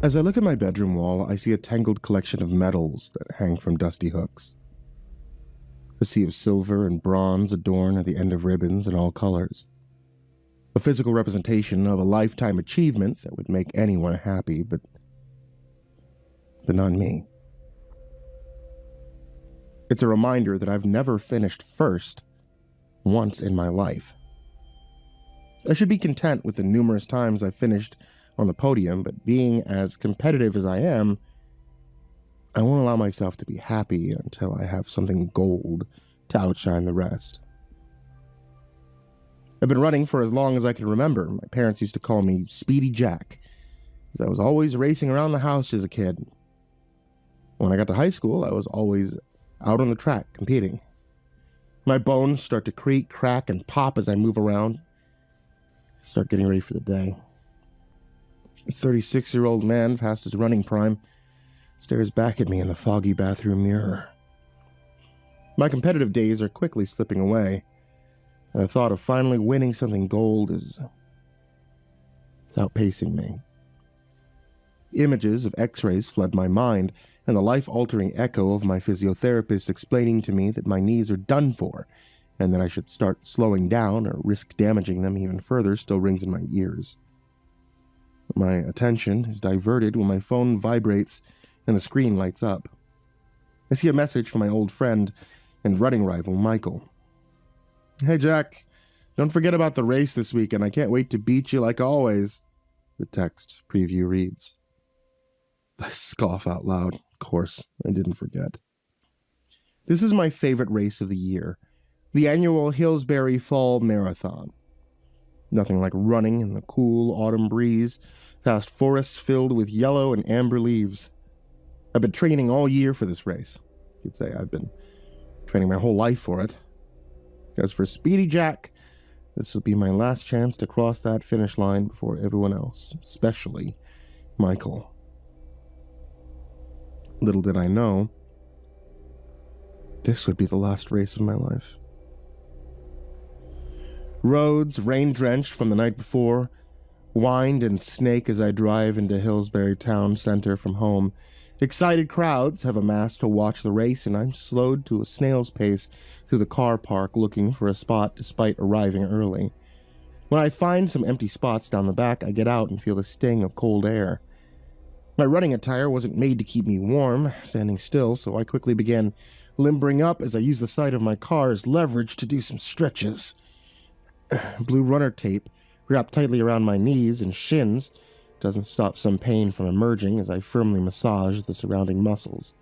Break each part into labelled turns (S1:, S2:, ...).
S1: As I look at my bedroom wall, I see a tangled collection of medals that hang from dusty hooks. A sea of silver and bronze adorned at the end of ribbons in all colors. A physical representation of a lifetime achievement that would make anyone happy, but not me. It's a reminder that I've never finished first once in my life. I should be content with the numerous times I've finished on the podium, but being as competitive as I am, I won't allow myself to be happy until I have something gold to outshine the rest. I've been running for as long as I can remember. My parents used to call me Speedy Jack, because I was always racing around the house as a kid. When I got to high school, I was always out on the track competing. My bones start to creak, crack, and pop as I move around. Start getting ready for the day. A 36-year-old man past his running prime stares back at me in the foggy bathroom mirror. My competitive days are quickly slipping away, and the thought of finally winning something gold is outpacing me. Images of x-rays flood my mind, and the life-altering echo of my physiotherapist explaining to me that my knees are done for, and that I should start slowing down or risk damaging them even further still rings in my ears. My attention is diverted when my phone vibrates and the screen lights up. I see a message from my old friend and running rival, Michael. "Hey Jack, don't forget about the race this weekend. I can't wait to beat you like always," the text preview reads. I scoff out loud. Of course, I didn't forget. This is my favorite race of the year, the annual Hillsbury Fall Marathon. Nothing like running in the cool autumn breeze past forests filled with yellow and amber leaves. I've been training all year for this race. You could say I've been training my whole life for it. As for Speedy Jack, this will be my last chance to cross that finish line before everyone else, especially Michael. Little did I know, this would be the last race of my life. Roads, rain-drenched from the night before, wind and snake as I drive into Hillsbury town center from home. Excited crowds have amassed to watch the race, and I'm slowed to a snail's pace through the car park looking for a spot despite arriving early. When I find some empty spots down the back, I get out and feel the sting of cold air. My running attire wasn't made to keep me warm, standing still, so I quickly began limbering up as I used the side of my car as leverage to do some stretches. Blue runner tape, wrapped tightly around my knees and shins, doesn't stop some pain from emerging as I firmly massage the surrounding muscles.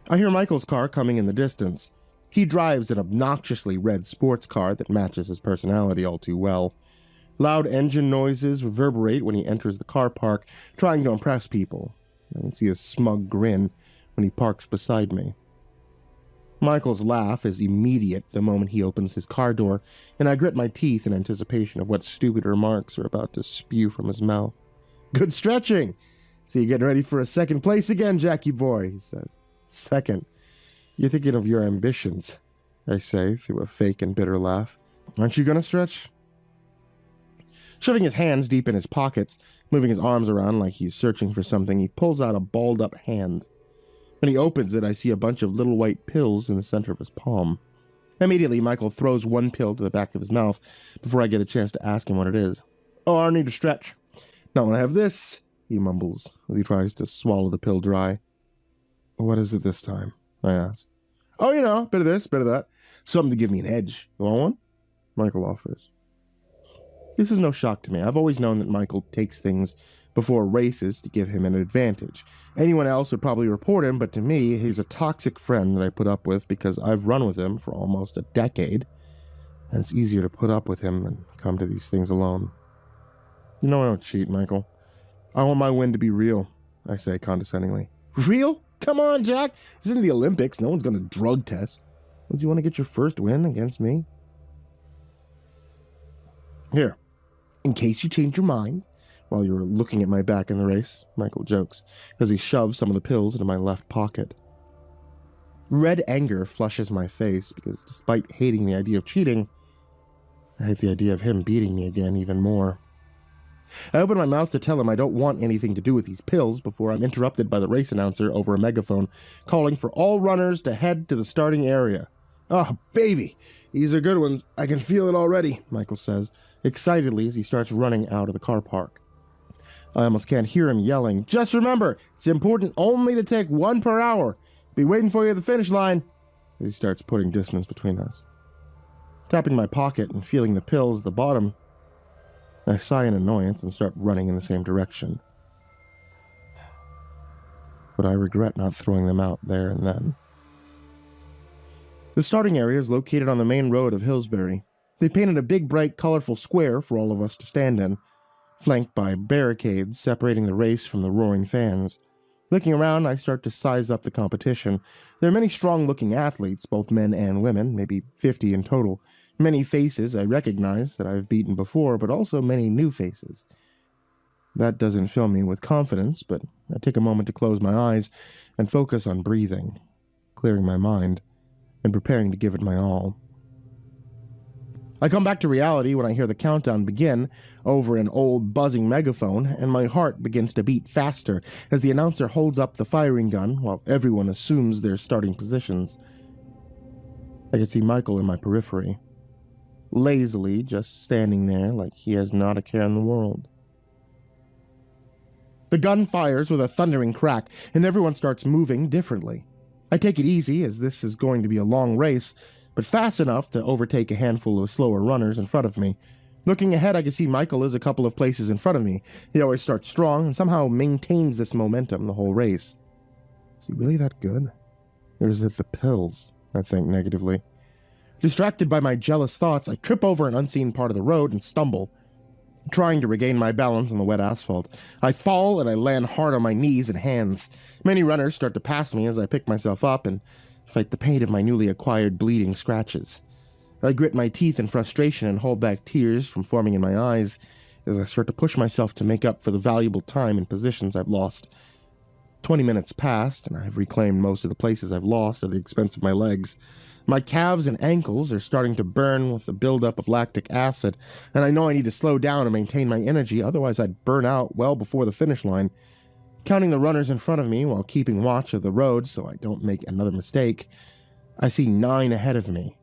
S1: I hear Michael's car coming in the distance. He drives an obnoxiously red sports car that matches his personality all too well. Loud engine noises reverberate when he enters the car park, trying to impress people. I can see a smug grin when he parks beside me. Michael's laugh is immediate the moment he opens his car door, and I grit my teeth in anticipation of what stupid remarks are about to spew from his mouth. "Good stretching! So you getting ready for a second place again, Jackie boy," he says. "Second? You're thinking of your ambitions," I say through a fake and bitter laugh. "Aren't you gonna stretch?" Shoving his hands deep in his pockets, moving his arms around like he's searching for something, he pulls out a balled-up hand. When he opens it, I see a bunch of little white pills in the center of his palm. Immediately, Michael throws one pill to the back of his mouth before I get a chance to ask him what it is. "Oh, I need to stretch. Not when I have this," he mumbles as he tries to swallow the pill dry. "What is it this time?" I ask. "Oh, you know, bit of this, bit of that. Something to give me an edge. You want one?" Michael offers. This is no shock to me. I've always known that Michael takes things before races to give him an advantage. Anyone else would probably report him, but to me, he's a toxic friend that I put up with because I've run with him for almost a decade, and it's easier to put up with him than come to these things alone. "You know I don't cheat, Michael. I want my win to be real," I say condescendingly. "Real? Come on, Jack. This isn't the Olympics. No one's going to drug test. Don't you want to get your first win against me?" "Here, in case you change your mind while you're looking at my back in the race," Michael jokes, as he shoves some of the pills into my left pocket. Red anger flushes my face because despite hating the idea of cheating, I hate the idea of him beating me again even more. I open my mouth to tell him I don't want anything to do with these pills before I'm interrupted by the race announcer over a megaphone, calling for all runners to head to the starting area. "Oh, baby, these are good ones. I can feel it already," Michael says, excitedly as he starts running out of the car park. I almost can't hear him yelling, "Just remember, it's important only to take 1 per hour. Be waiting for you at the finish line," as he starts putting distance between us. Tapping my pocket and feeling the pills at the bottom, I sigh in annoyance and start running in the same direction. But I regret not throwing them out there and then. The starting area is located on the main road of Hillsbury. They've painted a big, bright, colorful square for all of us to stand in, flanked by barricades separating the race from the roaring fans. Looking around, I start to size up the competition. There are many strong-looking athletes, both men and women, maybe 50 in total. Many faces I recognize that I've beaten before, but also many new faces. That doesn't fill me with confidence, but I take a moment to close my eyes and focus on breathing, clearing my mind, and preparing to give it my all. I come back to reality when I hear the countdown begin over an old buzzing megaphone, and my heart begins to beat faster as the announcer holds up the firing gun while everyone assumes their starting positions. I can see Michael in my periphery, lazily just standing there like he has not a care in the world. The gun fires with a thundering crack, and everyone starts moving differently. I take it easy, as this is going to be a long race, but fast enough to overtake a handful of slower runners in front of me. Looking ahead, I can see Michael is a couple of places in front of me. He always starts strong and somehow maintains this momentum the whole race. Is he really that good? Or is it the pills? I think negatively. Distracted by my jealous thoughts, I trip over an unseen part of the road and stumble, trying to regain my balance on the wet asphalt. I fall and I land hard on my knees and hands. Many runners start to pass me as I pick myself up and fight the pain of my newly acquired bleeding scratches. I grit my teeth in frustration and hold back tears from forming in my eyes as I start to push myself to make up for the valuable time and positions I've lost. 20 minutes passed, and I've reclaimed most of the places I've lost at the expense of my legs. My calves and ankles are starting to burn with the buildup of lactic acid, and I know I need to slow down and maintain my energy, otherwise I'd burn out well before the finish line. Counting the runners in front of me while keeping watch of the road so I don't make another mistake, I see 9 ahead of me.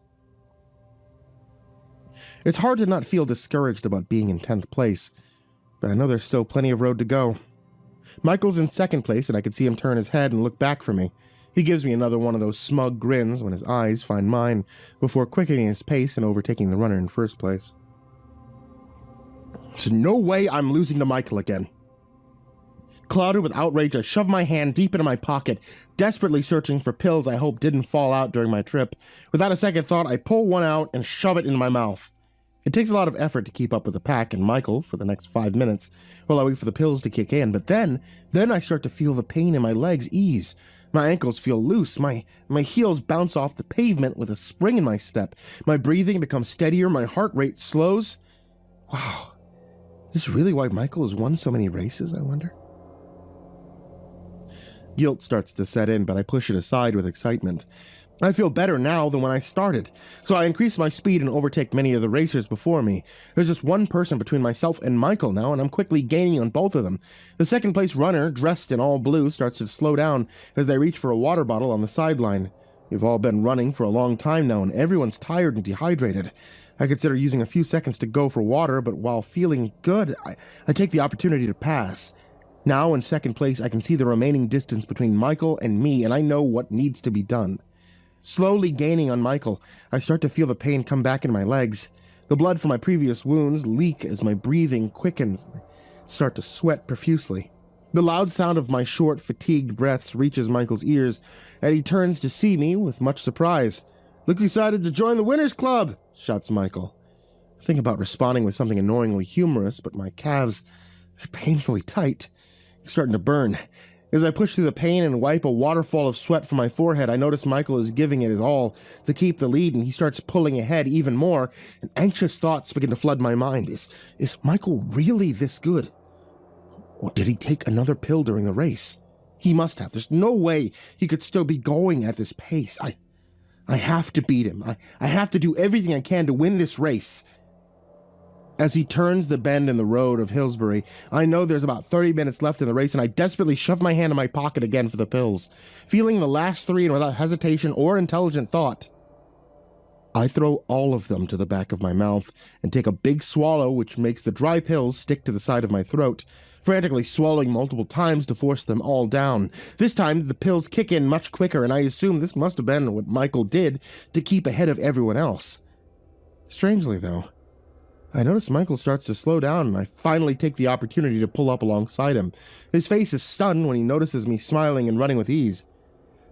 S1: It's hard to not feel discouraged about being in 10th place, but I know there's still plenty of road to go. Michael's in 2nd place, and I can see him turn his head and look back for me. He gives me another one of those smug grins when his eyes find mine, before quickening his pace and overtaking the runner in 1st place. There's no way I'm losing to Michael again. Clouded with outrage, I shove my hand deep into my pocket, desperately searching for pills I hope didn't fall out during my trip. Without a second thought, I pull one out and shove it into my mouth. It takes a lot of effort to keep up with the pack and Michael for the next 5 minutes while I wait for the pills to kick in, but then I start to feel the pain in my legs ease. My ankles feel loose, my heels bounce off the pavement with a spring in my step. My breathing becomes steadier, my heart rate slows. Wow, is this really why Michael has won so many races, I wonder? Guilt starts to set in, but I push it aside with excitement. I feel better now than when I started, so I increase my speed and overtake many of the racers before me. There's just one person between myself and Michael now, and I'm quickly gaining on both of them. The 2nd place runner, dressed in all blue, starts to slow down as they reach for a water bottle on the sideline. We've all been running for a long time now, and everyone's tired and dehydrated. I consider using a few seconds to go for water, but while feeling good, I take the opportunity to pass. Now in 2nd place, I can see the remaining distance between Michael and me, and I know what needs to be done. Slowly gaining on Michael, I start to feel the pain come back in my legs. The blood from my previous wounds leak as my breathing quickens, and I start to sweat profusely. The loud sound of my short, fatigued breaths reaches Michael's ears, and he turns to see me with much surprise. "Look who decided to join the Winners Club!" shouts Michael. I think about responding with something annoyingly humorous, but my calves are painfully tight. It's starting to burn. As I push through the pain and wipe a waterfall of sweat from my forehead, I notice Michael is giving it his all to keep the lead, and he starts pulling ahead even more, and anxious thoughts begin to flood my mind. Is Michael really this good? Or did he take another pill during the race? He must have. There's no way he could still be going at this pace. I have to beat him. I have to do everything I can to win this race. As he turns the bend in the road of Hillsbury, I know there's about 30 minutes left in the race, and I desperately shove my hand in my pocket again for the pills, feeling the last 3 and without hesitation or intelligent thought. I throw all of them to the back of my mouth and take a big swallow, which makes the dry pills stick to the side of my throat, frantically swallowing multiple times to force them all down. This time, the pills kick in much quicker, and I assume this must have been what Michael did to keep ahead of everyone else. Strangely, though, I notice Michael starts to slow down, and I finally take the opportunity to pull up alongside him. His face is stunned when he notices me smiling and running with ease.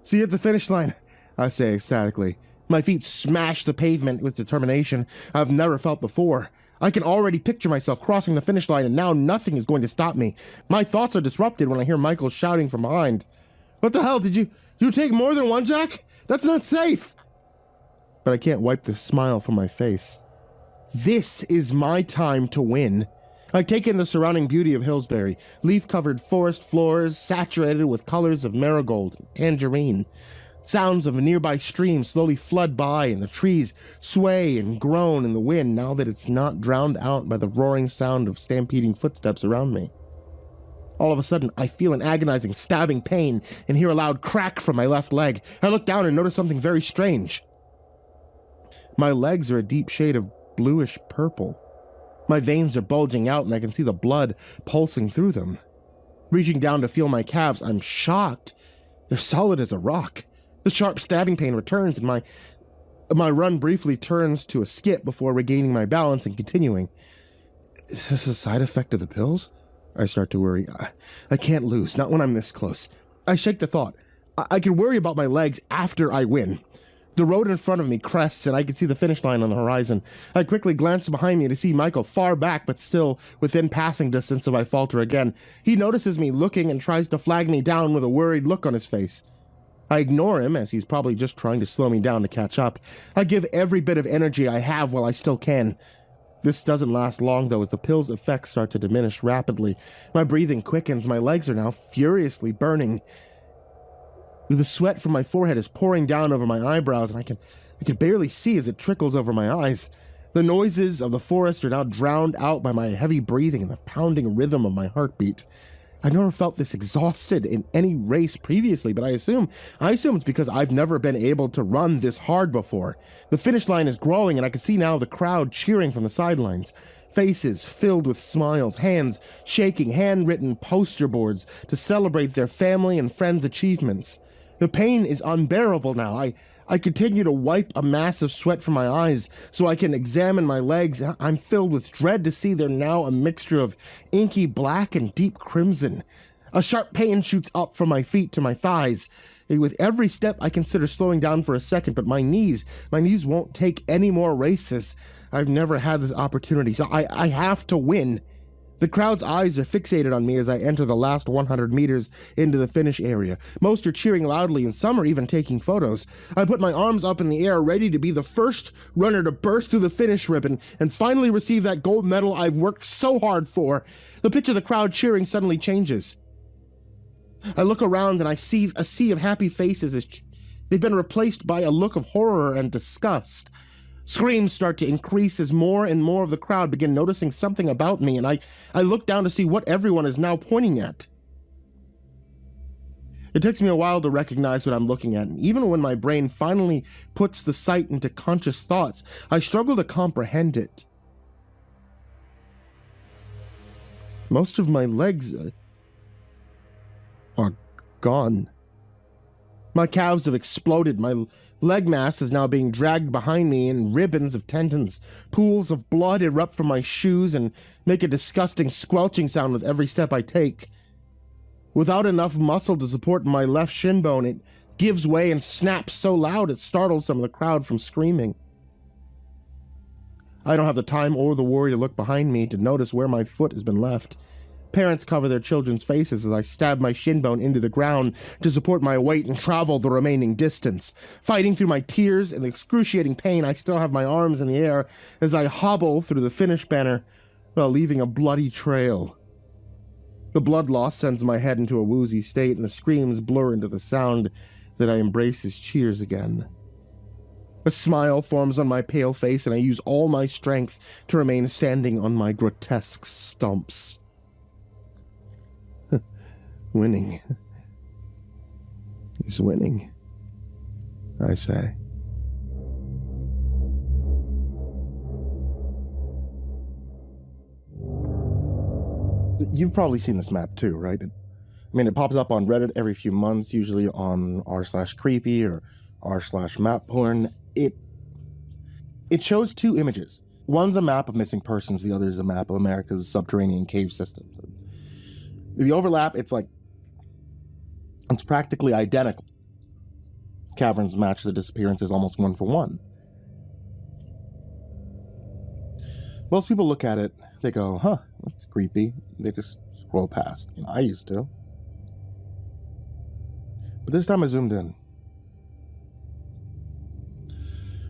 S1: "See you at the finish line," I say ecstatically. My feet smash the pavement with determination I've never felt before. I can already picture myself crossing the finish line, and now nothing is going to stop me. My thoughts are disrupted when I hear Michael shouting from behind. "What the hell, did you take more than one, Jack? That's not safe!" But I can't wipe the smile from my face. This is my time to win. I take in the surrounding beauty of Hillsbury, leaf-covered forest floors saturated with colors of marigold and tangerine. Sounds of a nearby stream slowly flood by, and the trees sway and groan in the wind now that it's not drowned out by the roaring sound of stampeding footsteps around me. All of a sudden, I feel an agonizing, stabbing pain and hear a loud crack from my left leg. I look down and notice something very strange. My legs are a deep shade of bluish purple. My veins are bulging out, and I can see the blood pulsing through them. Reaching down to feel my calves, I'm shocked. They're solid as a rock. The sharp stabbing pain returns, and my run briefly turns to a skip before regaining my balance and continuing. Is this a side effect of the pills? I start to worry. I can't lose, not when I'm this close. I shake the thought. I can worry about my legs after I win. The road in front of me crests, and I can see the finish line on the horizon. I quickly glance behind me to see Michael far back, but still within passing distance if I falter again. He notices me looking and tries to flag me down with a worried look on his face. I ignore him, as he's probably just trying to slow me down to catch up. I give every bit of energy I have while I still can. This doesn't last long, though, as the pill's effects start to diminish rapidly. My breathing quickens. My legs are now furiously burning. The sweat from my forehead is pouring down over my eyebrows, and I can barely see as it trickles over my eyes. The noises of the forest are now drowned out by my heavy breathing and the pounding rhythm of my heartbeat. I've never felt this exhausted in any race previously, but I assume it's because I've never been able to run this hard before. The finish line is growing, and I can see now the crowd cheering from the sidelines. Faces filled with smiles, hands shaking, handwritten poster boards to celebrate their family and friends' achievements. The pain is unbearable now. I continue to wipe a mass of sweat from my eyes so I can examine my legs. I'm filled with dread to see they're now a mixture of inky black and deep crimson. A sharp pain shoots up from my feet to my thighs. With every step, I consider slowing down for a second, but my knees won't take any more races. I've never had this opportunity, so I have to win. The crowd's eyes are fixated on me as I enter the last 100 meters into the finish area. Most are cheering loudly, and some are even taking photos. I put my arms up in the air, ready to be the first runner to burst through the finish ribbon and finally receive that gold medal I've worked so hard for. The pitch of the crowd cheering suddenly changes. I look around and I see a sea of happy faces as they've been replaced by a look of horror and disgust. Screams start to increase as more and more of the crowd begin noticing something about me, and I look down to see what everyone is now pointing at. It takes me a while to recognize what I'm looking at, and even when my brain finally puts the sight into conscious thoughts, I struggle to comprehend it. Most of my legs are gone. My calves have exploded. My leg mass is now being dragged behind me in ribbons of tendons. Pools of blood erupt from my shoes and make a disgusting squelching sound with every step I take. Without enough muscle to support my left shin bone, it gives way and snaps so loud it startles some of the crowd from screaming. I don't have the time or the worry to look behind me to notice where my foot has been left. Parents cover their children's faces as I stab my shin bone into the ground to support my weight and travel the remaining distance. Fighting through my tears and the excruciating pain, I still have my arms in the air as I hobble through the finish banner while leaving a bloody trail. The blood loss sends my head into a woozy state, and the screams blur into the sound that I embrace his cheers again. A smile forms on my pale face, and I use all my strength to remain standing on my grotesque stumps. Winning. He's winning, I say. You've probably seen this map too, right? It pops up on Reddit every few months, usually on r/creepy or r/map porn. It shows two images. One's a map of missing persons, the other is a map of America's subterranean cave system. The overlap, it's practically identical. Caverns match the disappearances almost one for one. Most people look at it, they go, huh, that's creepy. They just scroll past. I used to. But this time I zoomed in.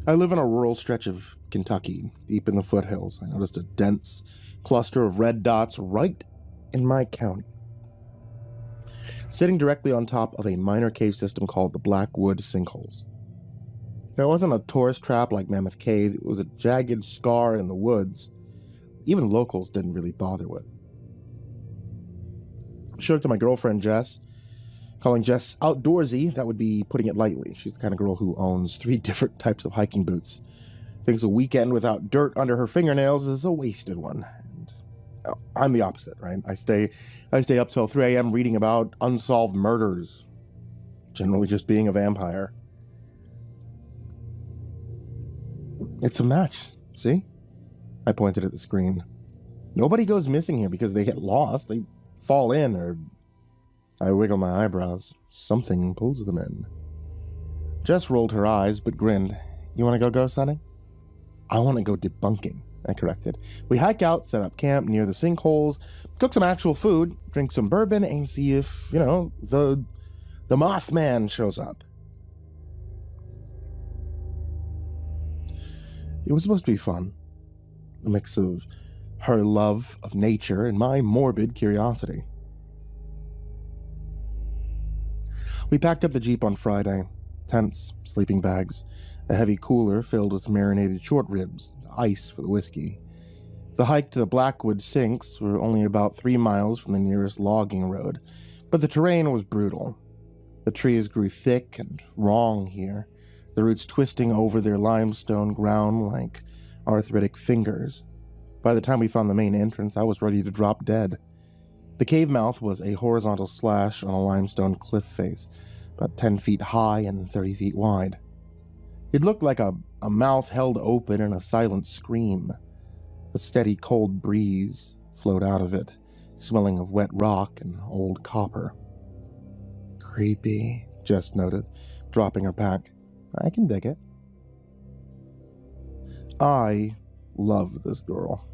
S1: I live in a rural stretch of Kentucky, deep in the foothills. I noticed a dense cluster of red dots right in my county. Sitting directly on top of a minor cave system called the Blackwood Sinkholes. Now, it wasn't a tourist trap like Mammoth Cave, it was a jagged scar in the woods even locals didn't really bother with. I showed it to my girlfriend Jess. Calling Jess outdoorsy, that would be putting it lightly. She's the kind of girl who owns 3 different types of hiking boots. Thinks a weekend without dirt under her fingernails is a wasted one. And I'm the opposite, right? I stay up till 3 a.m. reading about unsolved murders. Generally just being a vampire. It's a match, see? I pointed at the screen. Nobody goes missing here because they get lost. They fall in or... I wiggle my eyebrows. Something pulls them in. Jess rolled her eyes, but grinned. You want to go ghost hunting? I want to go debunking, I corrected. We hike out, set up camp near the sinkholes, cook some actual food, drink some bourbon, and see if, the Mothman shows up. It was supposed to be fun. A mix of her love of nature and my morbid curiosity. We packed up the Jeep on Friday. Tents, sleeping bags, a heavy cooler filled with marinated short ribs, and ice for the whiskey. The hike to the Blackwood Sinks were only about 3 miles from the nearest logging road, but the terrain was brutal. The trees grew thick and wrong here, the roots twisting over their limestone ground like arthritic fingers. By the time we found the main entrance, I was ready to drop dead. The cave mouth was a horizontal slash on a limestone cliff face, about 10 feet high and 30 feet wide. It looked like a mouth held open in a silent scream. A steady cold breeze flowed out of it, smelling of wet rock and old copper. Creepy, Jess noted, dropping her pack. I can dig it. I love this girl.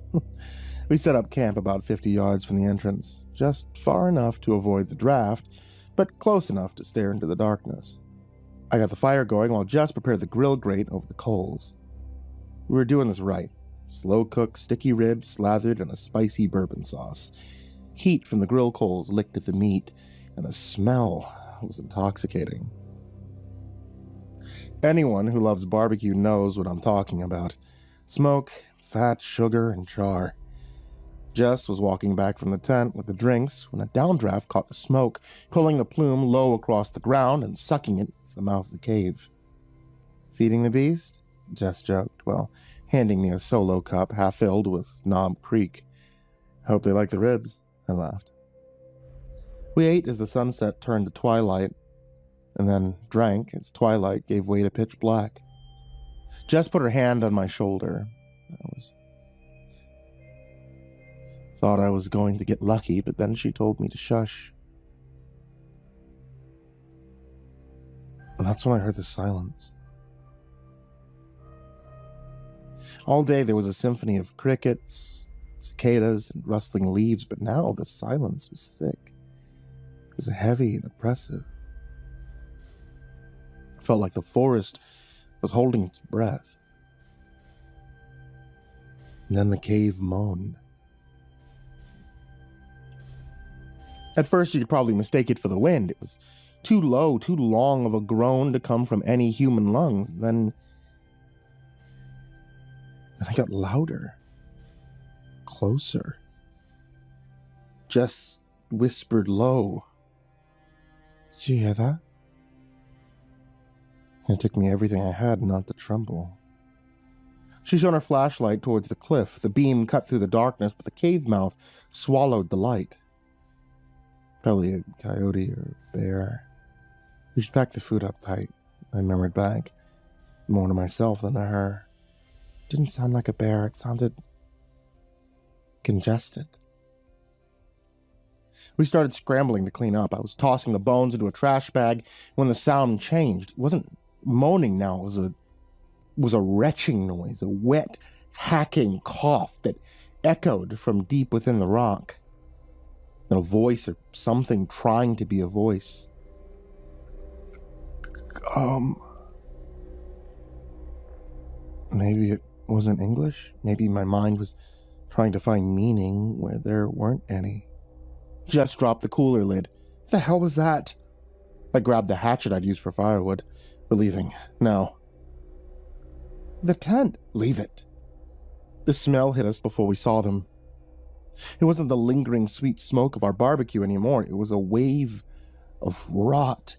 S1: We set up camp about 50 yards from the entrance, just far enough to avoid the draft, but close enough to stare into the darkness. I got the fire going while Jess prepared the grill grate over the coals. We were doing this right. Slow-cooked, sticky ribs slathered in a spicy bourbon sauce. Heat from the grill coals licked at the meat, and the smell was intoxicating. Anyone who loves barbecue knows what I'm talking about. Smoke, fat, sugar, and char. Jess was walking back from the tent with the drinks when a downdraft caught the smoke, pulling the plume low across the ground and sucking it to the mouth of the cave. Feeding the beast? Jess joked, while handing me a solo cup half filled with Knob Creek. Hope they like the ribs, I laughed. We ate as the sunset turned to twilight, and then drank as twilight gave way to pitch black. Jess put her hand on my shoulder. Thought I was going to get lucky, but then she told me to shush. And that's when I heard the silence. All day there was a symphony of crickets, cicadas, and rustling leaves, but now the silence was thick. It was heavy and oppressive. It felt like the forest was holding its breath. And then the cave moaned. At first, you could probably mistake it for the wind. It was too low, too long of a groan to come from any human lungs. Then Then I got louder, closer. Jess whispered low, "Did you hear that?" It took me everything I had not to tremble. She shone her flashlight towards the cliff. The beam cut through the darkness, but the cave mouth swallowed the light. Probably a coyote or a bear. We should pack the food up tight, I murmured back, more to myself than to her. It didn't sound like a bear. It sounded congested. We started scrambling to clean up. I was tossing the bones into a trash bag when the sound changed. It wasn't moaning now. It was a retching noise, a wet, hacking cough that echoed from deep within the rock. A voice or something trying to be a voice. Maybe it wasn't English. Maybe my mind was trying to find meaning where there weren't any. Jess dropped the cooler lid. What the hell was that? I grabbed the hatchet I'd used for firewood. We're leaving. Now. The tent. Leave it. The smell hit us before we saw them. It wasn't the lingering sweet smoke of our barbecue anymore. It was a wave of rot,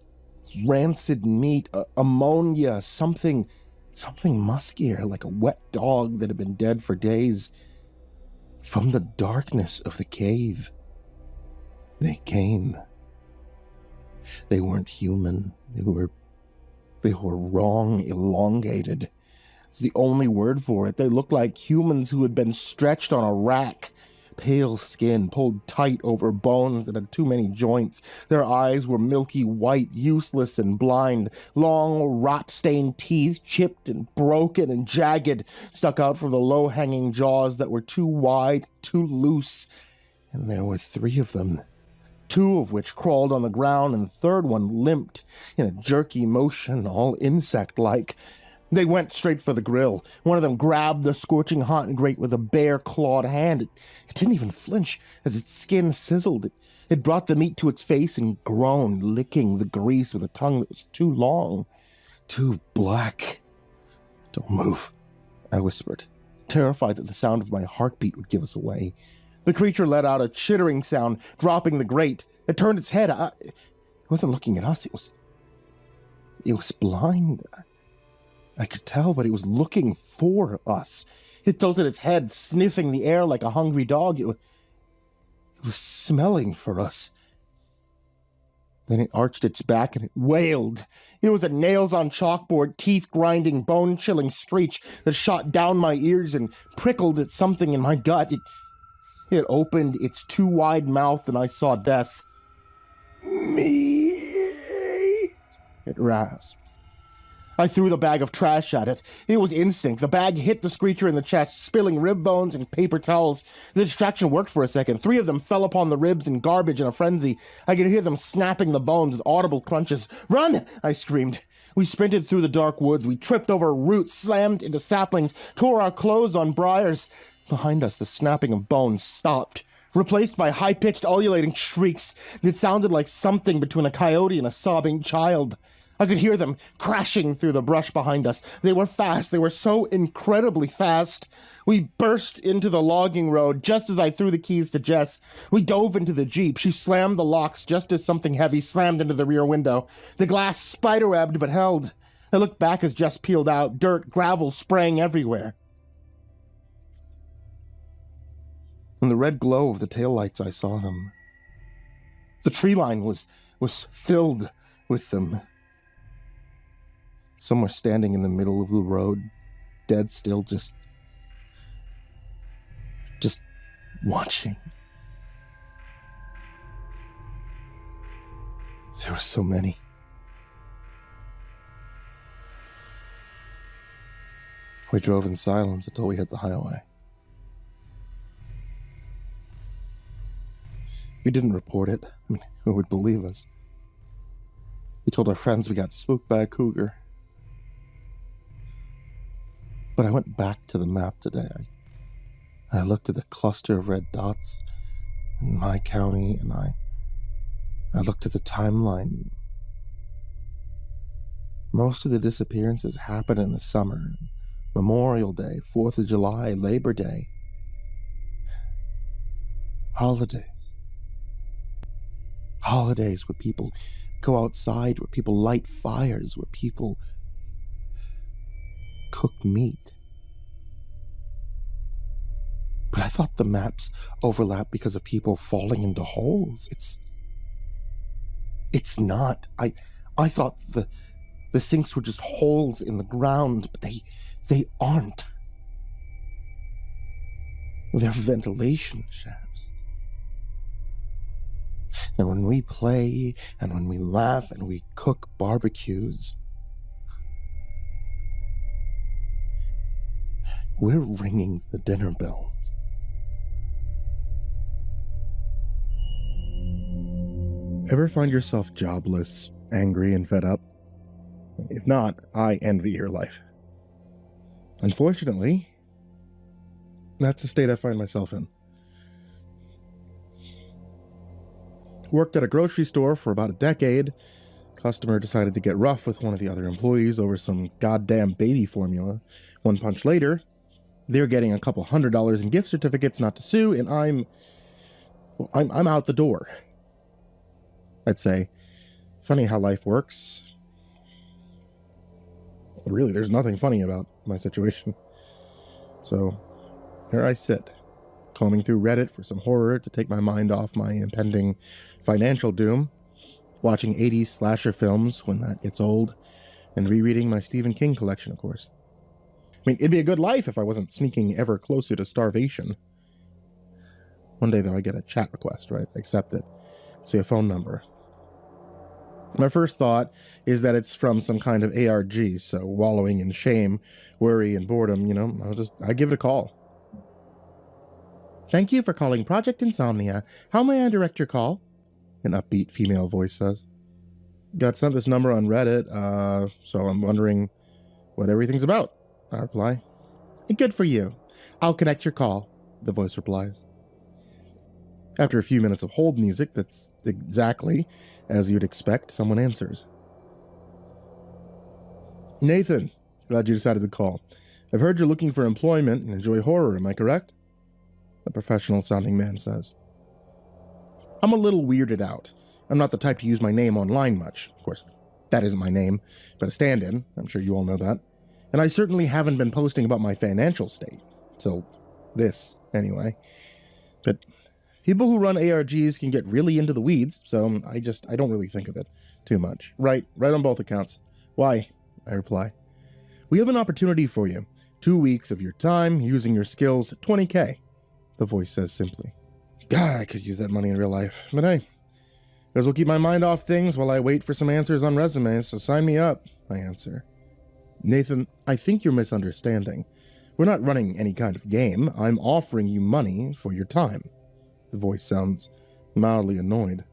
S1: rancid meat, ammonia, something muskier, like a wet dog that had been dead for days. From the darkness of the cave, they came. They weren't human. They were wrong, elongated. It's the only word for it. They looked like humans who had been stretched on a rack. Pale skin pulled tight over bones that had too many joints. Their eyes were milky white, useless and blind. Long, rot-stained teeth, chipped and broken and jagged, stuck out from the low-hanging jaws that were too wide, too loose. And there were 3 of them. 2 of which crawled on the ground, and the third one limped in a jerky motion, all insect-like. They went straight for the grill. One of them grabbed the scorching hot grate with a bare-clawed hand. It didn't even flinch as its skin sizzled. It brought the meat to its face and groaned, licking the grease with a tongue that was too long, too black. "Don't move," I whispered, terrified that the sound of my heartbeat would give us away. The creature let out a chittering sound, dropping the grate. It turned its head. It wasn't looking at us. It was blind. I could tell, but it was looking for us. It tilted its head, sniffing the air like a hungry dog. It was smelling for us. Then it arched its back and it wailed. It was a nails-on-chalkboard, teeth-grinding, bone-chilling screech that shot down my ears and prickled at something in my gut. It opened its too wide mouth and I saw death. "Me," it rasped. I threw the bag of trash at it. It was instinct. The bag hit the screecher in the chest, spilling rib bones and paper towels. The distraction worked for a second. 3 of them fell upon the ribs and garbage in a frenzy. I could hear them snapping the bones with audible crunches. "Run!" I screamed. We sprinted through the dark woods. We tripped over roots, slammed into saplings, tore our clothes on briars. Behind us, the snapping of bones stopped, replaced by high-pitched, ululating shrieks that sounded like something between a coyote and a sobbing child. I could hear them crashing through the brush behind us. They were fast. They were so incredibly fast. We burst into the logging road just as I threw the keys to Jess. We dove into the Jeep. She slammed the locks just as something heavy slammed into the rear window. The glass spider-webbed but held. I looked back as Jess peeled out, dirt, gravel spraying everywhere. In the red glow of the taillights, I saw them. The tree line was filled with them. Some were standing in the middle of the road, dead still, just watching. There were so many. We drove in silence until we hit the highway. We didn't report it. I mean, who would believe us? We told our friends we got spooked by a cougar. But I went back to the map today. I looked at the cluster of red dots in my county, and I looked at the timeline. Most of the disappearances happened in the summer, Memorial Day, 4th of July, Labor Day. Holidays. Holidays where people go outside, where people light fires, where people cook meat. But I thought the maps overlap because of people falling into holes. It's not. I thought the sinks were just holes in the ground, but they aren't. They're ventilation shafts. And when we play, and when we laugh, and we cook barbecues, we're ringing the dinner bells. Ever find yourself jobless, angry, and fed up? If not, I envy your life. Unfortunately, that's the state I find myself in. Worked at a grocery store for about a decade. Customer decided to get rough with one of the other employees over some goddamn baby formula. One punch later, they're getting a couple $100 in gift certificates not to sue, and I'm out the door. I'd say, funny how life works. Really, there's nothing funny about my situation. So, here I sit, combing through Reddit for some horror to take my mind off my impending financial doom, watching 80s slasher films when that gets old, and rereading my Stephen King collection, of course. I mean, it'd be a good life if I wasn't sneaking ever closer to starvation. One day, though, I get a chat request, right? I accept it. See a phone number. My first thought is that it's from some kind of ARG, so wallowing in shame, worry, and boredom, I give it a call. Thank you for calling Project Insomnia. How may I direct your call? An upbeat female voice says. Got sent this number on Reddit, so I'm wondering what everything's about, I reply. Good for you. I'll connect your call, the voice replies. After a few minutes of hold music, that's exactly as you'd expect, someone answers. Nathan, glad you decided to call. I've heard you're looking for employment and enjoy horror, am I correct? The professional-sounding man says. I'm a little weirded out. I'm not the type to use my name online much. Of course, that isn't my name, but a stand-in. I'm sure you all know that. And I certainly haven't been posting about my financial state. Till this, anyway. But people who run ARGs can get really into the weeds, so I don't really think of it too much. Right on both accounts. Why? I reply. We have an opportunity for you. 2 weeks of your time, using your skills, $20K. The voice says simply. God, I could use that money in real life. But hey, guess we'll keep my mind off things while I wait for some answers on resumes, so sign me up, I answer. Nathan, I think you're misunderstanding. We're not running any kind of game. I'm offering you money for your time. The voice sounds mildly annoyed.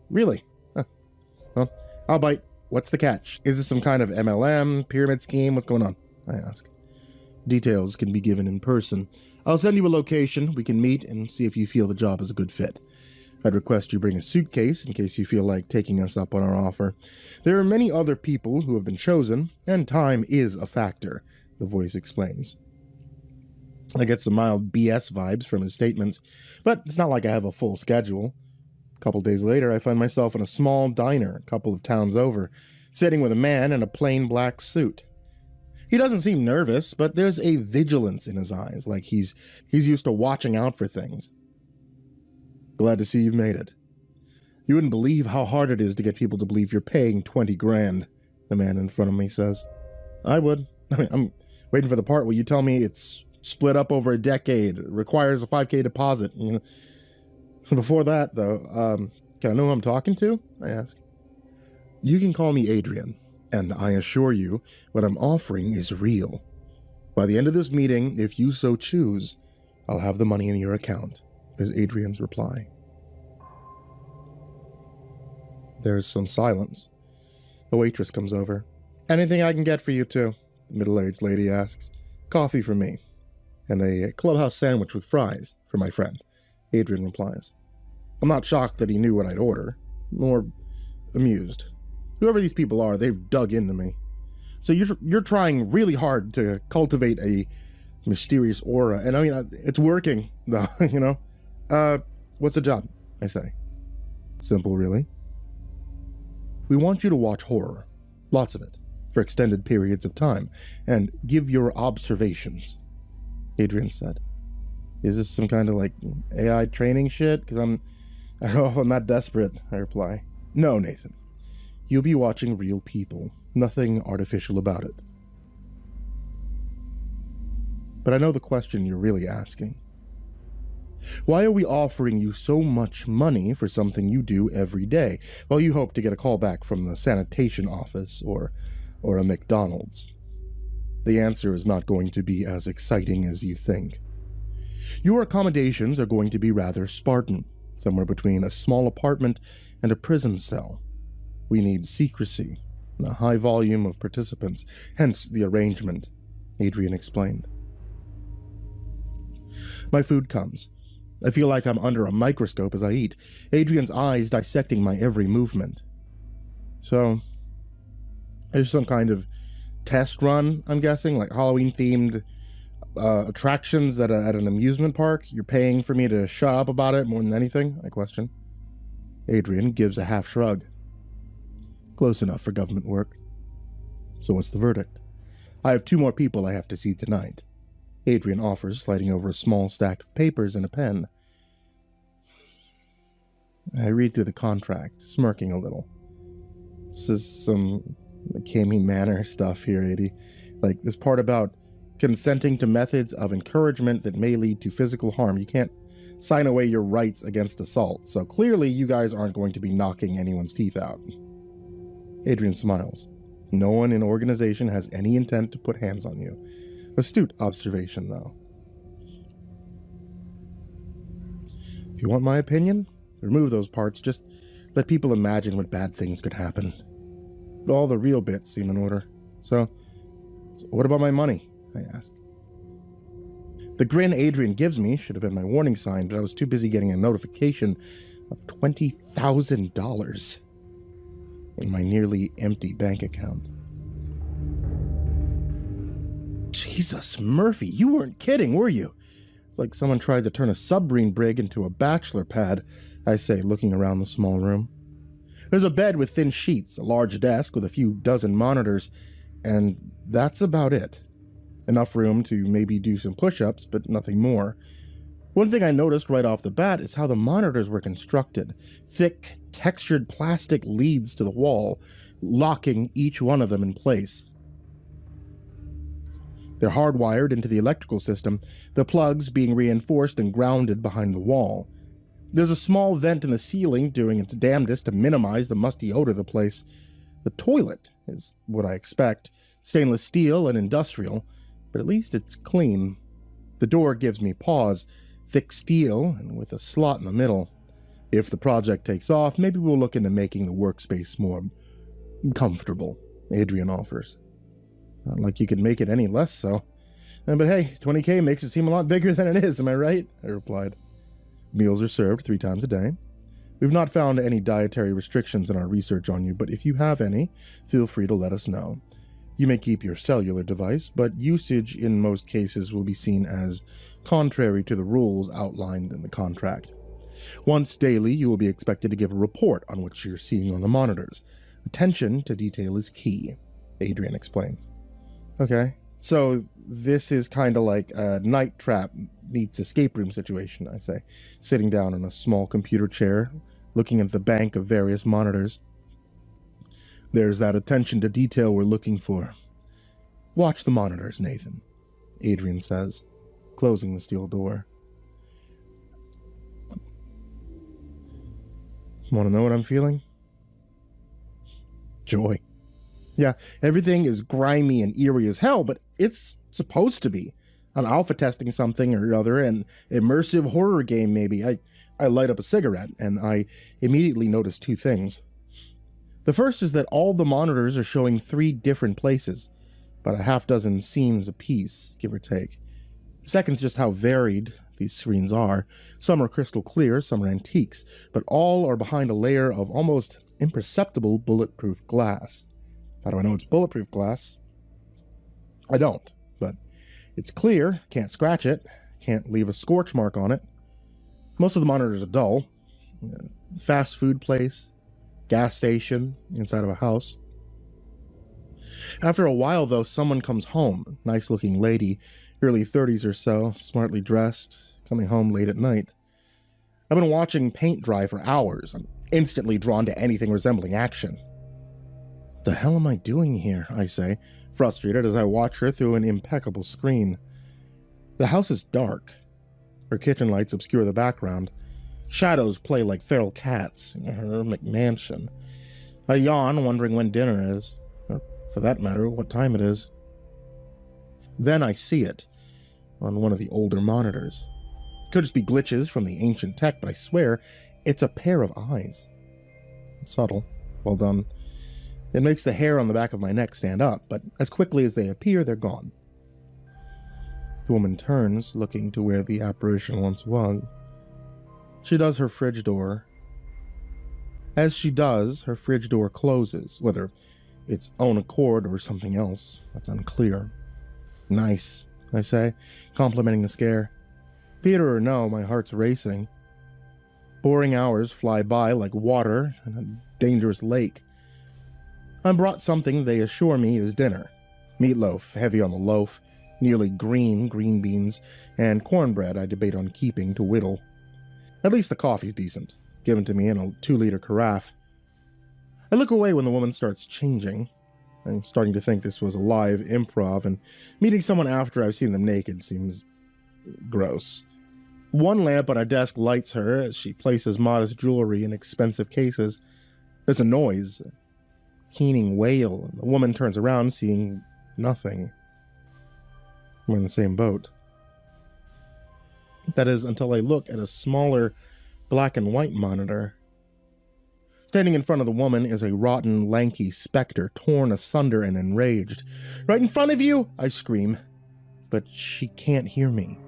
S1: Really? Huh. Well, I'll bite. What's the catch? Is this some kind of MLM, pyramid scheme? What's going on? I ask. Details can be given in person. I'll send you a location. We can meet and see if you feel the job is a good fit. I'd request you bring a suitcase in case you feel like taking us up on our offer. There are many other people who have been chosen, and time is a factor, the voice explains. I get some mild BS vibes from his statements, but it's not like I have a full schedule. A couple days later, I find myself in a small diner a couple of towns over, sitting with a man in a plain black suit. He doesn't seem nervous, but there's a vigilance in his eyes, like he's used to watching out for things. Glad to see you've made it. You wouldn't believe how hard it is to get people to believe you're paying 20 grand, the man in front of me says. I would. I'm waiting for the part where you tell me it's split up over a decade, requires a $5K deposit. Before that, though, can I know who I'm talking to? I ask. You can call me Adrian, and I assure you what I'm offering is real. By the end of this meeting, if you so choose, I'll have the money in your account, is Adrian's reply. There's some silence. The waitress comes over. Anything I can get for you two? The middle-aged lady asks. Coffee for me. And a clubhouse sandwich with fries for my friend, Adrian replies. I'm not shocked that he knew what I'd order, nor amused. Whoever these people are, they've dug into me. So you're trying really hard to cultivate a mysterious aura, and I mean, it's working, though, you know? What's the job? I say. Simple, really. We want you to watch horror, lots of it, for extended periods of time, and give your observations, Adrian said. Is this some kind of, like, AI training shit? Because I don't know if I'm that desperate, I reply. No, Nathan. You'll be watching real people. Nothing artificial about it. But I know the question you're really asking. Why are we offering you so much money for something you do every day, while you hope to get a call back from the sanitation office or a McDonald's? The answer is not going to be as exciting as you think. Your accommodations are going to be rather Spartan, somewhere between a small apartment and a prison cell. We need secrecy and a high volume of participants, hence the arrangement, Adrian explained. My food comes. I feel like I'm under a microscope as I eat, Adrian's eyes dissecting my every movement. So, there's some kind of test run, I'm guessing, like Halloween-themed attractions at an amusement park. You're paying for me to shut up about it more than anything, I question. Adrian gives a half shrug. Close enough for government work. So what's the verdict? I have 2 more people I have to see tonight. Adrian offers, sliding over a small stack of papers and a pen. I read through the contract, smirking a little. This is some McCamey Manor stuff here, Adi. Like, this part about consenting to methods of encouragement that may lead to physical harm. You can't sign away your rights against assault, so clearly you guys aren't going to be knocking anyone's teeth out. Adrian smiles. No one in organization has any intent to put hands on you. Astute observation, though. If you want my opinion, remove those parts. Just let people imagine what bad things could happen. But all the real bits seem in order. So what about my money? I ask. The grin Adrian gives me should have been my warning sign, but I was too busy getting a notification of $20,000 in my nearly empty bank account. Jesus, Murphy, you weren't kidding, were you? It's like someone tried to turn a submarine brig into a bachelor pad, I say, looking around the small room. There's a bed with thin sheets, a large desk with a few dozen monitors, and that's about it. Enough room to maybe do some push-ups, but nothing more. One thing I noticed right off the bat is how the monitors were constructed. Thick, textured plastic leads to the wall, locking each one of them in place. They're hardwired into the electrical system, the plugs being reinforced and grounded behind the wall. There's a small vent in the ceiling doing its damnedest to minimize the musty odor of the place. The toilet is what I expect, stainless steel and industrial, but at least it's clean. The door gives me pause, thick steel and with a slot in the middle. If the project takes off, maybe we'll look into making the workspace more comfortable, Adrian offers. Not like you could make it any less so. But hey, $20K makes it seem a lot bigger than it is, am I right? I replied. Meals are served 3 times a day. We've not found any dietary restrictions in our research on you, but if you have any, feel free to let us know. You may keep your cellular device, but usage in most cases will be seen as contrary to the rules outlined in the contract. Once daily, you will be expected to give a report on what you're seeing on the monitors. Attention to detail is key, Adrian explains. Okay, so this is kind of like a night trap meets escape room situation, I say, sitting down in a small computer chair, looking at the bank of various monitors. There's that attention to detail we're looking for. Watch the monitors, Nathan, Adrian says, closing the steel door. Want to know what I'm feeling? Joy. Yeah, everything is grimy and eerie as hell, but it's supposed to be. I'm alpha testing something or other, an immersive horror game maybe. I light up a cigarette, and I immediately notice 2 things. The first is that all the monitors are showing 3 different places, about a half-dozen scenes apiece, give or take. Second's just how varied these screens are. Some are crystal clear, some are antiques, but all are behind a layer of almost imperceptible bulletproof glass. How do I know it's bulletproof glass? I don't, but it's clear, can't scratch it, can't leave a scorch mark on it. Most of the monitors are dull. Fast food place, gas station, inside of a house. After a while, though, someone comes home. Nice-looking lady, early 30s or so, smartly dressed, coming home late at night. I've been watching paint dry for hours. I'm instantly drawn to anything resembling action. The hell am I doing here, I say, frustrated as I watch her through an impeccable screen. The house is dark. Her kitchen lights obscure the background. Shadows play like feral cats in her McMansion. I yawn, wondering when dinner is, or for that matter, what time it is. Then I see it on one of the older monitors. It could just be glitches from the ancient tech, but I swear it's a pair of eyes. It's subtle. Well done. It makes the hair on the back of my neck stand up, but as quickly as they appear, they're gone. The woman turns, looking to where the apparition once was. She does her fridge door. As she does, her fridge door closes, whether its own accord or something else, that's unclear. Nice, I say, complimenting the scare. Peter or no, my heart's racing. Boring hours fly by like water in a dangerous lake. I'm brought something they assure me is dinner. Meatloaf, heavy on the loaf, nearly green beans, and cornbread I debate on keeping to whittle. At least the coffee's decent, given to me in a 2-liter carafe. I look away when the woman starts changing. I'm starting to think this was a live improv, and meeting someone after I've seen them naked seems gross. One lamp on her desk lights her as she places modest jewelry in expensive cases. There's a noise, a keening wail, and the woman turns around, seeing nothing. We're in the same boat. That is, until I look at a smaller black and white monitor. Standing in front of the woman is a rotten, lanky specter, torn asunder and enraged. "Right in front of you!" I scream, but she can't hear me.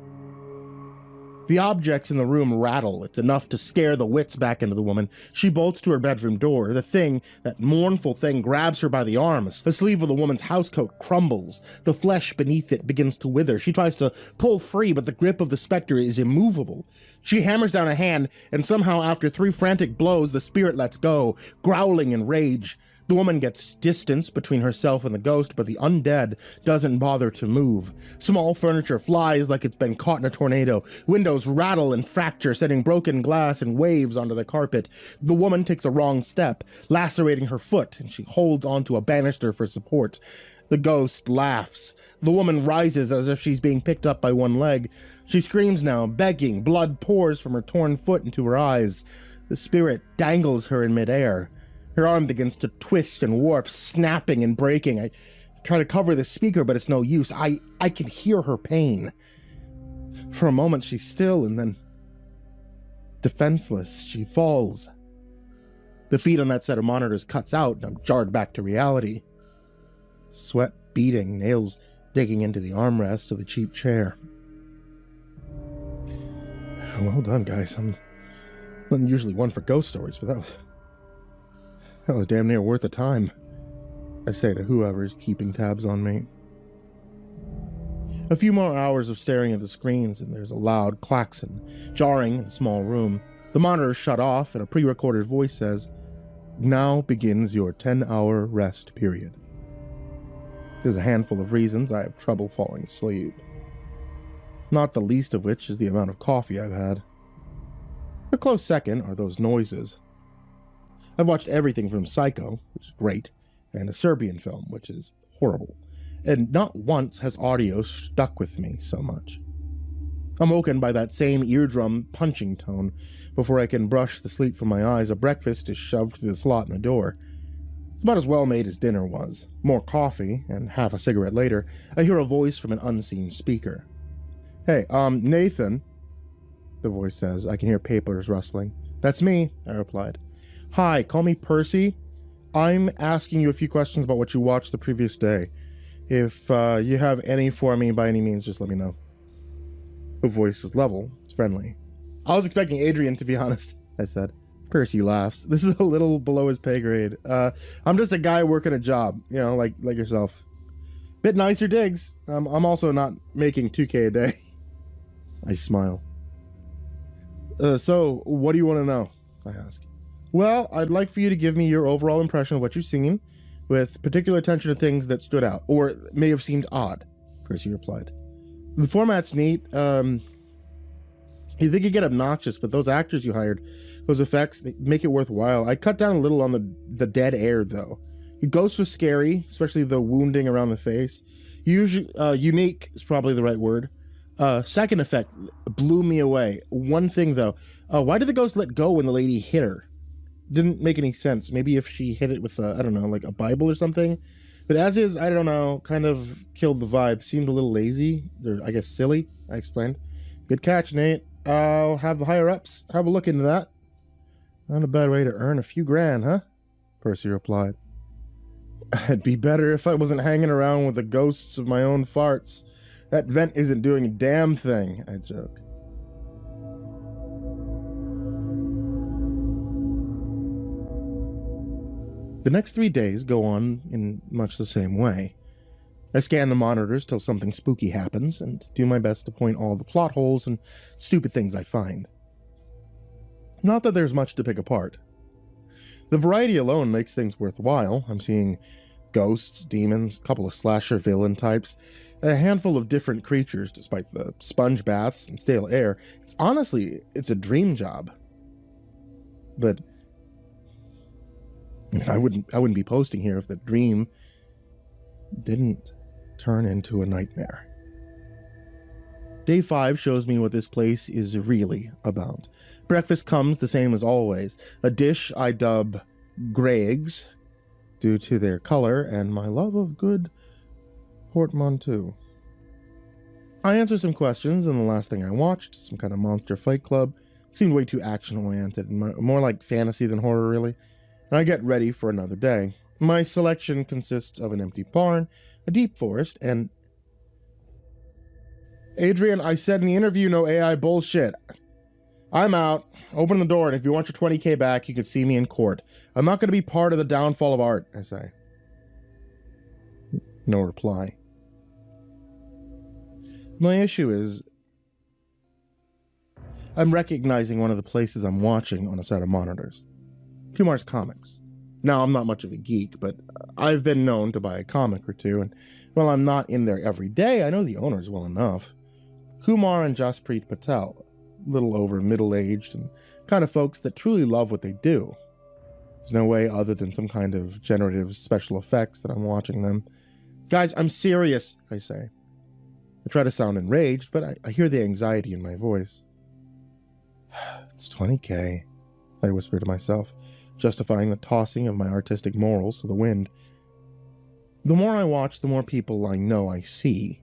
S1: The objects in the room rattle. It's enough to scare the wits back into the woman. She bolts to her bedroom door. The thing, that mournful thing, grabs her by the arm. The sleeve of the woman's housecoat crumbles. The flesh beneath it begins to wither. She tries to pull free, but the grip of the specter is immovable. She hammers down a hand, and somehow after 3 frantic blows, the spirit lets go, growling in rage. The woman gets distance between herself and the ghost, but the undead doesn't bother to move. Small furniture flies like it's been caught in a tornado. Windows rattle and fracture, sending broken glass and waves onto the carpet. The woman takes a wrong step, lacerating her foot, and she holds onto a banister for support. The ghost laughs. The woman rises as if she's being picked up by one leg. She screams now, begging. Blood pours from her torn foot into her eyes. The spirit dangles her in midair. Her arm begins to twist and warp, snapping and breaking. I try to cover the speaker, but it's no use. I can hear her pain. For a moment, she's still, and then, defenseless, she falls. The feed on that set of monitors cuts out, and I'm jarred back to reality. Sweat beading, nails digging into the armrest of the cheap chair. Well done, guys. I'm not usually one for ghost stories, but that was damn near worth the time, I say to whoever's keeping tabs on me. A few more hours of staring at the screens, and there's a loud klaxon, jarring in the small room. The monitors shut off, and a pre-recorded voice says, "Now begins your 10-hour rest period." There's a handful of reasons I have trouble falling asleep. Not the least of which is the amount of coffee I've had. A close second are those noises. I've watched everything from Psycho, which is great, and a Serbian film, which is horrible, and not once has audio stuck with me so much. I'm woken by that same eardrum punching tone. Before I can brush the sleep from my eyes, a breakfast is shoved through the slot in the door. It's about as well made as dinner was. More coffee, and half a cigarette later, I hear a voice from an unseen speaker. "Hey, Nathan," the voice says. I can hear papers rustling. "That's me," I replied. "Hi, call me Percy. I'm asking you a few questions about what you watched the previous day. If you have any for me by any means, just let me know." The voice is level. It's friendly. "I was expecting Adrian, to be honest," I said. Percy laughs. This is a little below his pay grade. "I'm just a guy working a job, like yourself." Bit nicer digs. I'm also not making 2K a day. I smile. So, what do you want to know? I ask. Well, I'd like for you to give me your overall impression of what you've seen, with particular attention to things that stood out, or may have seemed odd, Percy replied. The format's neat. You think you get obnoxious, but those actors you hired, those effects, they make it worthwhile. I cut down a little on the dead air, though. The ghost was scary, especially the wounding around the face. Unique is probably the right word. Second effect blew me away. One thing, though. Why did the ghost let go when the lady hit her? Didn't make any sense. Maybe if she hit it with, I don't know, like a Bible or something. But as is, I don't know, kind of killed the vibe. Seemed a little lazy, or I guess silly, I explained. Good catch, Nate. I'll have the higher-ups have a look into that. Not a bad way to earn a few grand, huh? Percy replied. It'd be better if I wasn't hanging around with the ghosts of my own farts. That vent isn't doing a damn thing, I joke. The next 3 days go on in much the same way. I scan the monitors till something spooky happens, and do my best to point all the plot holes and stupid things I find. Not that there's much to pick apart. The variety alone makes things worthwhile. I'm seeing ghosts, demons, a couple of slasher villain types, a handful of different creatures despite the sponge baths and stale air. It's a dream job. But I wouldn't be posting here if the dream didn't turn into a nightmare. Day 5 shows me what this place is really about. Breakfast comes the same as always. A dish I dub Greg's, due to their color and my love of good portmanteau. I answer some questions, and the last thing I watched, some kind of monster fight club, seemed way too action-oriented, more like fantasy than horror, really. And I get ready for another day. My selection consists of an empty barn, a deep forest, and... Adrian, I said in the interview, no AI bullshit. I'm out. Open the door, and if you want your 20K back, you can see me in court. I'm not going to be part of the downfall of art, I say. No reply. My issue is, I'm recognizing one of the places I'm watching on a set of monitors. Kumar's Comics. Now, I'm not much of a geek, but I've been known to buy a comic or two, and while I'm not in there every day, I know the owners well enough. Kumar and Jaspreet Patel, a little over middle-aged, and kind of folks that truly love what they do. There's no way other than some kind of generative special effects that I'm watching them. Guys, I'm serious, I say. I try to sound enraged, but I hear the anxiety in my voice. It's 20K, I whisper to myself, justifying the tossing of my artistic morals to the wind. The more I watch, the more people I know I see.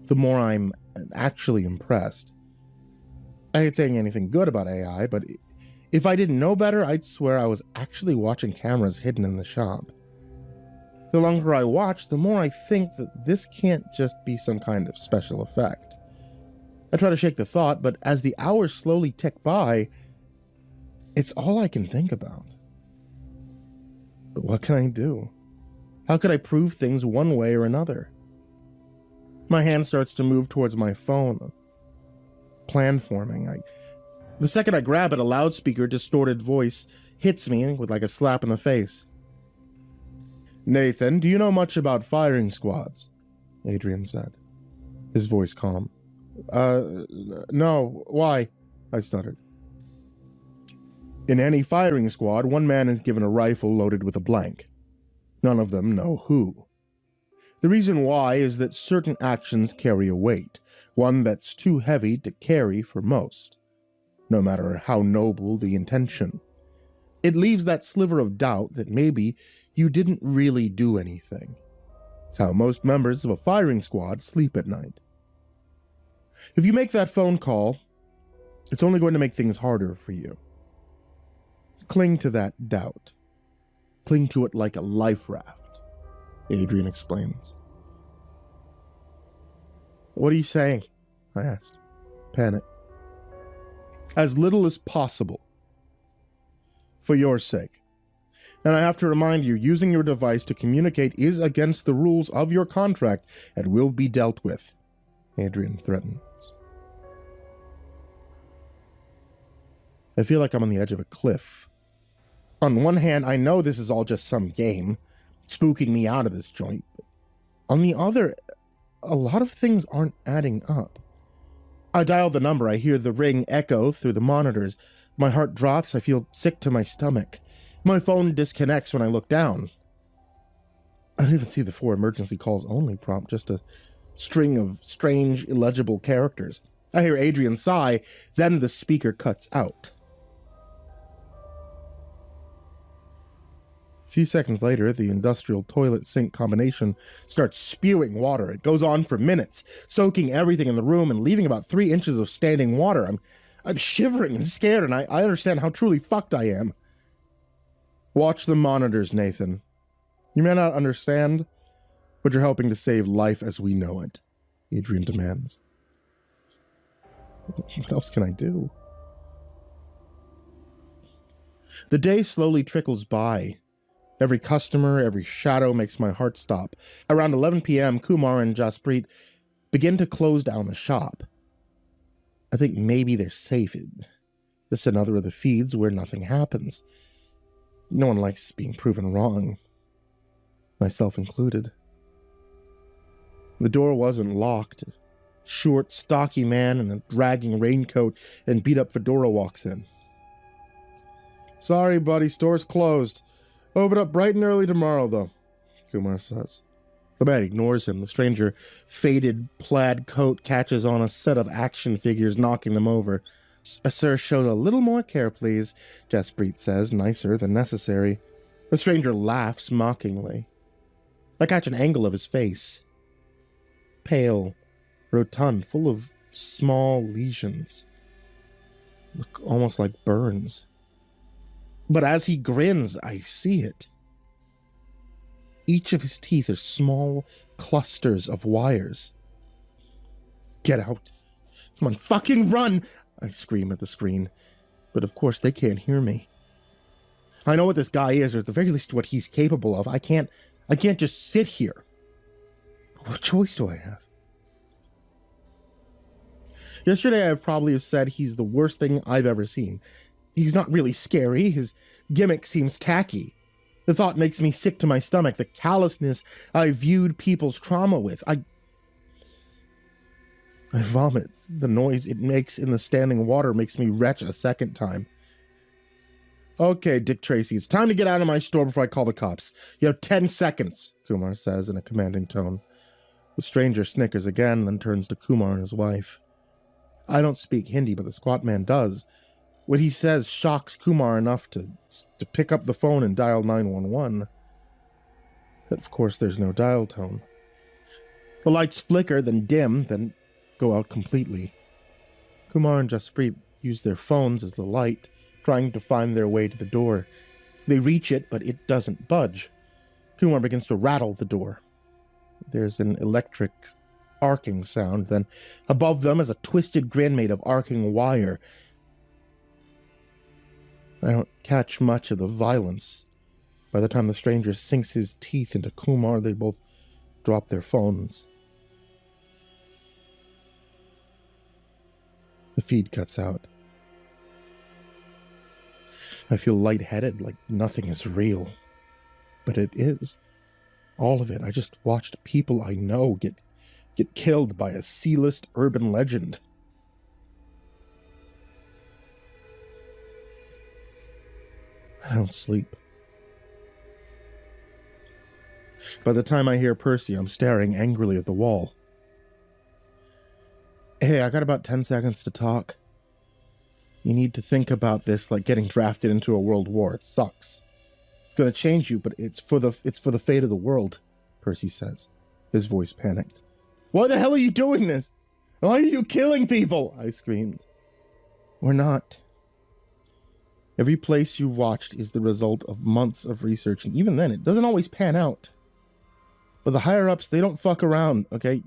S1: The more I'm actually impressed. I ain't saying anything good about AI, but if I didn't know better, I'd swear I was actually watching cameras hidden in the shop. The longer I watch, the more I think that this can't just be some kind of special effect. I try to shake the thought, but as the hours slowly tick by, it's all I can think about. But what can I do? How could I prove things one way or another? My hand starts to move towards my phone. Plan forming. The second I grab it, a loudspeaker, distorted voice hits me with like a slap in the face. Nathan, do you know much about firing squads? Adrian said, his voice calm. No, why? I stuttered. In any firing squad, one man is given a rifle loaded with a blank. None of them know who. The reason why is that certain actions carry a weight, one that's too heavy to carry for most, no matter how noble the intention. It leaves that sliver of doubt that maybe you didn't really do anything. It's how most members of a firing squad sleep at night. If you make that phone call, it's only going to make things harder for you. Cling to that doubt. Cling to it like a life raft, Adrian explains. What are you saying? I asked, panicked. As little as possible. For your sake. And I have to remind you, using your device to communicate is against the rules of your contract and will be dealt with, Adrian threatens. I feel like I'm on the edge of a cliff. On one hand, I know this is all just some game, spooking me out of this joint. On the other, a lot of things aren't adding up. I dial the number, I hear the ring echo through the monitors. My heart drops, I feel sick to my stomach. My phone disconnects when I look down. I don't even see the 4 emergency calls only prompt, just a string of strange, illegible characters. I hear Adrian sigh, then the speaker cuts out. A few seconds later, the industrial toilet sink combination starts spewing water. It goes on for minutes, soaking everything in the room and leaving about 3 inches of standing water. I'm shivering and scared, and I understand how truly fucked I am. Watch the monitors, Nathan. You may not understand, but you're helping to save life as we know it, Adrian demands. What else can I do? The day slowly trickles by. Every customer, every shadow makes my heart stop. Around 11 p.m., Kumar and Jasprit begin to close down the shop. I think maybe they're safe. Just another of the feeds where nothing happens. No one likes being proven wrong, myself included. The door wasn't locked. A short, stocky man in a dragging raincoat and beat-up fedora walks in. Sorry, buddy, store's closed. Open up bright and early tomorrow, though, Kumar says. The man ignores him. The stranger, faded plaid coat, catches on a set of action figures, knocking them over. Sir, show a little more care, please, Jasprit says, nicer than necessary. The stranger laughs mockingly. I catch an angle of his face. Pale, rotund, full of small lesions. Look almost like burns. But as he grins, I see it. Each of his teeth are small clusters of wires. Get out. Come on, fucking run! I scream at the screen. But of course they can't hear me. I know what this guy is, or at the very least what he's capable of. I can't just sit here. What choice do I have? Yesterday I probably have said he's the worst thing I've ever seen. He's not really scary. His gimmick seems tacky. The thought makes me sick to my stomach. The callousness I viewed people's trauma with. I vomit. The noise it makes in the standing water makes me retch a second time. Okay, Dick Tracy, it's time to get out of my store before I call the cops. You have 10 seconds, Kumar says in a commanding tone. The stranger snickers again, then turns to Kumar and his wife. I don't speak Hindi, but the squat man does. What he says shocks Kumar enough to pick up the phone and dial 911. But of course, there's no dial tone. The lights flicker, then dim, then go out completely. Kumar and Jasprit use their phones as the light, trying to find their way to the door. They reach it, but it doesn't budge. Kumar begins to rattle the door. There's an electric arcing sound, then above them is a twisted grin made of arcing wire. I don't catch much of the violence. By the time the stranger sinks his teeth into Kumar, they both drop their phones. The feed cuts out. I feel lightheaded, like nothing is real. But it is. All of it. I just watched people I know get killed by a C-list urban legend. I don't sleep. By the time I hear Percy, I'm staring angrily at the wall. Hey, I got about 10 seconds to talk. You need to think about this like getting drafted into a world war. It sucks. It's going to change you, but it's for the fate of the world, Percy says, his voice panicked. Why the hell are you doing this? Why are you killing people? I screamed. We're not. Every place you watched is the result of months of research, and even then, it doesn't always pan out. But the higher-ups, they don't fuck around, okay?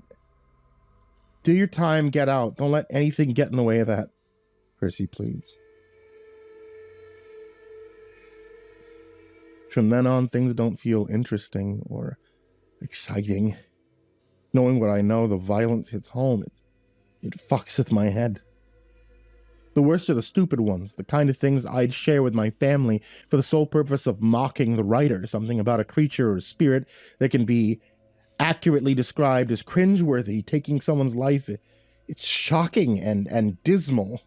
S1: Do your time, get out. Don't let anything get in the way of that, Percy pleads. From then on, things don't feel interesting or exciting. Knowing what I know, the violence hits home. It fucks with my head. The worst are the stupid ones, the kind of things I'd share with my family for the sole purpose of mocking the writer, something about a creature or a spirit that can be accurately described as cringeworthy, taking someone's life. It's shocking and dismal.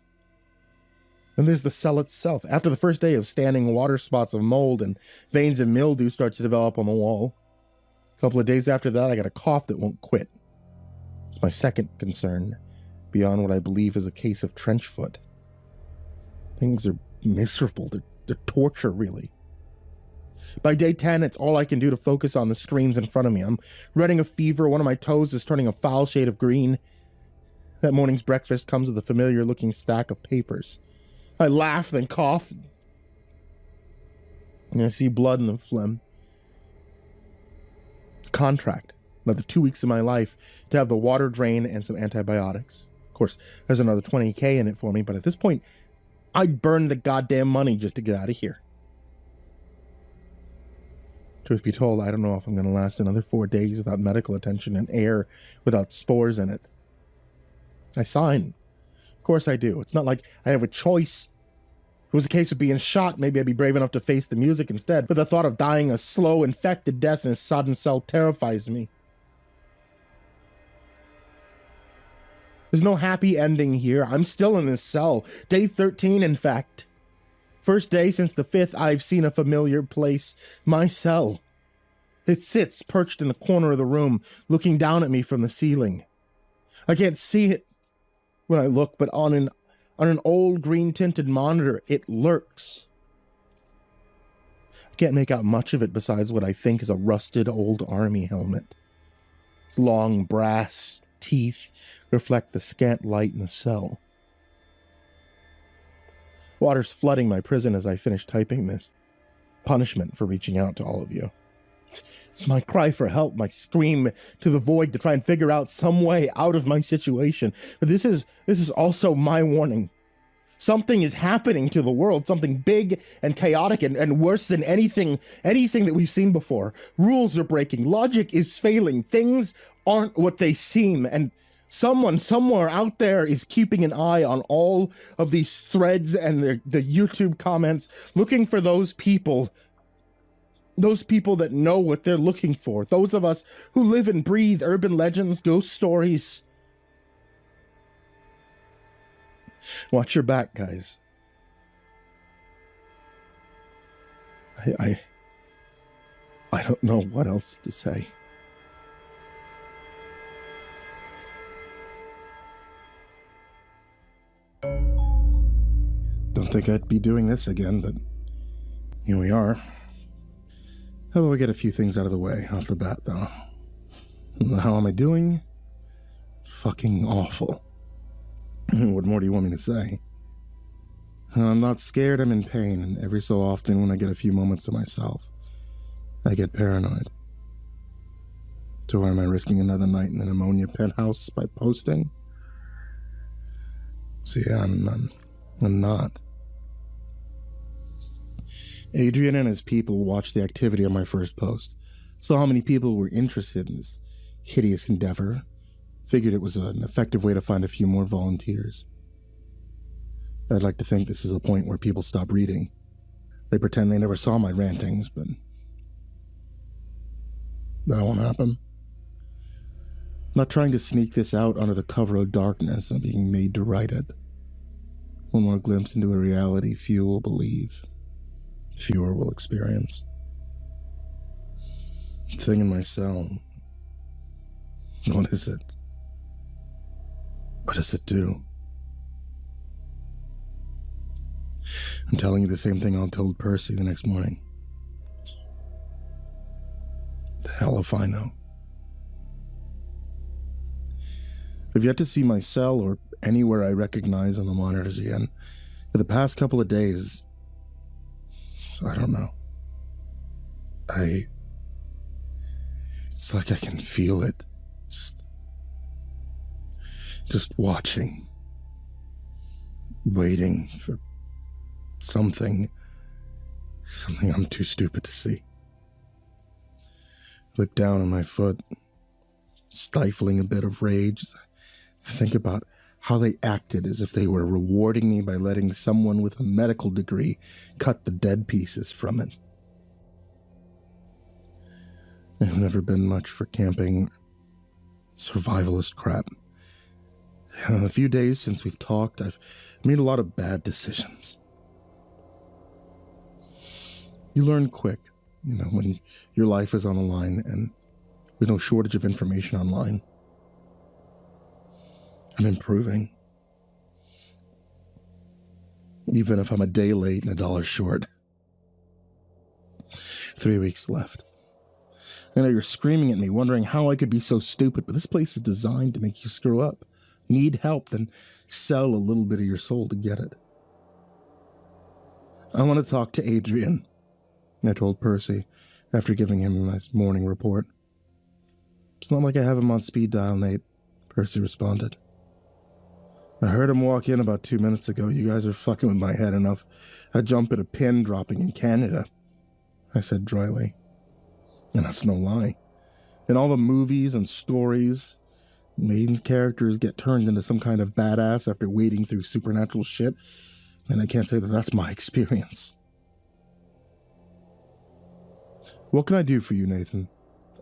S1: Then there's the cell itself. After the first day of standing, water spots of mold and veins of mildew start to develop on the wall. A couple of days after that, I got a cough that won't quit. It's my second concern, beyond what I believe is a case of trench foot. Things are miserable. They're torture, really. By day 10, it's all I can do to focus on the screens in front of me. I'm running a fever. One of my toes is turning a foul shade of green. That morning's breakfast comes with a familiar-looking stack of papers. I laugh, then cough. And I see blood in the phlegm. It's a contract. Another 2 weeks of my life to have the water drain and some antibiotics. Of course, there's another $20K in it for me, but at this point, I'd burn the goddamn money just to get out of here. Truth be told, I don't know if I'm going to last another 4 days without medical attention and air without spores in it. I sign. Of course I do. It's not like I have a choice. If it was a case of being shot, maybe I'd be brave enough to face the music instead. But the thought of dying a slow, infected death in a sodden cell terrifies me. There's no happy ending here. I'm still in this cell. Day 13, in fact. First day since the 5th, I've seen a familiar place. My cell. It sits perched in the corner of the room, looking down at me from the ceiling. I can't see it when I look, but on an old green-tinted monitor, it lurks. I can't make out much of it besides what I think is a rusted old army helmet. Its long brass teeth reflect the scant light in the cell. Water's flooding my prison as I finish typing this. Punishment for reaching out to all of you. It's my cry for help, my scream to the void to try and figure out some way out of my situation. But this is also my warning. Something is happening to the world, something big and chaotic and worse than anything that we've seen before. Rules are breaking, logic is failing, things aren't what they seem, and someone somewhere out there is keeping an eye on all of these threads and the YouTube comments, looking for those people that know what they're looking for, those of us who live and breathe urban legends, ghost stories. Watch your back, guys. I don't know what else to say. Don't think I'd be doing this again, but here we are. How about we get a few things out of the way off the bat, though? How am I doing? Fucking awful. What more do you want me to say? I'm not scared, I'm in pain, and every so often when I get a few moments to myself, I get paranoid. So why am I risking another night in the pneumonia penthouse by posting? See, I'm not. Adrian and his people watched the activity on my first post, saw how many people were interested in this hideous endeavor, figured it was an effective way to find a few more volunteers. I'd like to think this is a point where people stop reading. They pretend they never saw my rantings, but that won't happen. I'm not trying to sneak this out under the cover of darkness. I'm being made to write it. One more glimpse into a reality few will believe, fewer will experience. Thing in my cell. What is it? What does it do? I'm telling you the same thing I told Percy the next morning. The hell if I know. I've yet to see my cell or anywhere I recognize on the monitors again. For the past couple of days, so I don't know. It's like I can feel it. Just watching. Waiting for something. Something I'm too stupid to see. I look down on my foot, stifling a bit of rage. I think about how they acted as if they were rewarding me by letting someone with a medical degree cut the dead pieces from it. I've never been much for camping, survivalist crap. In the few days since we've talked, I've made a lot of bad decisions. You learn quick, when your life is on the line and there's no shortage of information online. I'm improving. Even if I'm a day late and $1 short. 3 weeks left. I know you're screaming at me, wondering how I could be so stupid, but this place is designed to make you screw up. Need help, then sell a little bit of your soul to get it. I want to talk to Adrian, I told Percy after giving him my morning report. It's not like I have him on speed dial, Nate, Percy responded. I heard him walk in about 2 minutes ago. You guys are fucking with my head enough. I'd jump at a pin dropping in Canada, I said dryly. And that's no lie. In all the movies and stories, main characters get turned into some kind of badass after wading through supernatural shit, and I can't say that that's my experience. What can I do for you, Nathan?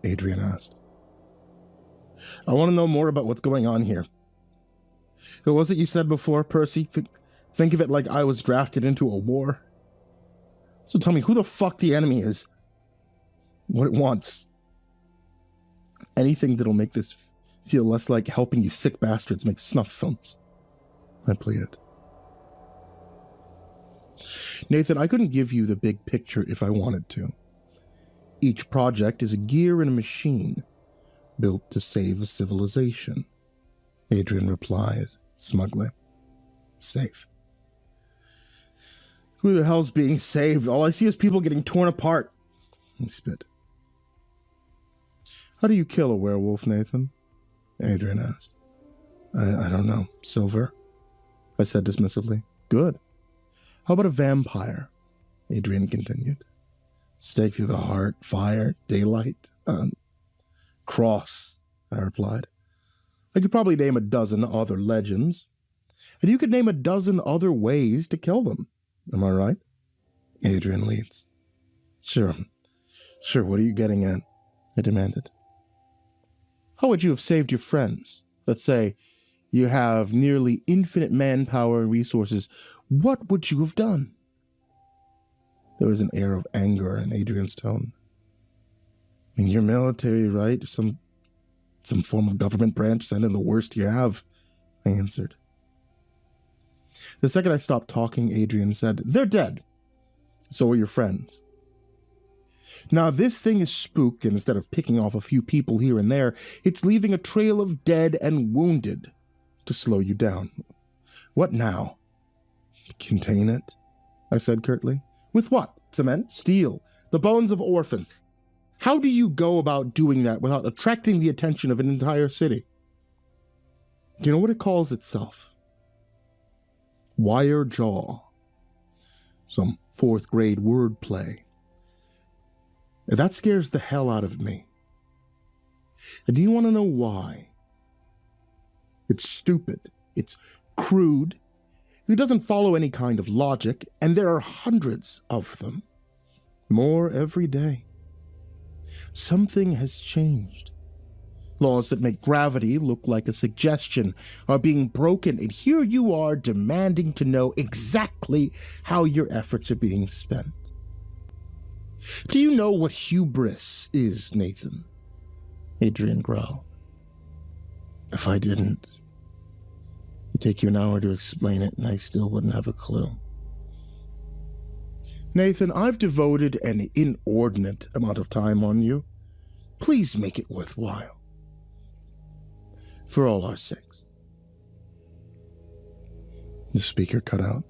S1: Adrian asked. I want to know more about what's going on here. What was it you said before, Percy? Think of it like I was drafted into a war. So tell me who the fuck the enemy is. What it wants. Anything that'll make this feel less like helping you sick bastards make snuff films. I pleaded. Nathan, I couldn't give you the big picture if I wanted to. Each project is a gear in a machine built to save a civilization. Adrian replied smugly. Safe. Who the hell's being saved? All I see is people getting torn apart. He spit. How do you kill a werewolf, Nathan? Adrian asked. I don't know. Silver? I said dismissively. Good. How about a vampire? Adrian continued. Stake through the heart, fire, daylight, cross, I replied. I could probably name a dozen other legends, and you could name a dozen other ways to kill them. Am I right? Adrian leads. Sure, what are you getting at? I demanded. How would you have saved your friends? Let's say you have nearly infinite manpower and resources. What would you have done? There was an air of anger in Adrian's tone. I mean, you're military, right? Some form of government branch, send in the worst you have, I answered. The second I stopped talking, Adrian said, They're dead. So are your friends. Now, this thing is spooked, and instead of picking off a few people here and there, it's leaving a trail of dead and wounded to slow you down. What now? Contain it, I said curtly. With what? Cement? Steel? The bones of orphans? How do you go about doing that without attracting the attention of an entire city? You know what it calls itself? Wire jaw. Some 4th grade wordplay. That scares the hell out of me. And do you want to know why? It's stupid. It's crude. It doesn't follow any kind of logic, and there are hundreds of them. More every day. Something has changed. Laws that make gravity look like a suggestion are being broken, and here you are demanding to know exactly how your efforts are being spent. Do you know what hubris is, Nathan? Adrian growled. If I didn't, it'd take you an hour to explain it, and I still wouldn't have a clue. Nathan, I've devoted an inordinate amount of time on you. Please make it worthwhile. For all our sakes. The speaker cut out.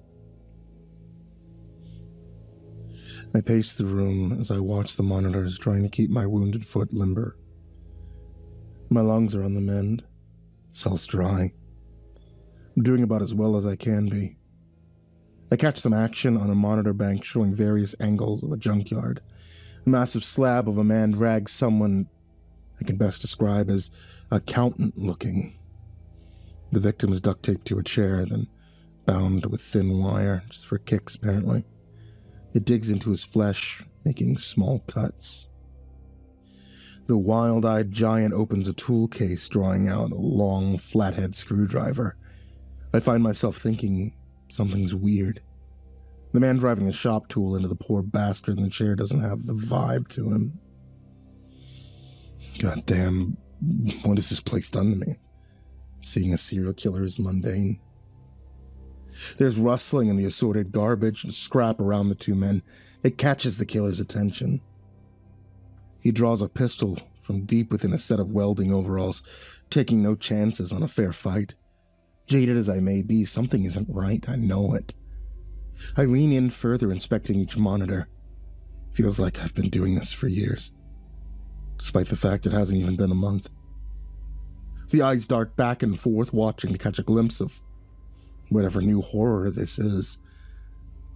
S1: I paced the room as I watched the monitors, trying to keep my wounded foot limber. My lungs are on the mend. Cells dry. I'm doing about as well as I can be. I catch some action on a monitor bank showing various angles of a junkyard. A massive slab of a man drags someone I can best describe as accountant-looking. The victim is duct taped to a chair, then bound with thin wire, just for kicks apparently. It digs into his flesh, making small cuts. The wild-eyed giant opens a tool case, drawing out a long, flathead screwdriver. I find myself thinking something's weird. The man driving the shop tool into the poor bastard in the chair doesn't have the vibe to him. Goddamn, what has this place done to me? Seeing a serial killer is mundane. There's rustling in the assorted garbage and scrap around the two men. It catches the killer's attention. He draws a pistol from deep within a set of welding overalls, taking no chances on a fair fight. Jaded as I may be, something isn't right. I know it. I lean in further, inspecting each monitor. Feels like I've been doing this for years, despite the fact it hasn't even been a month. The eyes dart back and forth, watching to catch a glimpse of whatever new horror this is,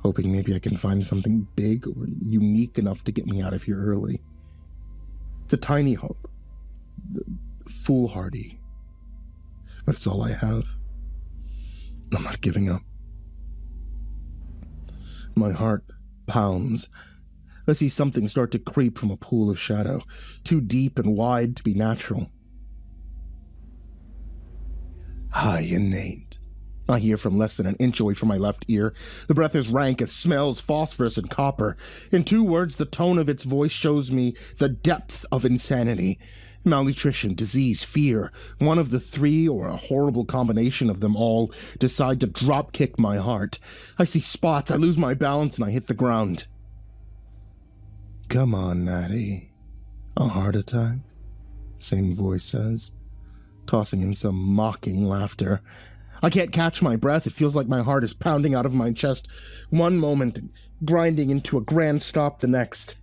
S1: hoping maybe I can find something big or unique enough to get me out of here early. It's a tiny hope, foolhardy, but it's all I have. I'm not giving up. My heart pounds. I see something start to creep from a pool of shadow, too deep and wide to be natural. Hi, innate. I hear from less than an inch away from my left ear. The breath is rank. It smells phosphorus and copper. In 2 words, the tone of its voice shows me the depths of insanity. Malnutrition, disease, fear. One of the 3, or a horrible combination of them all, decide to drop-kick my heart. I see spots, I lose my balance, and I hit the ground. Come on, Natty. A heart attack? Same voice says, tossing him some mocking laughter. I can't catch my breath. It feels like my heart is pounding out of my chest one moment, grinding into a grand stop the next.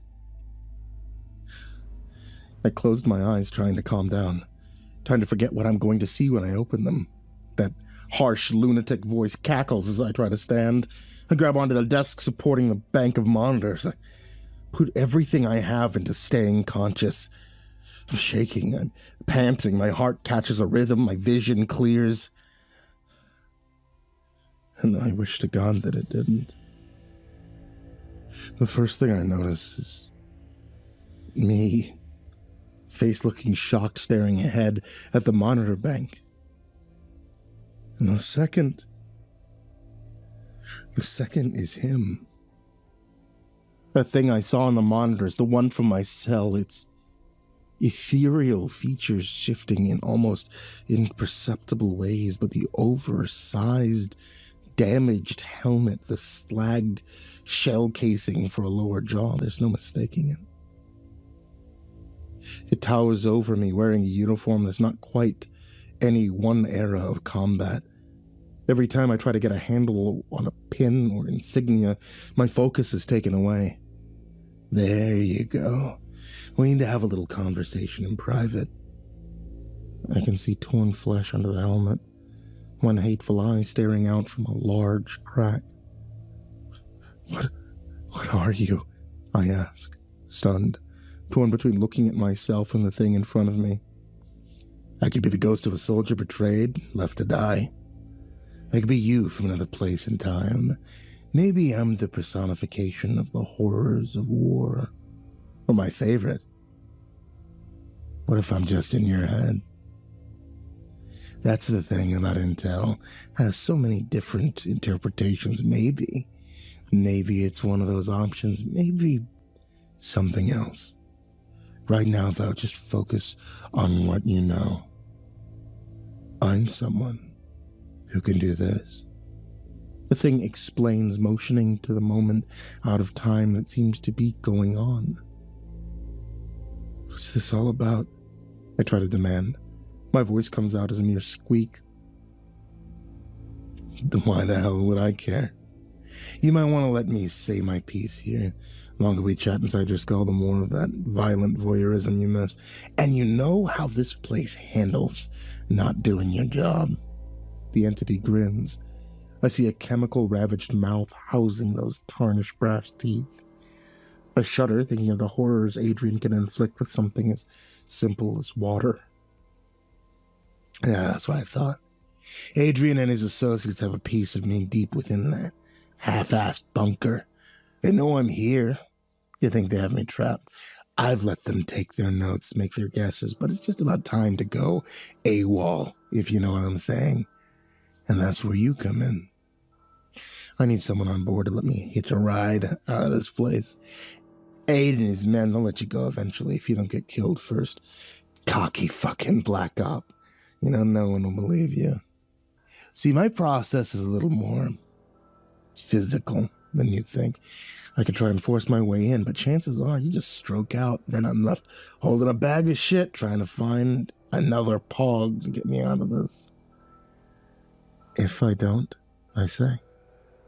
S1: I closed my eyes, trying to calm down, trying to forget what I'm going to see when I open them. That harsh, lunatic voice cackles as I try to stand. I grab onto the desk supporting the bank of monitors. I put everything I have into staying conscious. I'm shaking, I'm panting, my heart catches a rhythm, my vision clears. And I wish to God that it didn't. The first thing I notice is me, face looking shocked, staring ahead at the monitor bank. And the second is him. That thing I saw on the monitors, the one from my cell, its ethereal features shifting in almost imperceptible ways, but the oversized, damaged helmet, the slagged shell casing for a lower jaw, there's no mistaking it. It towers over me, wearing a uniform that's not quite any one era of combat. Every time I try to get a handle on a pin or insignia, my focus is taken away. There you go. We need to have a little conversation in private. I can see torn flesh under the helmet, one hateful eye staring out from a large crack. What are you? I ask, stunned, torn between looking at myself and the thing in front of me. I could be the ghost of a soldier betrayed, left to die. I could be you from another place and time. Maybe I'm the personification of the horrors of war. Or my favorite. What if I'm just in your head? That's the thing about Intel. Has so many different interpretations. Maybe it's one of those options. Maybe something else. Right now, though, just focus on what you know. I'm someone who can do this. The thing explains, motioning to the moment out of time that seems to be going on. What's this all about? I try to demand. My voice comes out as a mere squeak. Then why the hell would I care? You might want to let me say my piece here. The longer we chat inside your skull, the more of that violent voyeurism you miss. And you know how this place handles not doing your job. The entity grins. I see a chemical-ravaged mouth housing those tarnished brass teeth. I shudder, thinking of the horrors Adrian can inflict with something as simple as water. Yeah, that's what I thought. Adrian and his associates have a piece of me deep within that half-assed bunker. They know I'm here. You think they have me trapped? I've let them take their notes, make their guesses, but it's just about time to go AWOL, if you know what I'm saying. And that's where you come in. I need someone on board to let me hitch a ride out of this place. Aid and his men, they'll let you go eventually if you don't get killed first. Cocky fucking black op. You know, no one will believe you. See, my process is a little more physical than you'd think. I could try and force my way in, but chances are you just stroke out, then I'm left holding a bag of shit trying to find another pog to get me out of this. If I don't, I say,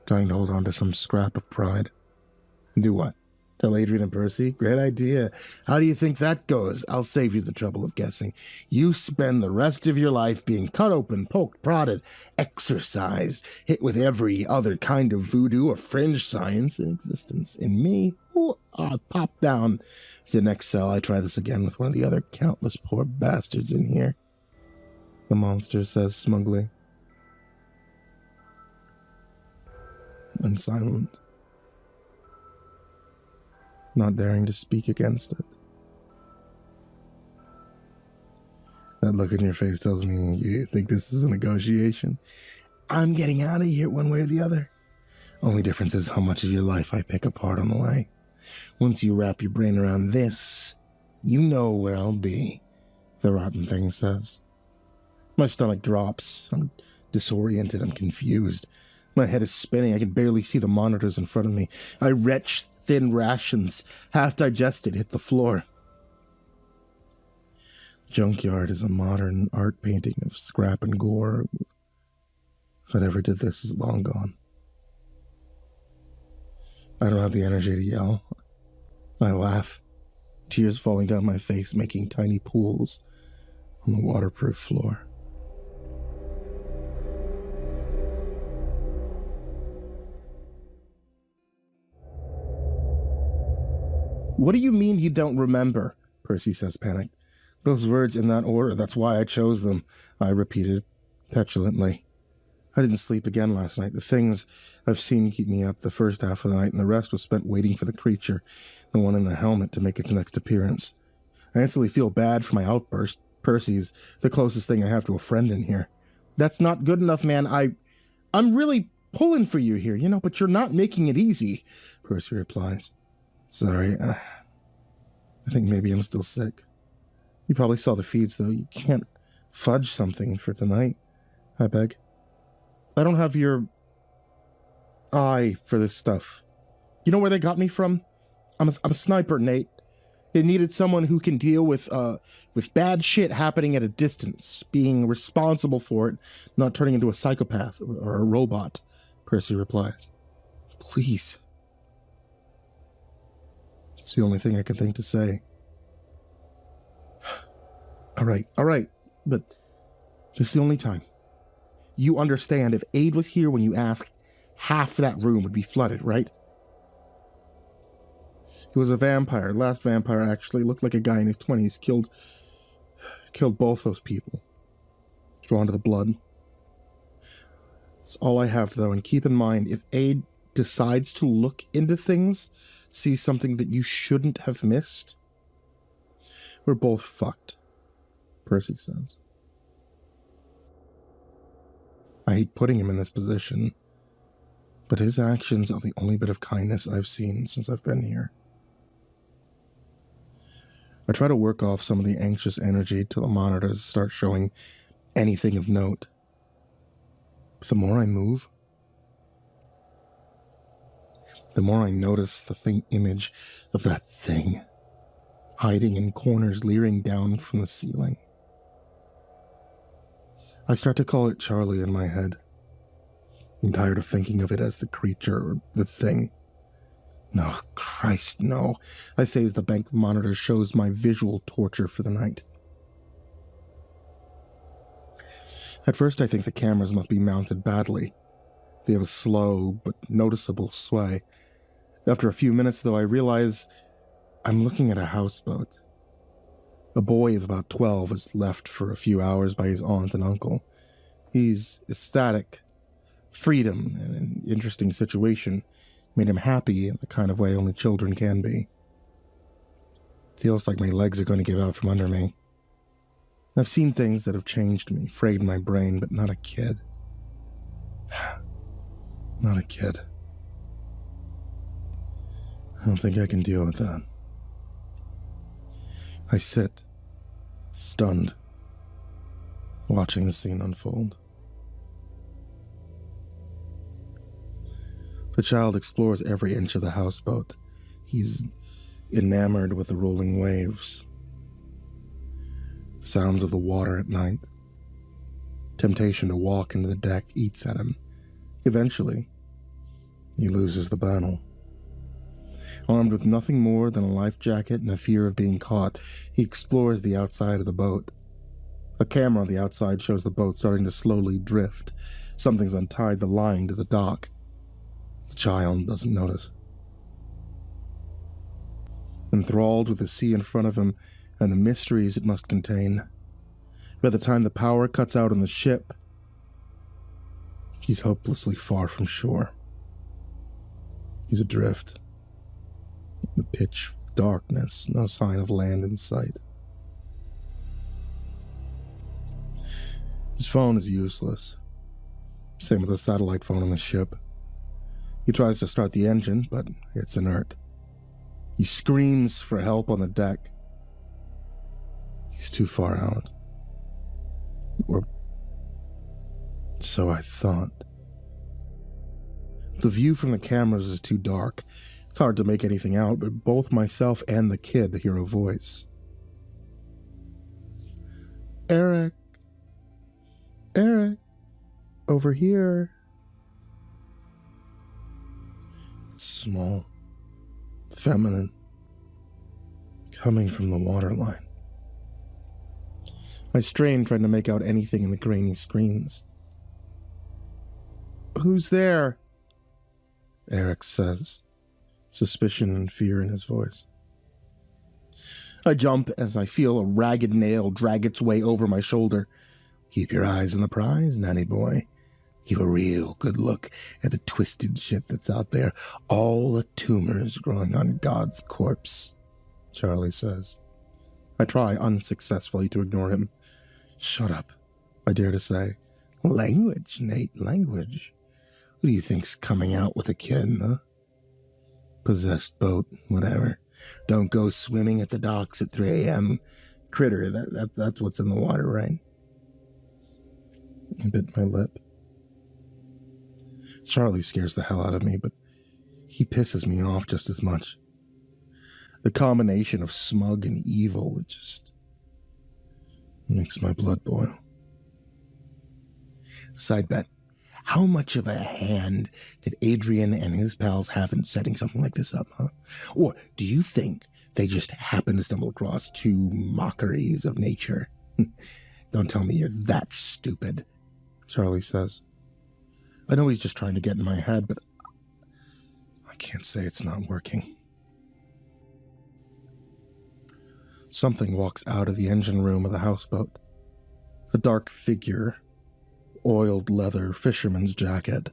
S1: trying to hold on to some scrap of pride. And do what? Tell Adrian and Percy? Great idea. How do you think that goes? I'll save you the trouble of guessing. You spend the rest of your life being cut open, poked, prodded, exorcised, hit with every other kind of voodoo or fringe science in existence. In me, I'll pop down to the next cell. I try this again with one of the other countless poor bastards in here. The monster says smugly. I'm silent, not daring to speak against it. That look in your face tells me you think this is a negotiation. I'm getting out of here one way or the other. Only difference is how much of your life I pick apart on the way. Once you wrap your brain around this, you know where I'll be, the rotten thing says. My stomach drops. I'm disoriented. I'm confused. My head is spinning. I can barely see the monitors in front of me. I retch thin rations, half digested, hit the floor. Junkyard is a modern art painting of scrap and gore. Whatever did this is long gone. I don't have the energy to yell. I laugh, tears falling down my face, making tiny pools on the waterproof floor. What do you mean you don't remember? Percy says, panicked. Those words in that order, that's why I chose them, I repeated petulantly. I didn't sleep again last night. The things I've seen keep me up the first half of the night, and the rest was spent waiting for the creature, the one in the helmet, to make its next appearance. I instantly feel bad for my outburst. Percy's the closest thing I have to a friend in here. That's not good enough, man. I'm really pulling for you here, but you're not making it easy, Percy replies. Sorry, I think maybe I'm still sick. You probably saw the feeds, though. You can't fudge something for tonight, I beg. I don't have your eye for this stuff. You know where they got me from? I'm a sniper, Nate. They needed someone who can deal with bad shit happening at a distance, being responsible for it, not turning into a psychopath or a robot, Percy replies. Please. It's the only thing I can think to say. All right, but this is the only time. You understand, if Aid was here when you asked, half that room would be flooded, right? He was a vampire. Last vampire, actually. Looked like a guy in his 20s. Killed both those people. Drawn to the blood. That's all I have, though. And keep in mind, if Aid decides to look into things, see something that you shouldn't have missed, we're both fucked, Percy says. I hate putting him in this position, but his actions are the only bit of kindness I've seen since I've been here. I try to work off some of the anxious energy till the monitors start showing anything of note. But the more I move, the more I notice the faint image of that thing, hiding in corners, leering down from the ceiling. I start to call it Charlie in my head. I'm tired of thinking of it as the creature or the thing. No, Christ, no, I say as the bank monitor shows my visual torture for the night. At first I think the cameras must be mounted badly. They have a slow but noticeable sway. After a few minutes, though, I realize I'm looking at a houseboat. A boy of about 12 is left for a few hours by his aunt and uncle. He's ecstatic. Freedom and an interesting situation made him happy in the kind of way only children can be. Feels like my legs are going to give out from under me. I've seen things that have changed me, frayed my brain, but not a kid. Not a kid. I don't think I can deal with that. I sit, stunned, watching the scene unfold. The child explores every inch of the houseboat. He's enamored with the rolling waves, sounds of the water at night. Temptation to walk into the deck eats at him. Eventually, he loses the battle. Armed with nothing more than a life jacket and a fear of being caught, he explores the outside of the boat. A camera on the outside shows the boat starting to slowly drift. Something's untied the line to the dock. The child doesn't notice. Enthralled with the sea in front of him and the mysteries it must contain, by the time the power cuts out on the ship, he's hopelessly far from shore. He's adrift. The pitch darkness, no sign of land in sight. His phone is useless. Same with the satellite phone on the ship. He tries to start the engine, but it's inert. He screams for help on the deck. He's too far out. Or so I thought. The view from the cameras is too dark. It's hard to make anything out, but both myself and the kid hear a voice. Eric. Eric. Over here. It's small. Feminine. Coming from the waterline. I strain trying to make out anything in the grainy screens. Who's there? Eric says, suspicion and fear in his voice. I jump as I feel a ragged nail drag its way over my shoulder. Keep your eyes on the prize, nanny boy. Give a real good look at the twisted shit that's out there. All the tumors growing on God's corpse, Charlie says. I try unsuccessfully to ignore him. Shut up, I dare to say. Language, Nate, language. Who do you think's coming out with a kid, huh? Possessed boat, whatever. Don't go swimming at the docks at 3 a.m. Critter, that's what's in the water, right? I bit my lip. Charlie scares the hell out of me, but he pisses me off just as much. The combination of smug and evil, it just makes my blood boil. Side bet. How much of a hand did Adrian and his pals have in setting something like this up, huh? Or do you think they just happened to stumble across two mockeries of nature? Don't tell me you're that stupid, Charlie says. I know he's just trying to get in my head, but I can't say it's not working. Something walks out of the engine room of the houseboat. A dark figure, oiled leather fisherman's jacket,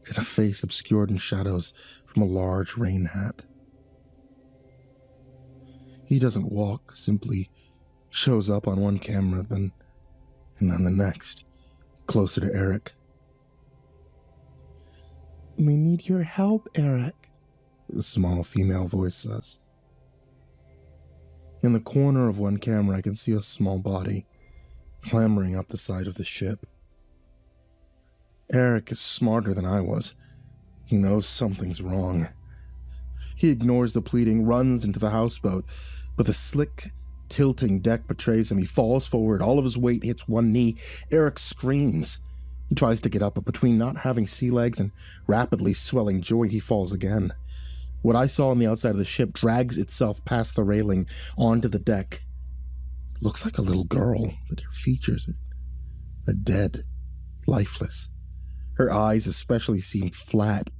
S1: and a face obscured in shadows from a large rain hat. He doesn't walk, simply shows up on one camera, and then the next, closer to Eric. We need your help, Eric, the small female voice says. In the corner of one camera, I can see a small body clambering up the side of the ship. Eric is smarter than I was. He knows something's wrong. He ignores the pleading, runs into the houseboat, but the slick, tilting deck betrays him. He falls forward, all of his weight hits one knee. Eric screams. He tries to get up, but between not having sea legs and rapidly swelling joy, he falls again. What I saw on the outside of the ship drags itself past the railing onto the deck. It looks like a little girl, but her features are dead, lifeless. Her eyes especially seem flat,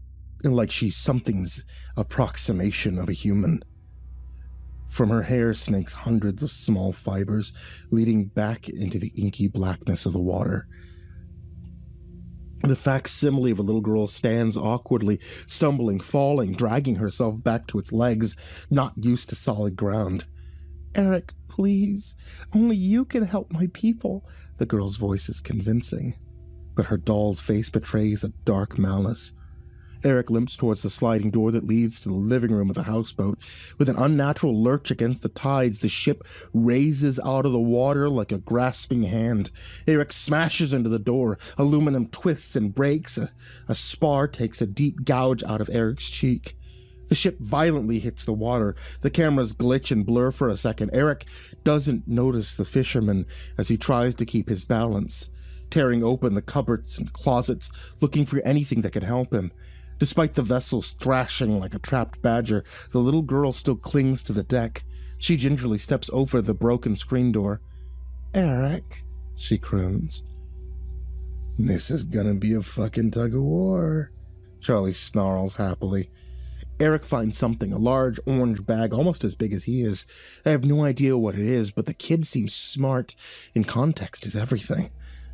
S1: and like she's something's approximation of a human. From her hair snakes hundreds of small fibers, leading back into the inky blackness of the water. The facsimile of a little girl stands awkwardly, stumbling, falling, dragging herself back to its legs, not used to solid ground. "Eric, please. Only you can help my people." The girl's voice is convincing, but her doll's face betrays a dark malice. Eric limps towards the sliding door that leads to the living room of the houseboat. With an unnatural lurch against the tides, the ship raises out of the water like a grasping hand. Eric smashes into the door. Aluminum twists and breaks. A spar takes a deep gouge out of Eric's cheek. The ship violently hits the water. The cameras glitch and blur for a second. Eric doesn't notice the fisherman as he tries to keep his balance, tearing open the cupboards and closets, looking for anything that could help him. Despite the vessel's thrashing like a trapped badger, the little girl still clings to the deck. She gingerly steps over the broken screen door. "Eric," she croons. "This is gonna be a fucking tug-of-war," Charlie snarls happily. Eric finds something, a large orange bag almost as big as he is. I have no idea what it is, but the kid seems smart, and context is everything.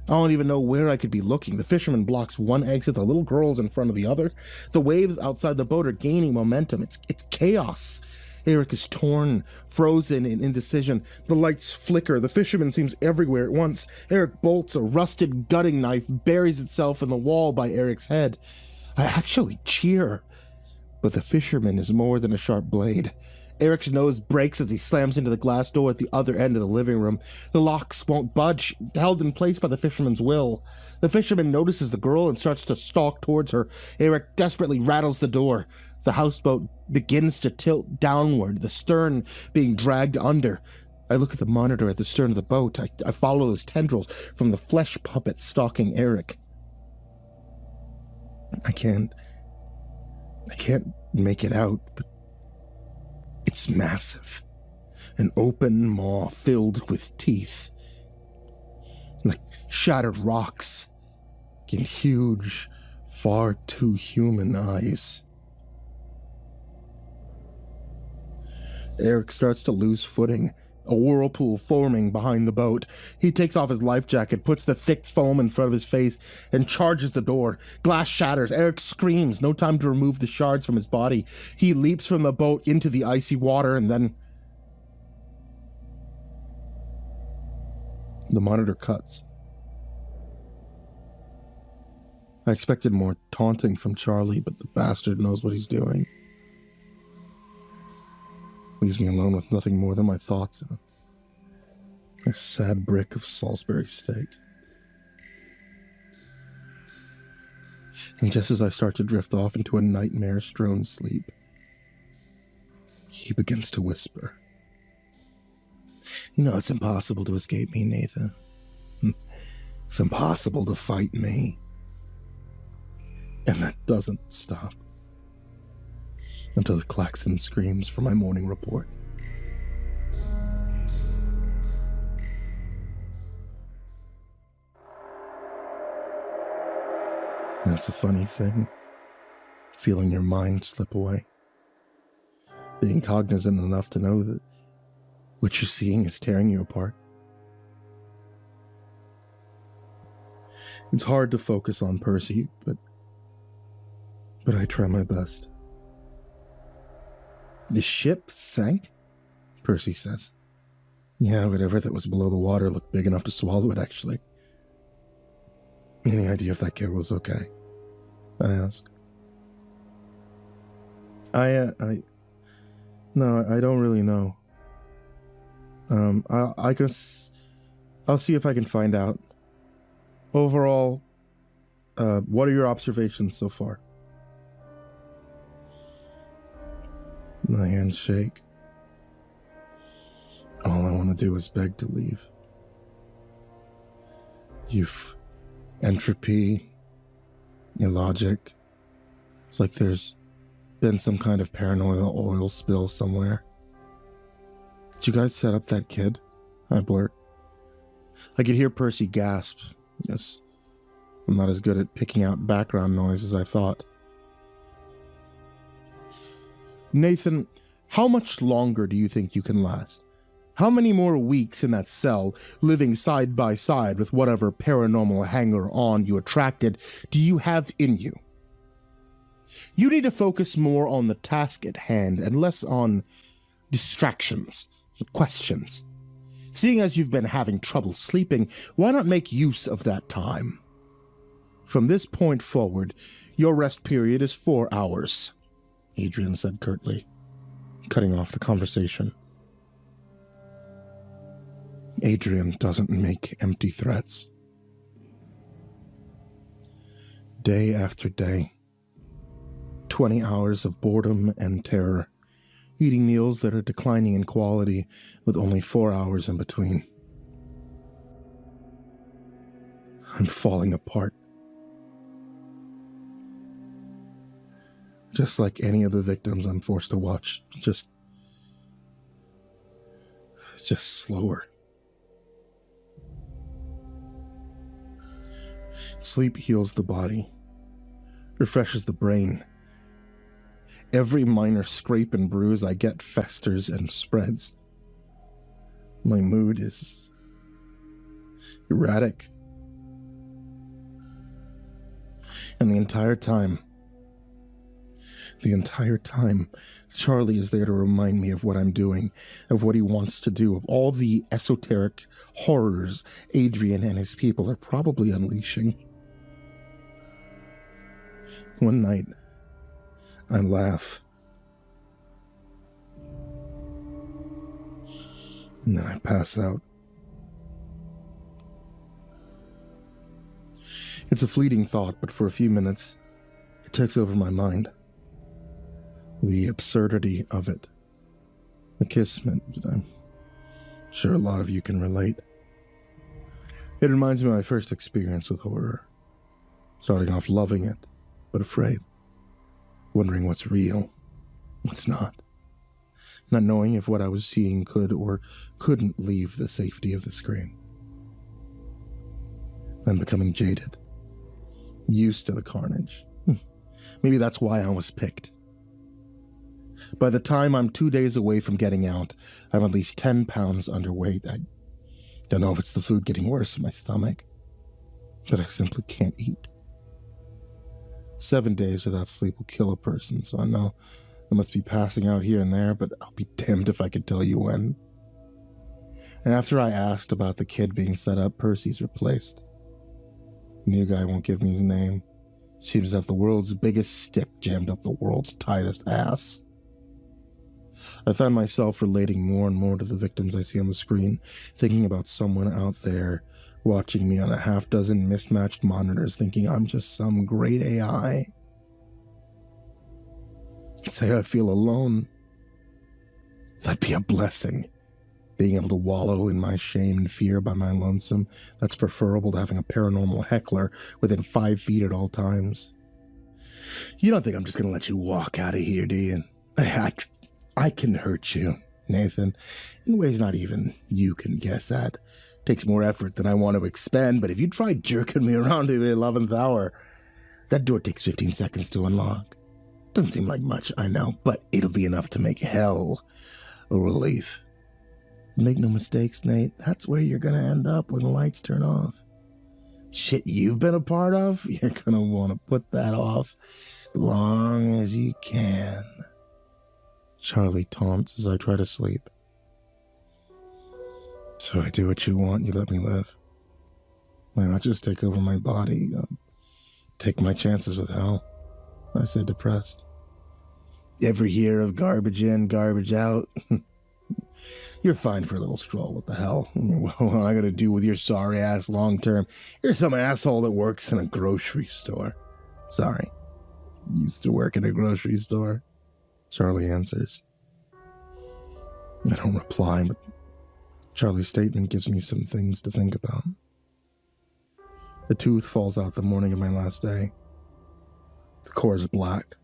S1: I don't even know where I could be looking. The fisherman blocks one exit, the little girl's in front of the other. The waves outside the boat are gaining momentum. It's chaos. Eric is torn, frozen in indecision. The lights flicker. The fisherman seems everywhere at once. Eric bolts. A rusted gutting knife buries itself in the wall by Eric's head. I actually cheer. But the fisherman is more than a sharp blade. Eric's nose breaks as he slams into the glass door at the other end of the living room. The locks won't budge, held in place by the fisherman's will. The fisherman notices the girl and starts to stalk towards her. Eric desperately rattles the door. The houseboat begins to tilt downward, the stern being dragged under. I look at the monitor at the stern of the boat. I follow those tendrils from the flesh puppet stalking Eric. I can't make it out, but it's massive. An open maw filled with teeth. Like shattered rocks. And huge, far too human eyes. Eric starts to lose footing. A whirlpool forming behind the boat. He takes off his life jacket, puts the thick foam in front of his face, and charges the door. Glass shatters. Eric screams. No time to remove the shards from his body. He leaps from the boat into the icy water, and then the monitor cuts. I expected more taunting from Charlie, but the bastard knows what he's doing. Leaves me alone with nothing more than my thoughts and a sad brick of Salisbury steak. And just as I start to drift off into a nightmare-strewn sleep, he begins to whisper. "You know, it's impossible to escape me, Nathan. It's impossible to fight me." And that doesn't stop until the klaxon screams for my morning report. That's a funny thing, feeling your mind slip away. Being cognizant enough to know that what you're seeing is tearing you apart. It's hard to focus on Percy, but I try my best. "The ship sank?" Percy says. "Yeah, whatever that was below the water looked big enough to swallow it, actually." "Any idea if that kid was okay?" I ask. No, I don't really know. I guess I'll see if I can find out. Overall, what are your observations so far? My hands shake. All I want to do is beg to leave. Youth, entropy, illogic. It's like there's been some kind of paranoid oil spill somewhere. "Did you guys set up that kid?" I blurt. I could hear Percy gasp. Yes, I'm not as good at picking out background noise as I thought. Nathan, how much longer do you think you can last? How many more weeks in that cell, living side by side with whatever paranormal hanger-on you attracted, do you have in you? You need to focus more on the task at hand and less on distractions, questions. Seeing as you've been having trouble sleeping, why not make use of that time? From this point forward, your rest period is 4 hours, Adrian said curtly, cutting off the conversation. Adrian doesn't make empty threats. Day after day, 20 hours of boredom and terror, eating meals that are declining in quality with only 4 hours in between. I'm falling apart. Just like any of the victims I'm forced to watch, just slower. Sleep heals the body, refreshes the brain. Every minor scrape and bruise I get festers and spreads. My mood is erratic. And the entire time, Charlie is there to remind me of what I'm doing, of what he wants to do, of all the esoteric horrors Adrian and his people are probably unleashing. One night, I laugh. And then I pass out. It's a fleeting thought, but for a few minutes, it takes over my mind. The absurdity of it. The kismet, I'm sure a lot of you can relate. It reminds me of my first experience with horror. Starting off loving it, but afraid. Wondering what's real, what's not. Not knowing if what I was seeing could or couldn't leave the safety of the screen. Then becoming jaded. Used to the carnage. Maybe that's why I was picked. By the time I'm 2 days away from getting out, I'm at least 10 pounds underweight. I don't know if it's the food getting worse in my stomach, but I simply can't eat. 7 days without sleep will kill a person, so I know I must be passing out here and there, but I'll be damned if I could tell you when. And after I asked about the kid being set up, Percy's replaced. The new guy won't give me his name. Seems to have the world's biggest stick jammed up the world's tightest ass. I find myself relating more and more to the victims I see on the screen, thinking about someone out there watching me on a half-dozen mismatched monitors, thinking I'm just some great AI. Say I feel alone. That'd be a blessing. Being able to wallow in my shame and fear by my lonesome, that's preferable to having a paranormal heckler within 5 feet at all times. You don't think I'm just gonna let you walk out of here, do you? I can hurt you, Nathan, in ways not even you can guess at. Takes more effort than I want to expend, but if you try jerking me around to the 11th hour, that door takes 15 seconds to unlock. Doesn't seem like much, I know, but it'll be enough to make hell a relief. Make no mistakes, Nate, that's where you're gonna end up when the lights turn off. Shit you've been a part of, you're gonna want to put that off as long as you can. Charlie taunts as I try to sleep. So I do what you want, you let me live. Why not just take over my body? Take my chances with hell, I said, depressed. Ever hear of garbage in, garbage out? You're fine for a little stroll, what the hell? What am I gonna do with your sorry ass long term? You're some asshole that works in a grocery store. Sorry. Used to work in a grocery store. Charlie answers. I don't reply, but Charlie's statement gives me some things to think about. A tooth falls out the morning of my last day. The core is black.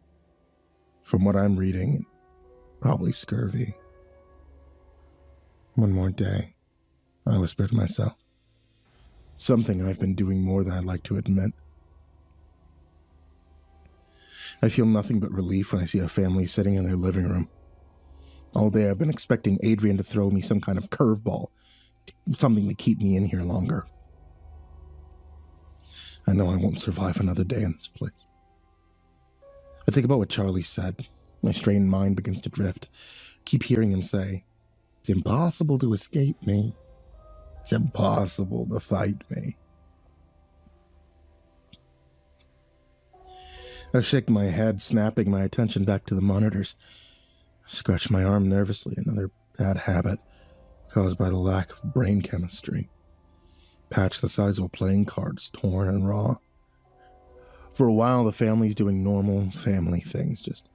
S1: From what I'm reading, probably scurvy. One more day, I whispered to myself. Something I've been doing more than I'd like to admit. I feel nothing but relief when I see a family sitting in their living room. All day I've been expecting Adrian to throw me some kind of curveball, something to keep me in here longer. I know I won't survive another day in this place. I think about what Charlie said. My strained mind begins to drift. Keep hearing him say, "It's impossible to escape me. It's impossible to fight me." I shake my head, snapping my attention back to the monitors. I scratch my arm nervously, another bad habit caused by the lack of brain chemistry. Patch the size of a playing card is torn and raw. For a while, the family's doing normal family things, just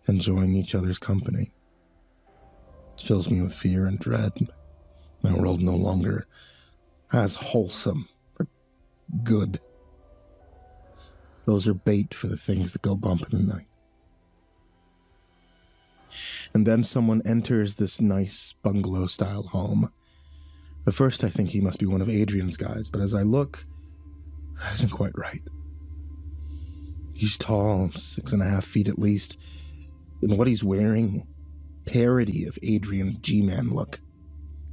S1: enjoying each other's company. It fills me with fear and dread. My world no longer as wholesome or good. Those are bait for the things that go bump in the night. And then someone enters this nice bungalow-style home. At first I think he must be one of Adrian's guys, but as I look, that isn't quite right. He's tall, 6.5 feet at least, and what he's wearing, parody of Adrian's G-Man look.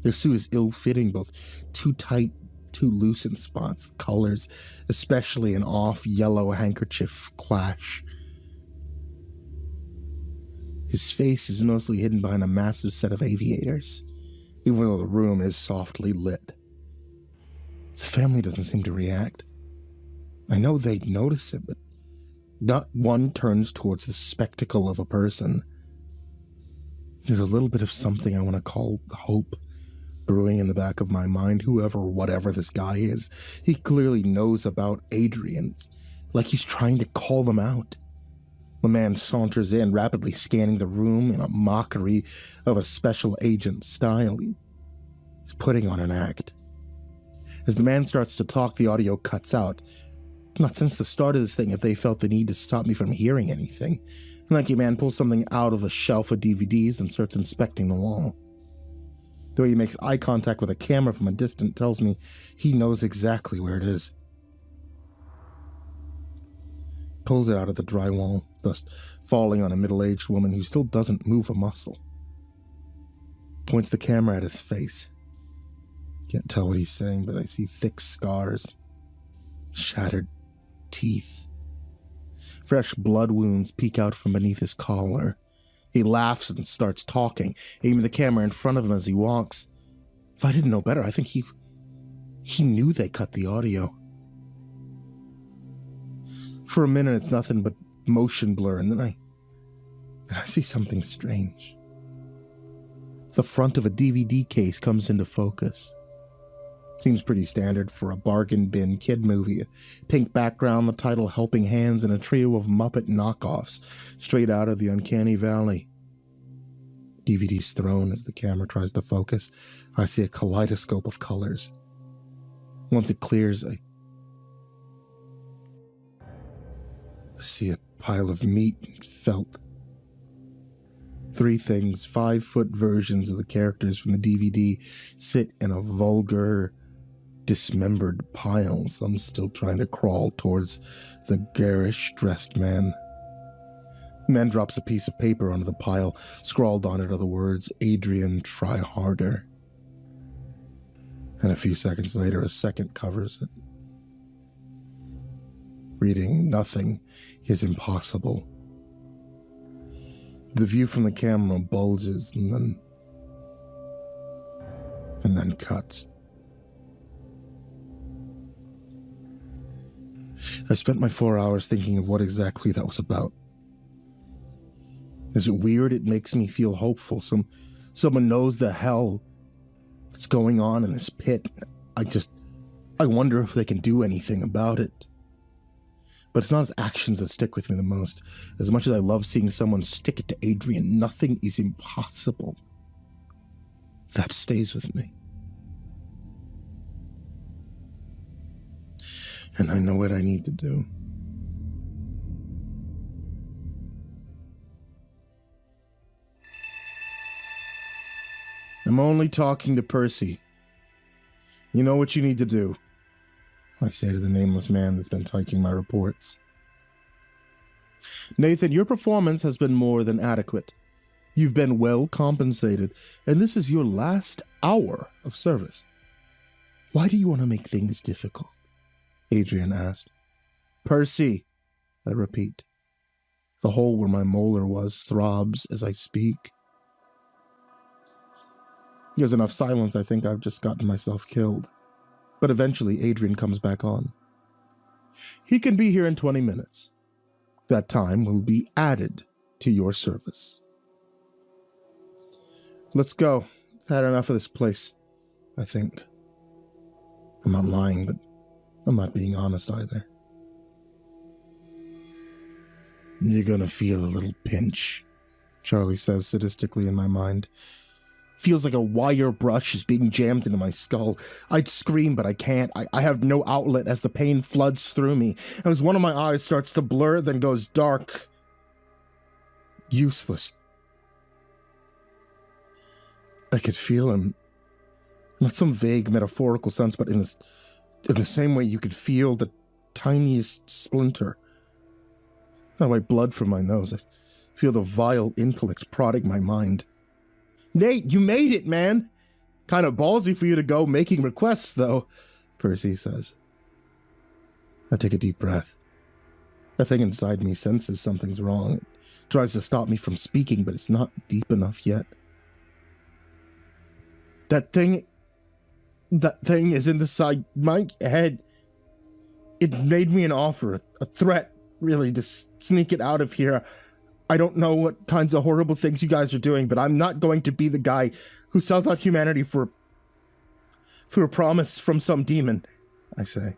S1: Their suit is ill-fitting, both too tight, too loose in spots. Colors, especially an off-yellow handkerchief clash. His face is mostly hidden behind a massive set of aviators, even though the room is softly lit. The family doesn't seem to react. I know they'd notice it, but not one turns towards the spectacle of a person. There's a little bit of something I want to call hope brewing in the back of my mind. Whoever or whatever this guy is, he clearly knows about Adrian. It's like he's trying to call them out. The man saunters in, rapidly scanning the room in a mockery of a special agent style. He's putting on an act. As the man starts to talk, the audio cuts out. Not since the start of this thing have they felt the need to stop me from hearing anything. The lanky man pulls something out of a shelf of DVDs and starts inspecting the wall. The way he makes eye contact with a camera from a distance tells me he knows exactly where it is. Pulls it out of the drywall, thus falling on a middle-aged woman who still doesn't move a muscle. Points the camera at his face. Can't tell what he's saying, but I see thick scars, shattered teeth. Fresh blood wounds peek out from beneath his collar. He laughs and starts talking, aiming the camera in front of him as he walks. If I didn't know better, I think he knew they cut the audio. For a minute, it's nothing but motion blur, and then I see something strange. The front of a DVD case comes into focus. Seems pretty standard for a bargain bin kid movie. A pink background, the title Helping Hands, and a trio of Muppet knockoffs straight out of the Uncanny Valley. DVD's thrown as the camera tries to focus. I see a kaleidoscope of colors. Once it clears, I see a pile of meat and felt. 3 things, 5-foot versions of the characters from the DVD, sit in a vulgar, dismembered pile. Some still trying to crawl towards the garish dressed man. The man drops a piece of paper onto the pile. Scrawled on it are the words, "Adrian, try harder." And a few seconds later, a second covers it. Reading, "Nothing is impossible." The view from the camera bulges and then cuts. I spent my 4 hours thinking of what exactly that was about. Is it weird? It makes me feel hopeful. Someone knows the hell that's going on in this pit. I wonder if they can do anything about it. But it's not his actions that stick with me the most. As much as I love seeing someone stick it to Adrian, nothing is impossible. That stays with me. And I know what I need to do. I'm only talking to Percy. You know what you need to do, I say to the nameless man that's been typing my reports. Nathan, your performance has been more than adequate. You've been well compensated, and this is your last hour of service. Why do you want to make things difficult? Adrian asked. Percy, I repeat. The hole where my molar was throbs as I speak. There's enough silence, I think I've just gotten myself killed. But eventually, Adrian comes back on. He can be here in 20 minutes. That time will be added to your service. Let's go. I've had enough of this place, I think. I'm not lying, but I'm not being honest either. You're gonna feel a little pinch, Charlie says sadistically in my mind. Feels like a wire brush is being jammed into my skull. I'd scream, but I can't. I have no outlet as the pain floods through me. As one of my eyes starts to blur, then goes dark. Useless. I could feel him. Not some vague metaphorical sense, but in the same way you could feel the tiniest splinter. I wipe blood from my nose. I feel the vile intellect prodding my mind. Nate, you made it, man! Kind of ballsy for you to go making requests, though, Percy says. I take a deep breath. That thing inside me senses something's wrong. It tries to stop me from speaking, but it's not deep enough yet. That thing is inside my head. It made me an offer, a threat, really, to sneak it out of here. I don't know what kinds of horrible things you guys are doing, but I'm not going to be the guy who sells out humanity for a promise from some demon, I say.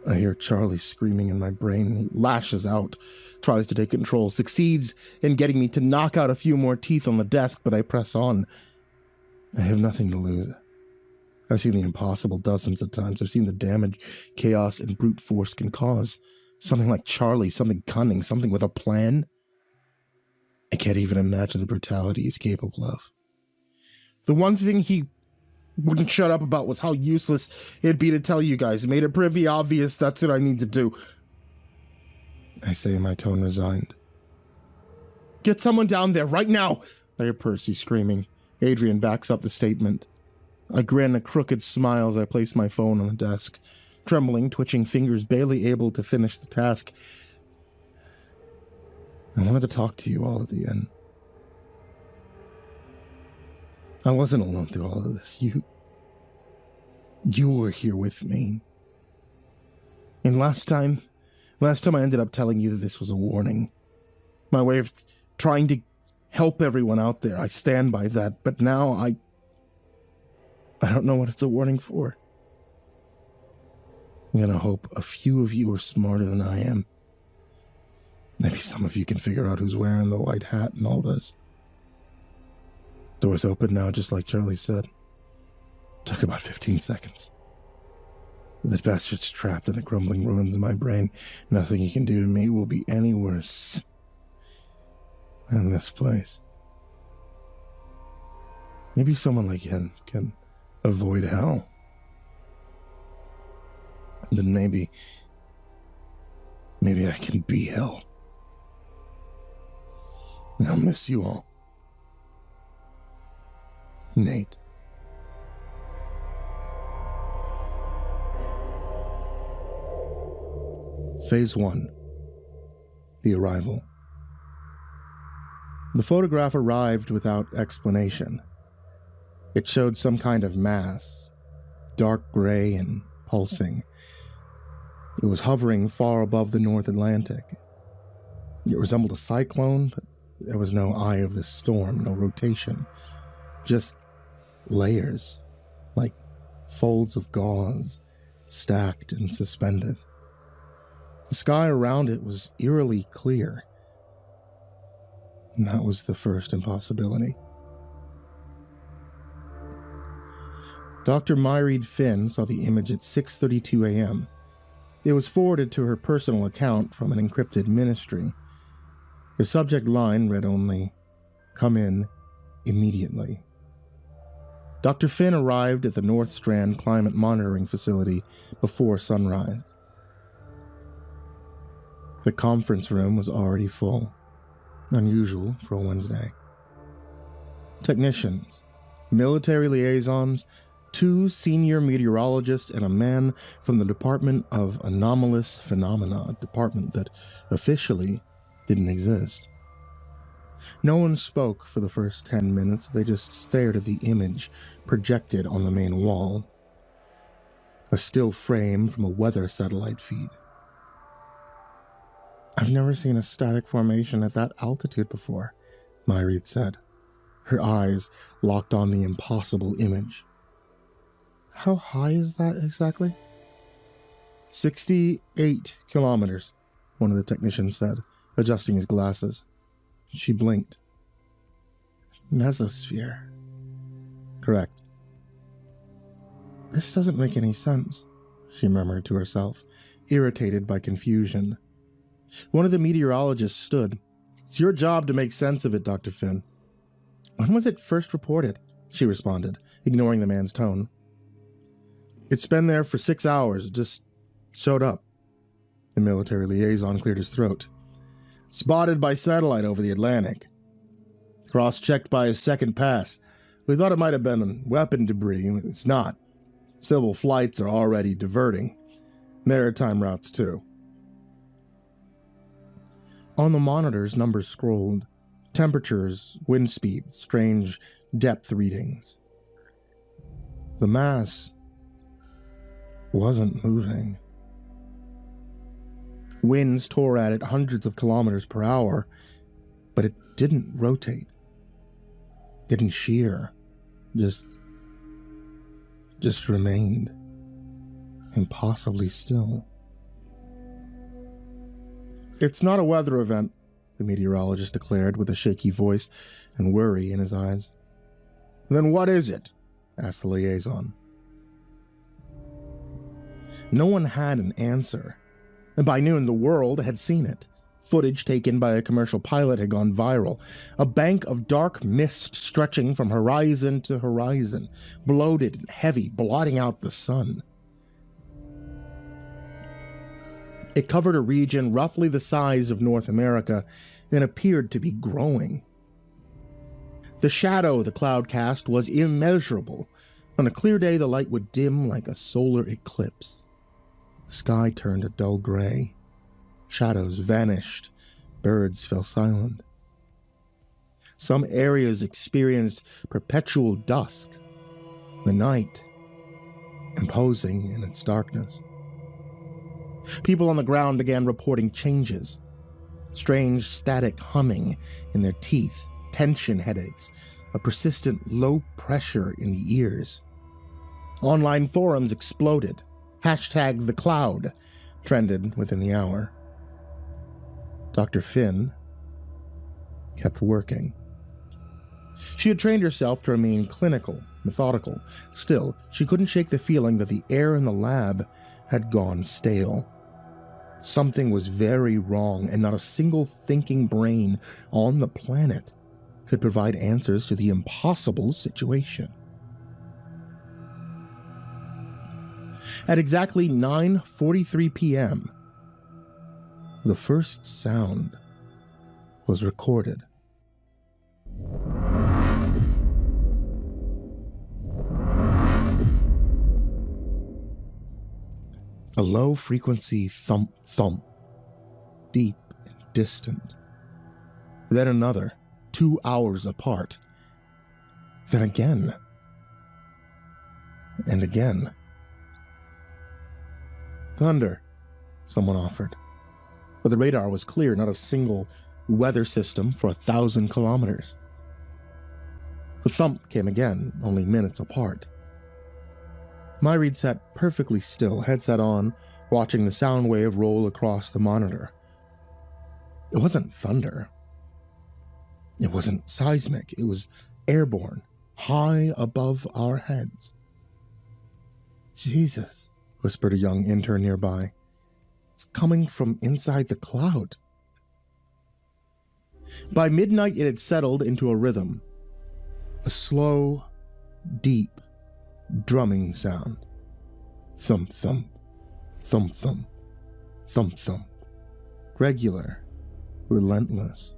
S1: I hear Charlie screaming in my brain. He lashes out, tries to take control, succeeds in getting me to knock out a few more teeth on the desk, but I press on. I have nothing to lose. I've seen the impossible dozens of times. I've seen the damage chaos and brute force can cause. Something like Charlie, something cunning, something with a plan. I can't even imagine the brutality he's capable of. The one thing he wouldn't shut up about was how useless it'd be to tell you guys. Made it pretty obvious that's what I need to do. I say, my tone resigned. Get someone down there right now, I hear Percy screaming. Adrian backs up the statement. I grin a crooked smile as I place my phone on the desk. Trembling, twitching fingers, barely able to finish the task. I wanted to talk to you all at the end. I wasn't alone through all of this. You were here with me. And last time I ended up telling you that this was a warning. My way of trying to help everyone out there. I stand by that, but now I don't know what it's a warning for. I'm gonna hope a few of you are smarter than I am. Maybe some of you can figure out who's wearing the white hat and all this. Door's open now, just like Charlie said. Took about 15 seconds. That bastard's trapped in the crumbling ruins of my brain. Nothing he can do to me will be any worse than this place. Maybe someone like him can avoid hell. Then maybe I can be hell. I'll miss you all. Nate. Phase 1. The arrival. The photograph arrived without explanation. It showed some kind of mass, dark gray and pulsing. It was hovering far above the North Atlantic. It resembled a cyclone, but there was no eye of the storm, no rotation. Just layers, like folds of gauze, stacked and suspended. The sky around it was eerily clear. And that was the first impossibility. Dr. Myreed Finn saw the image at 6:32 a.m. It was forwarded to her personal account from an encrypted ministry. The subject line read only, "Come in immediately." Dr. Finn arrived at the North Strand Climate Monitoring Facility before sunrise. The conference room was already full, unusual for a Wednesday. Technicians, military liaisons, 2 senior meteorologists, and a man from the Department of Anomalous Phenomena, a department that officially didn't exist. No one spoke for the first 10 minutes. They just stared at the image projected on the main wall. A still frame from a weather satellite feed. "I've never seen a static formation at that altitude before," Myreed said. Her eyes locked on the impossible image. "How high is that exactly?" 68 kilometers, one of the technicians said, adjusting his glasses. She blinked. "Mesosphere." "Correct." "This doesn't make any sense," she murmured to herself, irritated by confusion. One of the meteorologists stood. "It's your job to make sense of it, Dr. Finn." "When was it first reported?" she responded, ignoring the man's tone. "It's been there for 6 hours. It just showed up." The military liaison cleared his throat. "Spotted by satellite over the Atlantic. Cross-checked by his second pass. We thought it might have been weapon debris. It's not. Civil flights are already diverting. Maritime routes, too." On the monitors, numbers scrolled. Temperatures, wind speeds, strange depth readings. The mass wasn't moving. Winds tore at it hundreds of kilometers per hour, but it didn't rotate. Didn't shear. Just remained. Impossibly still. "It's not a weather event," the meteorologist declared with a shaky voice and worry in his eyes. "Then what is it?" asked the liaison. No one had an answer, and by noon the world had seen it. Footage taken by a commercial pilot had gone viral. A bank of dark mist stretching from horizon to horizon, bloated and heavy, blotting out the sun. It covered a region roughly the size of North America and appeared to be growing. The shadow the cloud cast was immeasurable. On a clear day, the light would dim like a solar eclipse. The sky turned a dull gray. Shadows vanished. Birds fell silent. Some areas experienced perpetual dusk, the night imposing in its darkness. People on the ground began reporting changes. Strange static humming in their teeth, tension headaches, a persistent low pressure in the ears. Online forums exploded. #TheCloud trended within the hour. Dr. Finn kept working. She had trained herself to remain clinical, methodical. Still, she couldn't shake the feeling that the air in the lab had gone stale. Something was very wrong, and not a single thinking brain on the planet could provide answers to the impossible situation. At exactly 9:43 p.m., the first sound was recorded. A low-frequency thump-thump, deep and distant. Then another, 2 hours apart. Then again. And again. "Thunder," someone offered. But the radar was clear, not a single weather system for 1,000 kilometers. The thump came again, only minutes apart. Myreed sat perfectly still, headset on, watching the sound wave roll across the monitor. It wasn't thunder. It wasn't seismic. It was airborne, high above our heads. "Jesus," whispered a young intern nearby. "It's coming from inside the cloud." By midnight, it had settled into a rhythm. A slow, deep, drumming sound. Thump, thump, thump, thump, thump, thump, regular, relentless,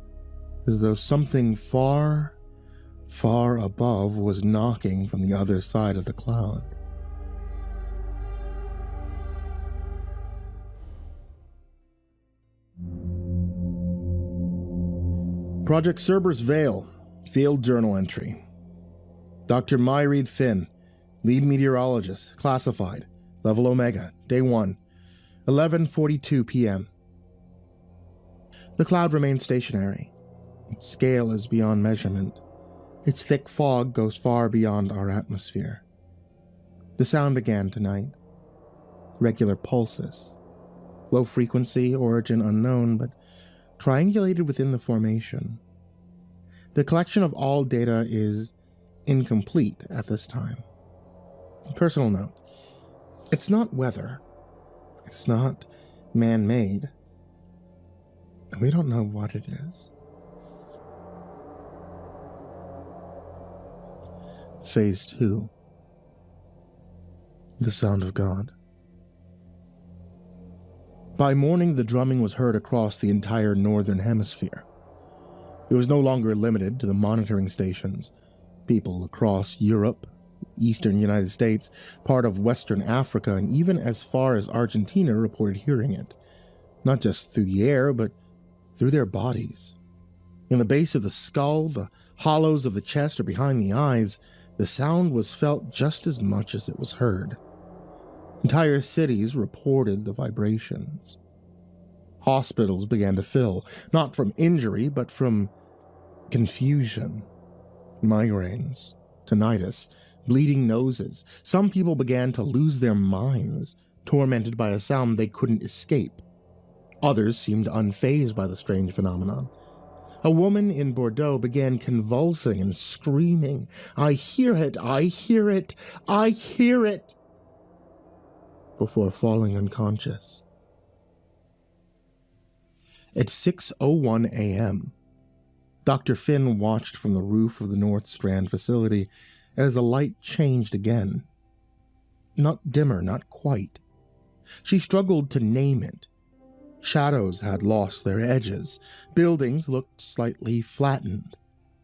S1: as though something far, far above was knocking from the other side of the cloud. Project Cerberus Vale, field journal entry. Dr. Myreed Finn, lead meteorologist, classified, level Omega, day 1, 11:42 p.m. The cloud remains stationary. Its scale is beyond measurement. Its thick fog goes far beyond our atmosphere. The sound began tonight. Regular pulses. Low frequency, origin unknown, but triangulated within the formation. The collection of all data is incomplete at this time. Personal note, it's not weather. It's not man-made. We don't know what it is. Phase 2. The sound of God. By morning, the drumming was heard across the entire northern hemisphere. It was no longer limited to the monitoring stations. People across Europe, eastern United States, part of Western Africa, and even as far as Argentina reported hearing it. Not just through the air, but through their bodies. In the base of the skull, the hollows of the chest, or behind the eyes, the sound was felt just as much as it was heard. Entire cities reported the vibrations. Hospitals began to fill, not from injury, but from confusion. Migraines, tinnitus, bleeding noses. Some people began to lose their minds, tormented by a sound they couldn't escape. Others seemed unfazed by the strange phenomenon. A woman in Bordeaux began convulsing and screaming, "I hear it! I hear it! I hear it!" before falling unconscious. At 6:01 a.m., Dr. Finn watched from the roof of the North Strand facility as the light changed again. Not dimmer, not quite. She struggled to name it. Shadows had lost their edges. Buildings looked slightly flattened.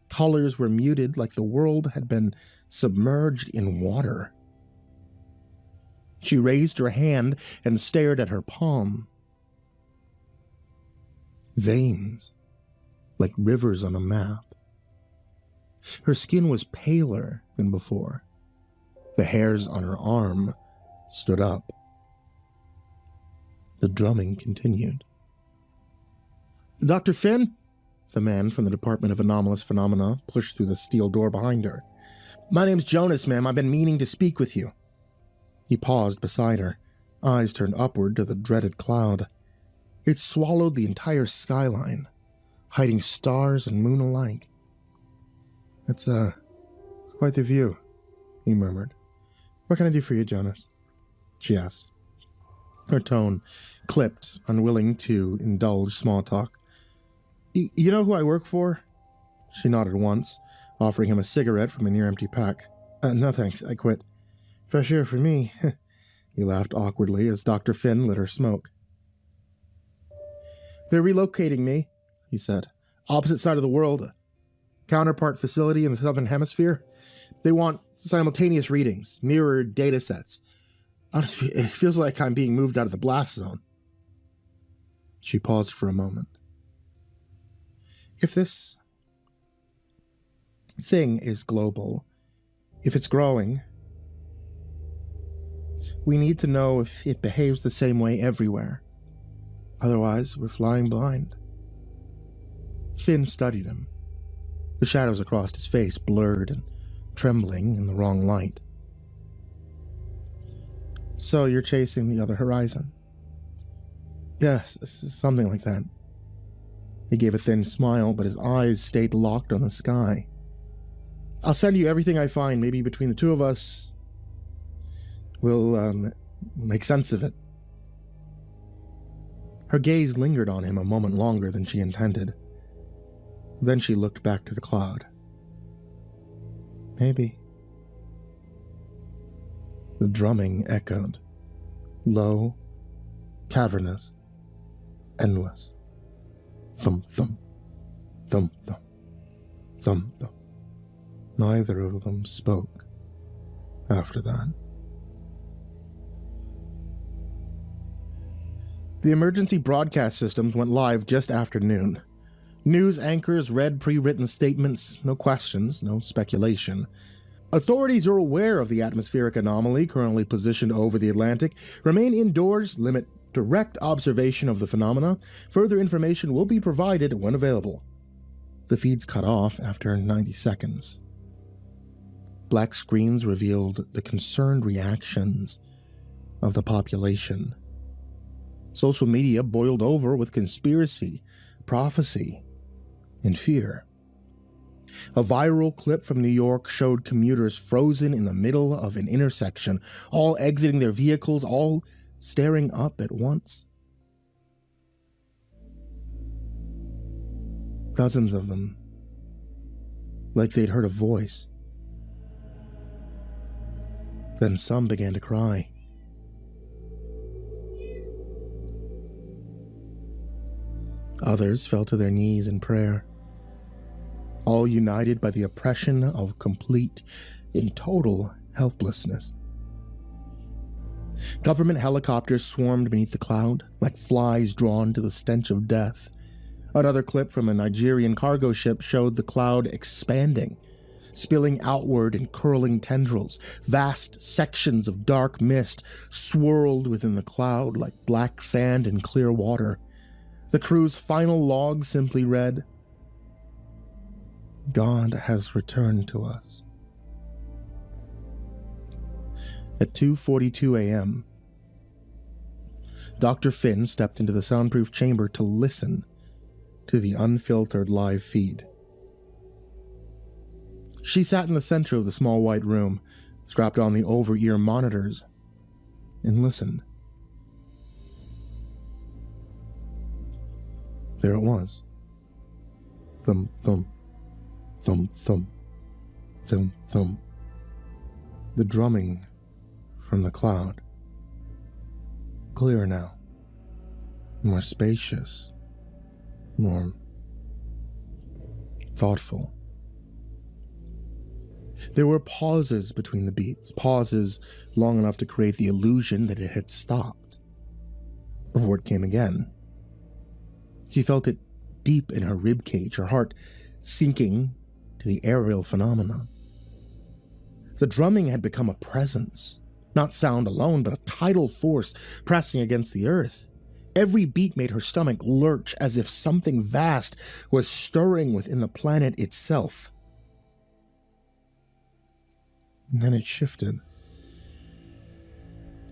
S1: Colors were muted like the world had been submerged in water. She raised her hand and stared at her palm. Veins, like rivers on a map. Her skin was paler than before. The hairs on her arm stood up. The drumming continued. "Dr. Finn?" The man from the Department of Anomalous Phenomena pushed through the steel door behind her. "My name's Jonas, ma'am. I've been meaning to speak with you." He paused beside her, eyes turned upward to the dreaded cloud. It swallowed the entire skyline, hiding stars and moon alike. It's quite the view," he murmured. "What can I do for you, Jonas?" she asked. Her tone clipped, unwilling to indulge small talk. You know who I work for?" She nodded once, offering him a cigarette from a near-empty pack. No thanks, I quit." "Fresh air for me." He laughed awkwardly as Dr. Finn lit her smoke. "They're relocating me," he said. "Opposite side of the world. A counterpart facility in the southern hemisphere. They want simultaneous readings, mirrored data sets. It feels like I'm being moved out of the blast zone." She paused for a moment. If this thing is global, if it's growing, we need to know if it behaves the same way everywhere. Otherwise, we're flying blind. Finn studied him. The shadows across his face blurred and trembling in the wrong light. "So you're chasing the other horizon?" "Yes, something like that." He gave a thin smile, but his eyes stayed locked on the sky. "I'll send you everything I find. Maybe between the two of us, we'll make sense of it." Her gaze lingered on him a moment longer than she intended. Then she looked back to the cloud. "Maybe." The drumming echoed, low, cavernous, endless. Thump, thump. Thump, thump. Thump, thump. Neither of them spoke after that. The emergency broadcast systems went live just after noon. News anchors read pre-written statements, no questions, no speculation. Authorities are aware of the atmospheric anomaly currently positioned over the Atlantic. Remain indoors, limit direct observation of the phenomena. Further information will be provided when available. The feeds cut off after 90 seconds. Black screens revealed the concerned reactions of the population. Social media boiled over with conspiracy, prophecy, and fear. A viral clip from New York showed commuters frozen in the middle of an intersection, all exiting their vehicles, all staring up at once. Dozens of them, like they'd heard a voice. Then some began to cry. Others fell to their knees in prayer, all united by the oppression of complete and total helplessness. Government helicopters swarmed beneath the cloud, like flies drawn to the stench of death. Another clip from a Nigerian cargo ship showed the cloud expanding, spilling outward in curling tendrils. Vast sections of dark mist swirled within the cloud like black sand in clear water. The crew's final log simply read, "God has returned to us." At 2:42 a.m., Dr. Finn stepped into the soundproof chamber to listen to the unfiltered live feed. She sat in the center of the small white room, strapped on the over-ear monitors, and listened. There it was. Thump, thump, thump, thump, thump, thump. The drumming from the cloud. Clearer now. More spacious. More thoughtful. There were pauses between the beats, pauses long enough to create the illusion that it had stopped, before it came again. She felt it deep in her ribcage, her heart sinking to the aerial phenomenon. The drumming had become a presence, not sound alone, but a tidal force pressing against the earth. Every beat made her stomach lurch as if something vast was stirring within the planet itself. And then it shifted.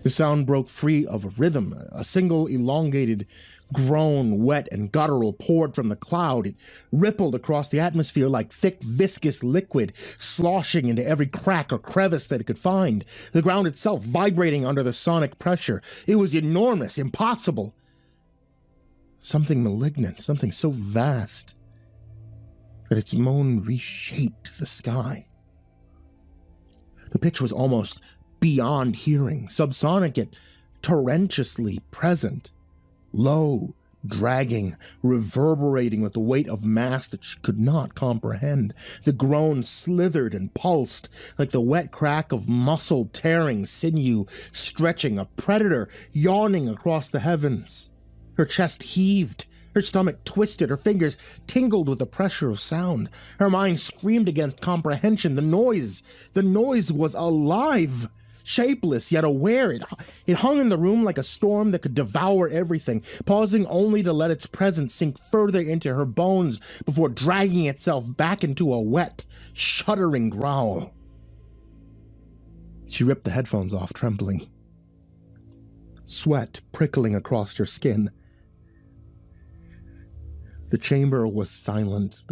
S1: The sound broke free of a rhythm. A single elongated groan, wet and guttural, poured from the cloud. It rippled across the atmosphere like thick, viscous liquid, sloshing into every crack or crevice that it could find, the ground itself vibrating under the sonic pressure. It was enormous, impossible. Something malignant, something so vast that its moan reshaped the sky. The pitch was almost beyond hearing, subsonic yet torrentously present, low, dragging, reverberating with the weight of mass that she could not comprehend. The groan slithered and pulsed like the wet crack of muscle tearing sinew, stretching, a predator yawning across the heavens. Her chest heaved, her stomach twisted, her fingers tingled with the pressure of sound. Her mind screamed against comprehension. The noise was alive, shapeless yet aware. It hung in the room like a storm that could devour everything, pausing only to let its presence sink further into her bones before dragging itself back into a wet, shuddering growl. She ripped the headphones off, trembling, sweat prickling across her skin. The chamber was silent,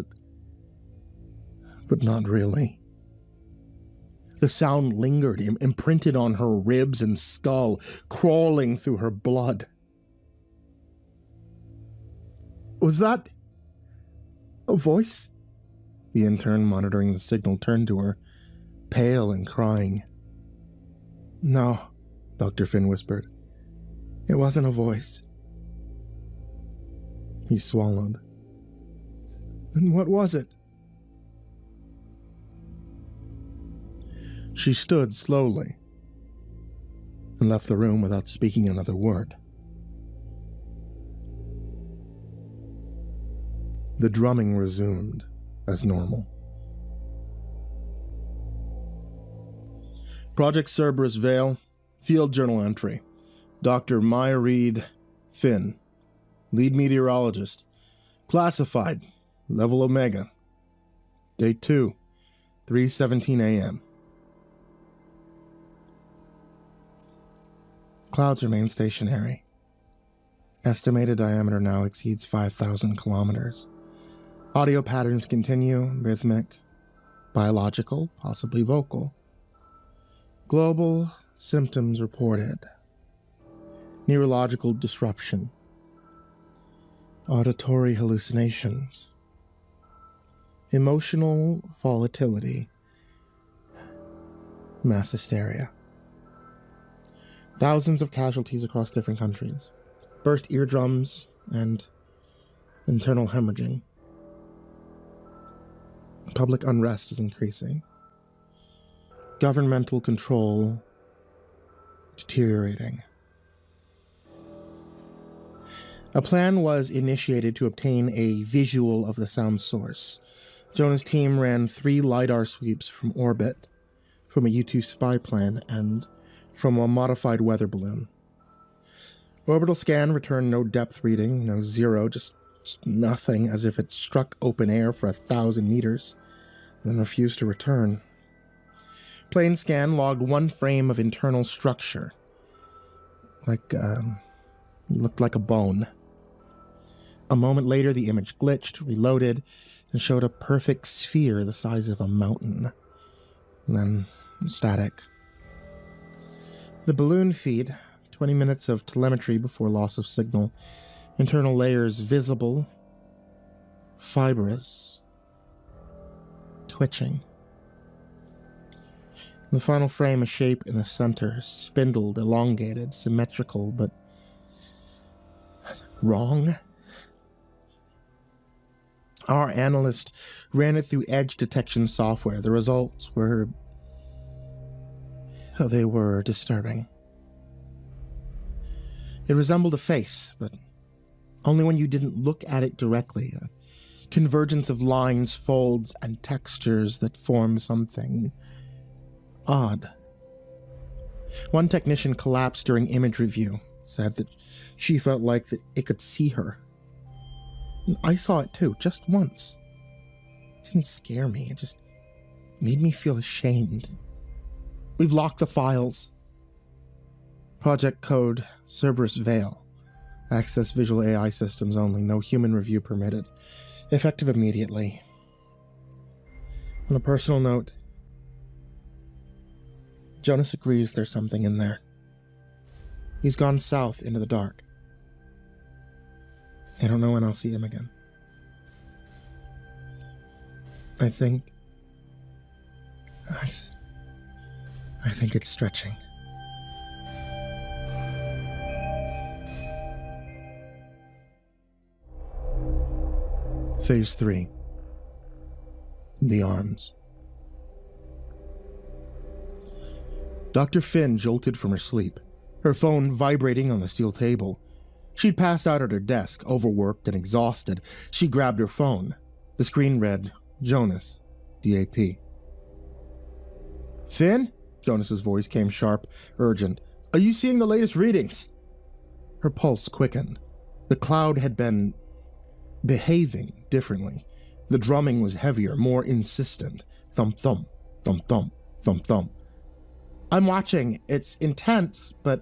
S1: but not really. The sound lingered, imprinted on her ribs and skull, crawling through her blood. Was that a voice? The intern monitoring the signal turned to her, pale and crying. No, Dr. Finn whispered. It wasn't a voice. He swallowed. Then what was it? She stood slowly and left the room without speaking another word. The drumming resumed as normal. Project Cerberus Vale, Field Journal entry. Dr. Maya Reed Finn, Lead Meteorologist. Classified, Level Omega. Day 2, 3:17 a.m. Clouds remain stationary. Estimated diameter now exceeds 5,000 kilometers. Audio patterns continue, rhythmic, biological, possibly vocal. Global symptoms reported. Neurological disruption. Auditory hallucinations. Emotional volatility. Mass hysteria. Thousands of casualties across different countries. Burst eardrums and internal hemorrhaging. Public unrest is increasing. Governmental control deteriorating. A plan was initiated to obtain a visual of the sound source. Jonah's team ran 3 LiDAR sweeps from orbit, from a U-2 spy plane, and from a modified weather balloon. Orbital scan returned no depth reading, no zero, just nothing, as if it struck open air for 1,000 meters, then refused to return. Plane scan logged 1 frame of internal structure. Looked like a bone. A moment later, the image glitched, reloaded, and showed a perfect sphere the size of a mountain. And then, static. The balloon feed, 20 minutes of telemetry before loss of signal. Internal layers visible, fibrous, twitching. The final frame, a shape in the center, spindled, elongated, symmetrical, but wrong. Our analyst ran it through edge detection software. The results were... they were disturbing. It resembled a face, but only when you didn't look at it directly. A convergence of lines, folds, and textures that form something odd. One technician collapsed during image review, said that she felt like that it could see her. I saw it too, just once. It didn't scare me, it just made me feel ashamed. We've locked the files. Project code Cerberus Vale. Access visual AI systems only, no human review permitted. Effective immediately. On a personal note, Jonas agrees there's something in there. He's gone south into the dark. I don't know when I'll see him again. I think it's stretching. Phase 3. The arms. Dr. Finn jolted from her sleep, her phone vibrating on the steel table. She'd passed out at her desk, overworked and exhausted. She grabbed her phone. The screen read, Jonas, DAP. Finn? Jonas's voice came sharp, urgent. Are you seeing the latest readings? Her pulse quickened. The cloud had been behaving differently. The drumming was heavier, more insistent. Thump, thump, thump, thump, thump, thump. I'm watching. It's intense, but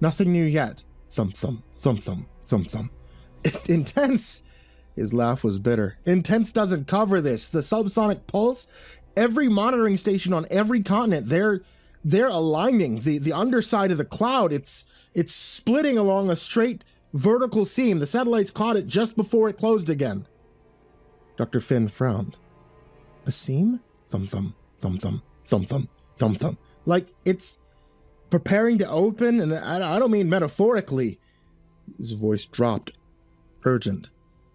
S1: nothing new yet. Thump, thump, thump, thump, thump, thump. Intense? His laugh was bitter. Intense doesn't cover this. The subsonic pulse, every monitoring station on every continent, they're aligning. The underside of the cloud, it's splitting along a straight vertical seam. The satellites caught it just before it closed again. Dr. Finn frowned. A seam? Thump, thump, thump, thump, thump, thump, thump, thump. Like it's preparing to open, and I don't mean metaphorically. His voice dropped, urgent.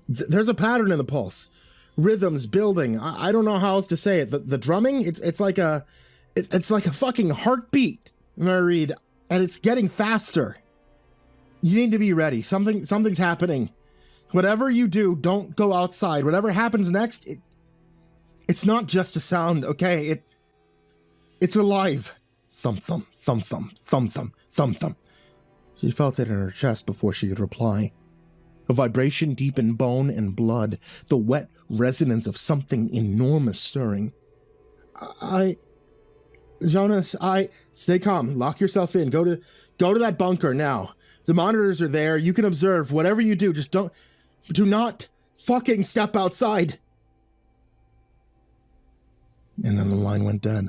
S1: There's a pattern in the pulse. rhythms building. I don't know how else to say it. The drumming, it's like a fucking heartbeat, Reed, and it's getting faster. You need to be ready. Something's happening. Whatever you do, don't go outside. Whatever happens next, it's not just a sound, okay? It's alive. Thump thump, thump thump, thump thump, thump thump. She felt it in her chest before she could reply. A vibration deep in bone and blood, the wet resonance of something enormous stirring. Jonas, stay calm, lock yourself in, go to that bunker now. The monitors are there, you can observe, whatever you do, just do not fucking step outside. And then the line went dead.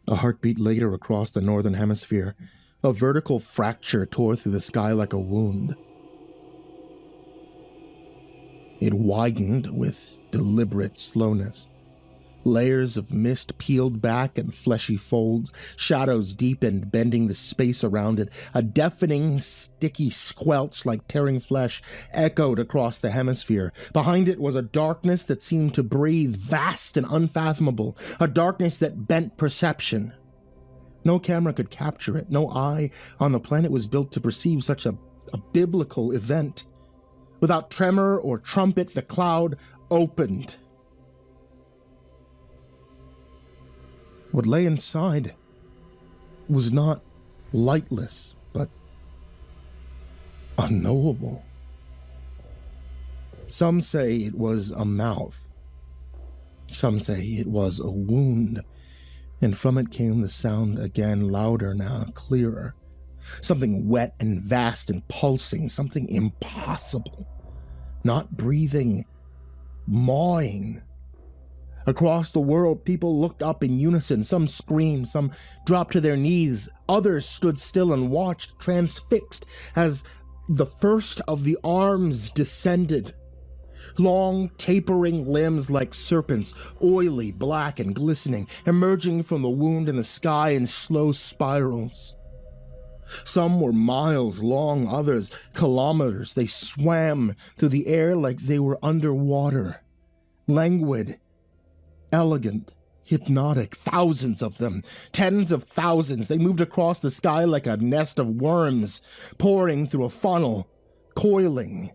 S1: A heartbeat later across the northern hemisphere, a vertical fracture tore through the sky like a wound. It widened with deliberate slowness. Layers of mist peeled back in fleshy folds, shadows deepened, bending the space around it. A deafening, sticky squelch like tearing flesh echoed across the hemisphere. Behind it was a darkness that seemed to breathe, vast and unfathomable, a darkness that bent perception. No camera could capture it. No eye on the planet was built to perceive such a biblical event. Without tremor or trumpet, the cloud opened. What lay inside was not lightless, but unknowable. Some say it was a mouth. Some say it was a wound, and from it came the sound again, louder now, clearer. Something wet and vast and pulsing, something impossible. Not breathing, mawing. Across the world, people looked up in unison. Some screamed, some dropped to their knees. Others stood still and watched, transfixed, as the first of the arms descended. Long, tapering limbs like serpents, oily, black, and glistening, emerging from the wound in the sky in slow spirals. Some were miles long, others kilometers. They swam through the air like they were underwater. Languid, elegant, hypnotic, thousands of them, tens of thousands. They moved across the sky like a nest of worms, pouring through a funnel, coiling,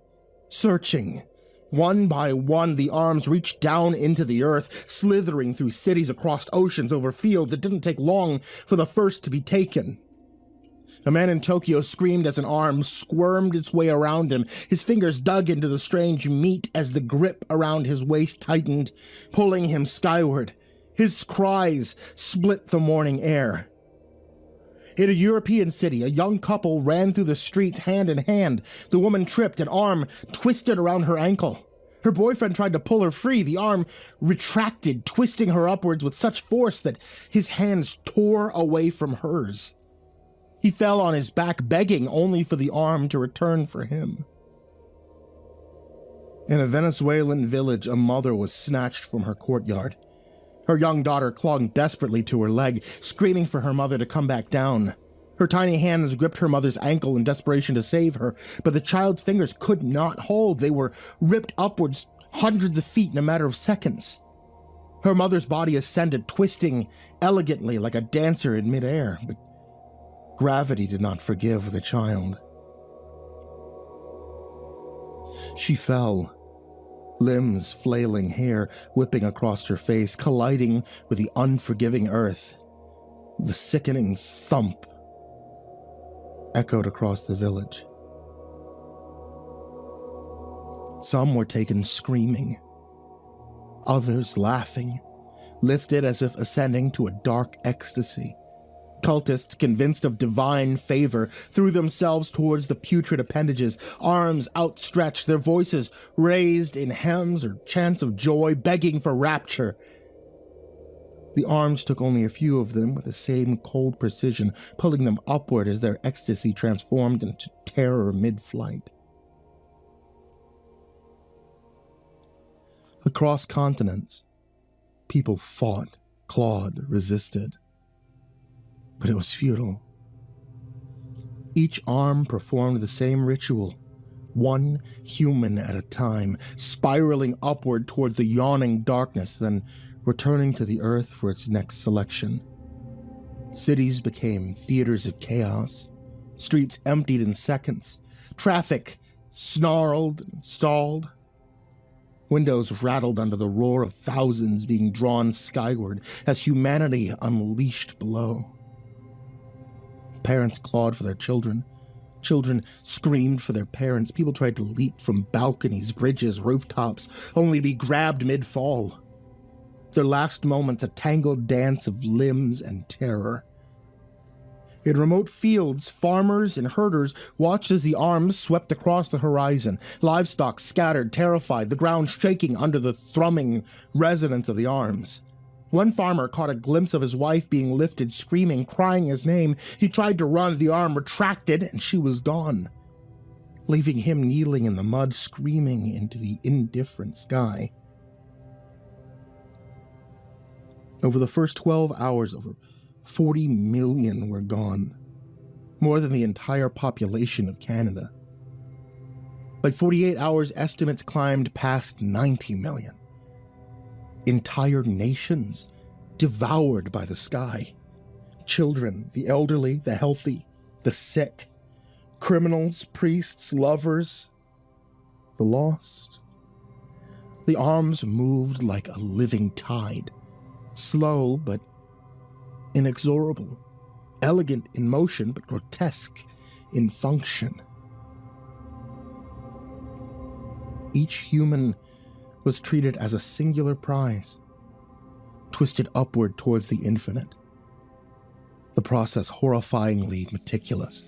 S1: searching. One by one, the arms reached down into the earth, slithering through cities, across oceans, over fields. It didn't take long for the first to be taken. A man in Tokyo screamed as an arm squirmed its way around him. His fingers dug into the strange meat as the grip around his waist tightened, pulling him skyward. His cries split the morning air. In a European city, a young couple ran through the streets hand in hand. The woman tripped, an arm twisted around her ankle. Her boyfriend tried to pull her free. The arm retracted, twisting her upwards with such force that his hands tore away from hers. He fell on his back, begging only for the arm to return for him. In a Venezuelan village, a mother was snatched from her courtyard. Her young daughter clung desperately to her leg, screaming for her mother to come back down. Her tiny hands gripped her mother's ankle in desperation to save her, but the child's fingers could not hold. They were ripped upwards hundreds of feet in a matter of seconds. Her mother's body ascended, twisting elegantly like a dancer in midair, but gravity did not forgive the child. She fell, limbs flailing, hair whipping across her face, colliding with the unforgiving earth. The sickening thump echoed across the village. Some were taken screaming, others laughing, lifted as if ascending to a dark ecstasy. Cultists, convinced of divine favor, threw themselves towards the putrid appendages, arms outstretched, their voices raised in hymns or chants of joy, begging for rapture. The arms took only a few of them with the same cold precision, pulling them upward as their ecstasy transformed into terror mid-flight. Across continents, people fought, clawed, resisted. But it was futile. Each arm performed the same ritual, one human at a time, spiraling upward towards the yawning darkness, then returning to the earth for its next selection. Cities became theaters of chaos. Streets emptied in seconds. Traffic snarled and stalled. Windows rattled under the roar of thousands being drawn skyward as humanity unleashed below. Parents clawed for their children. Children screamed for their parents. People tried to leap from balconies, bridges, rooftops, only to be grabbed mid-fall. Their last moments a tangled dance of limbs and terror. In remote fields, farmers and herders watched as the arms swept across the horizon. Livestock scattered, terrified, the ground shaking under the thrumming resonance of the arms. One farmer caught a glimpse of his wife being lifted, screaming, crying his name. He tried to run, the arm retracted, and she was gone, leaving him kneeling in the mud, screaming into the indifferent sky. Over the first 12 hours, over 40 million were gone, more than the entire population of Canada. By 48 hours, estimates climbed past 90 million. Entire nations devoured by the sky. Children, the elderly, the healthy, the sick. Criminals, priests, lovers, the lost. The arms moved like a living tide, slow but inexorable, elegant in motion but grotesque in function. Each human was treated as a singular prize, twisted upward towards the infinite. The process horrifyingly meticulous.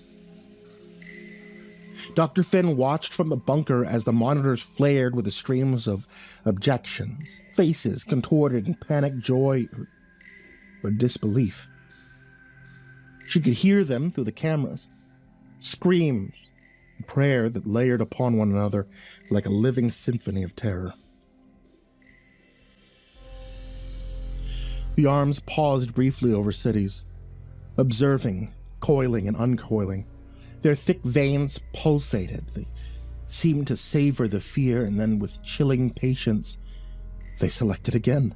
S1: Dr. Finn watched from the bunker as the monitors flared with the streams of objections, faces contorted in panic joy or disbelief. She could hear them through the cameras, screams and prayer that layered upon one another like a living symphony of terror. The arms paused briefly over cities, observing, coiling and uncoiling. Their thick veins pulsated. They seemed to savor the fear, and then with chilling patience, they selected again,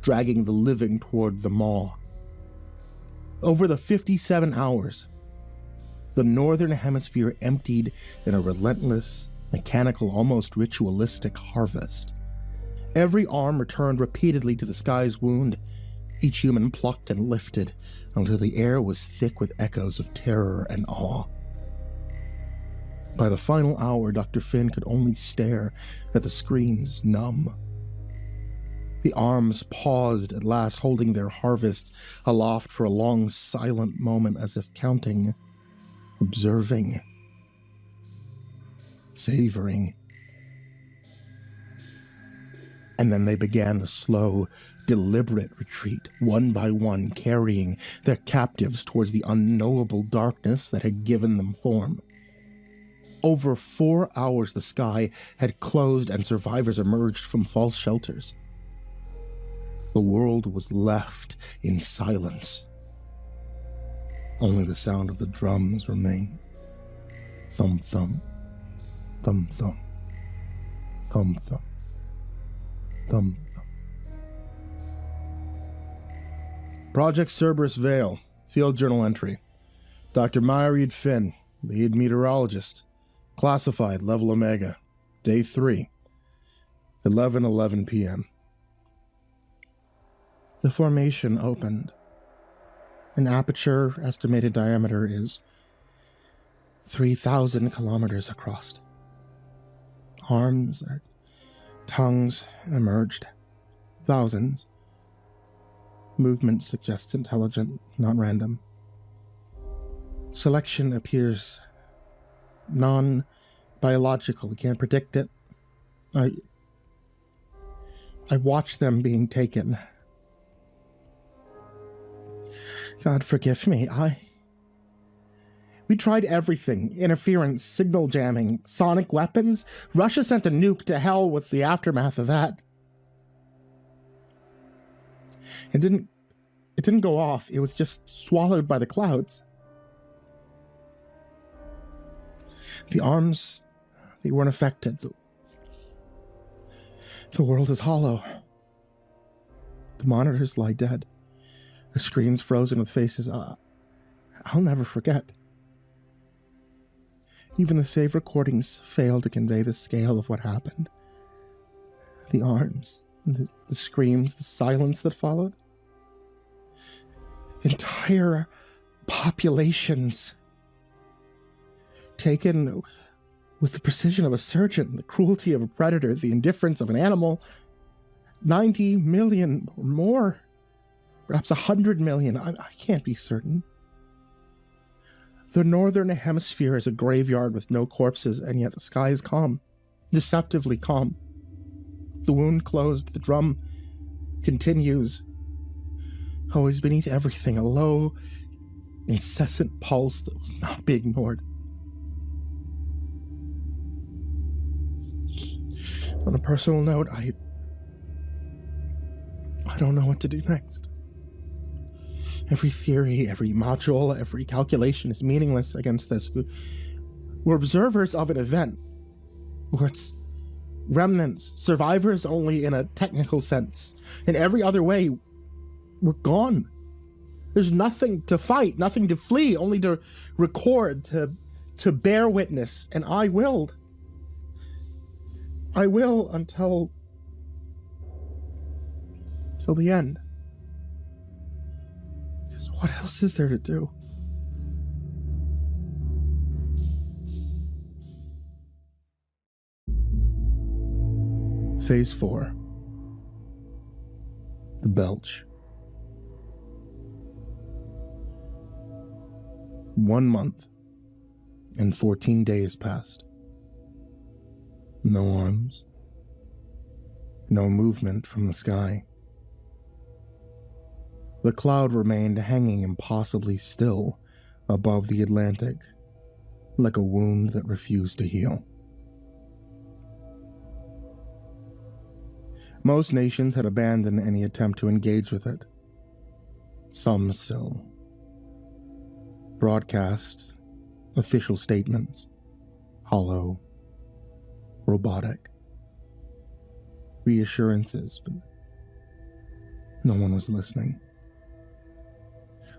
S1: dragging the living toward the maw. Over the 57 hours, the northern hemisphere emptied in a relentless, mechanical, almost ritualistic harvest. Every arm returned repeatedly to the sky's wound. Each human plucked and lifted until the air was thick with echoes of terror and awe. By the final hour, Dr. Finn could only stare at the screens, numb. The arms paused at last, holding their harvests aloft for a long, silent moment, as if counting, observing, savoring. And then they began the slow, deliberate retreat, one by one, carrying their captives towards the unknowable darkness that had given them form. Over 4 hours, the sky had closed and survivors emerged from false shelters. The world was left in silence. Only the sound of the drums remained. Thump, thump, thump, thump, thump, thump, thump, thump. Project Cerberus Vale, field journal entry. Dr. Myreed Finn, lead meteorologist. Classified level Omega. Day 3. 11:11 p.m. The formation opened. An aperture estimated diameter is 3,000 kilometers across. Arms and tongues emerged. Thousands. Movement suggests intelligent, not random. Selection appears non-biological. We can't predict it. I watched them being taken. God forgive me. We tried everything. Interference, signal jamming, sonic weapons. Russia sent a nuke to hell with the aftermath of that. It didn't go off. It was just swallowed by the clouds. The arms They weren't affected. The world is hollow. The monitors lie dead. The screens frozen with faces I'll never forget. Even the saved recordings fail to convey the scale of what happened. The arms, the screams, the silence that followed. Entire populations taken with the precision of a surgeon, the cruelty of a predator, the indifference of an animal. 90 million or more, perhaps 100 million, I can't be certain. The northern hemisphere is a graveyard with no corpses, and yet the sky is calm, deceptively calm. The wound closed, the drum continues. Always beneath everything, a low, incessant pulse that will not be ignored. On a personal note, I don't know what to do next. Every theory, every module, every calculation is meaningless against this. We're observers of an event. We're its remnants, survivors only in a technical sense. In every other way, we're gone. There's nothing to fight, nothing to flee, only to record, to bear witness, and I will until the end. What else is there to do? Phase 4. The Belch. 1 month and 14 days passed. No arms. No movement from the sky. The cloud remained hanging impossibly still above the Atlantic, like a wound that refused to heal. Most nations had abandoned any attempt to engage with it. Some still broadcast official statements, hollow, robotic, reassurances, but no one was listening.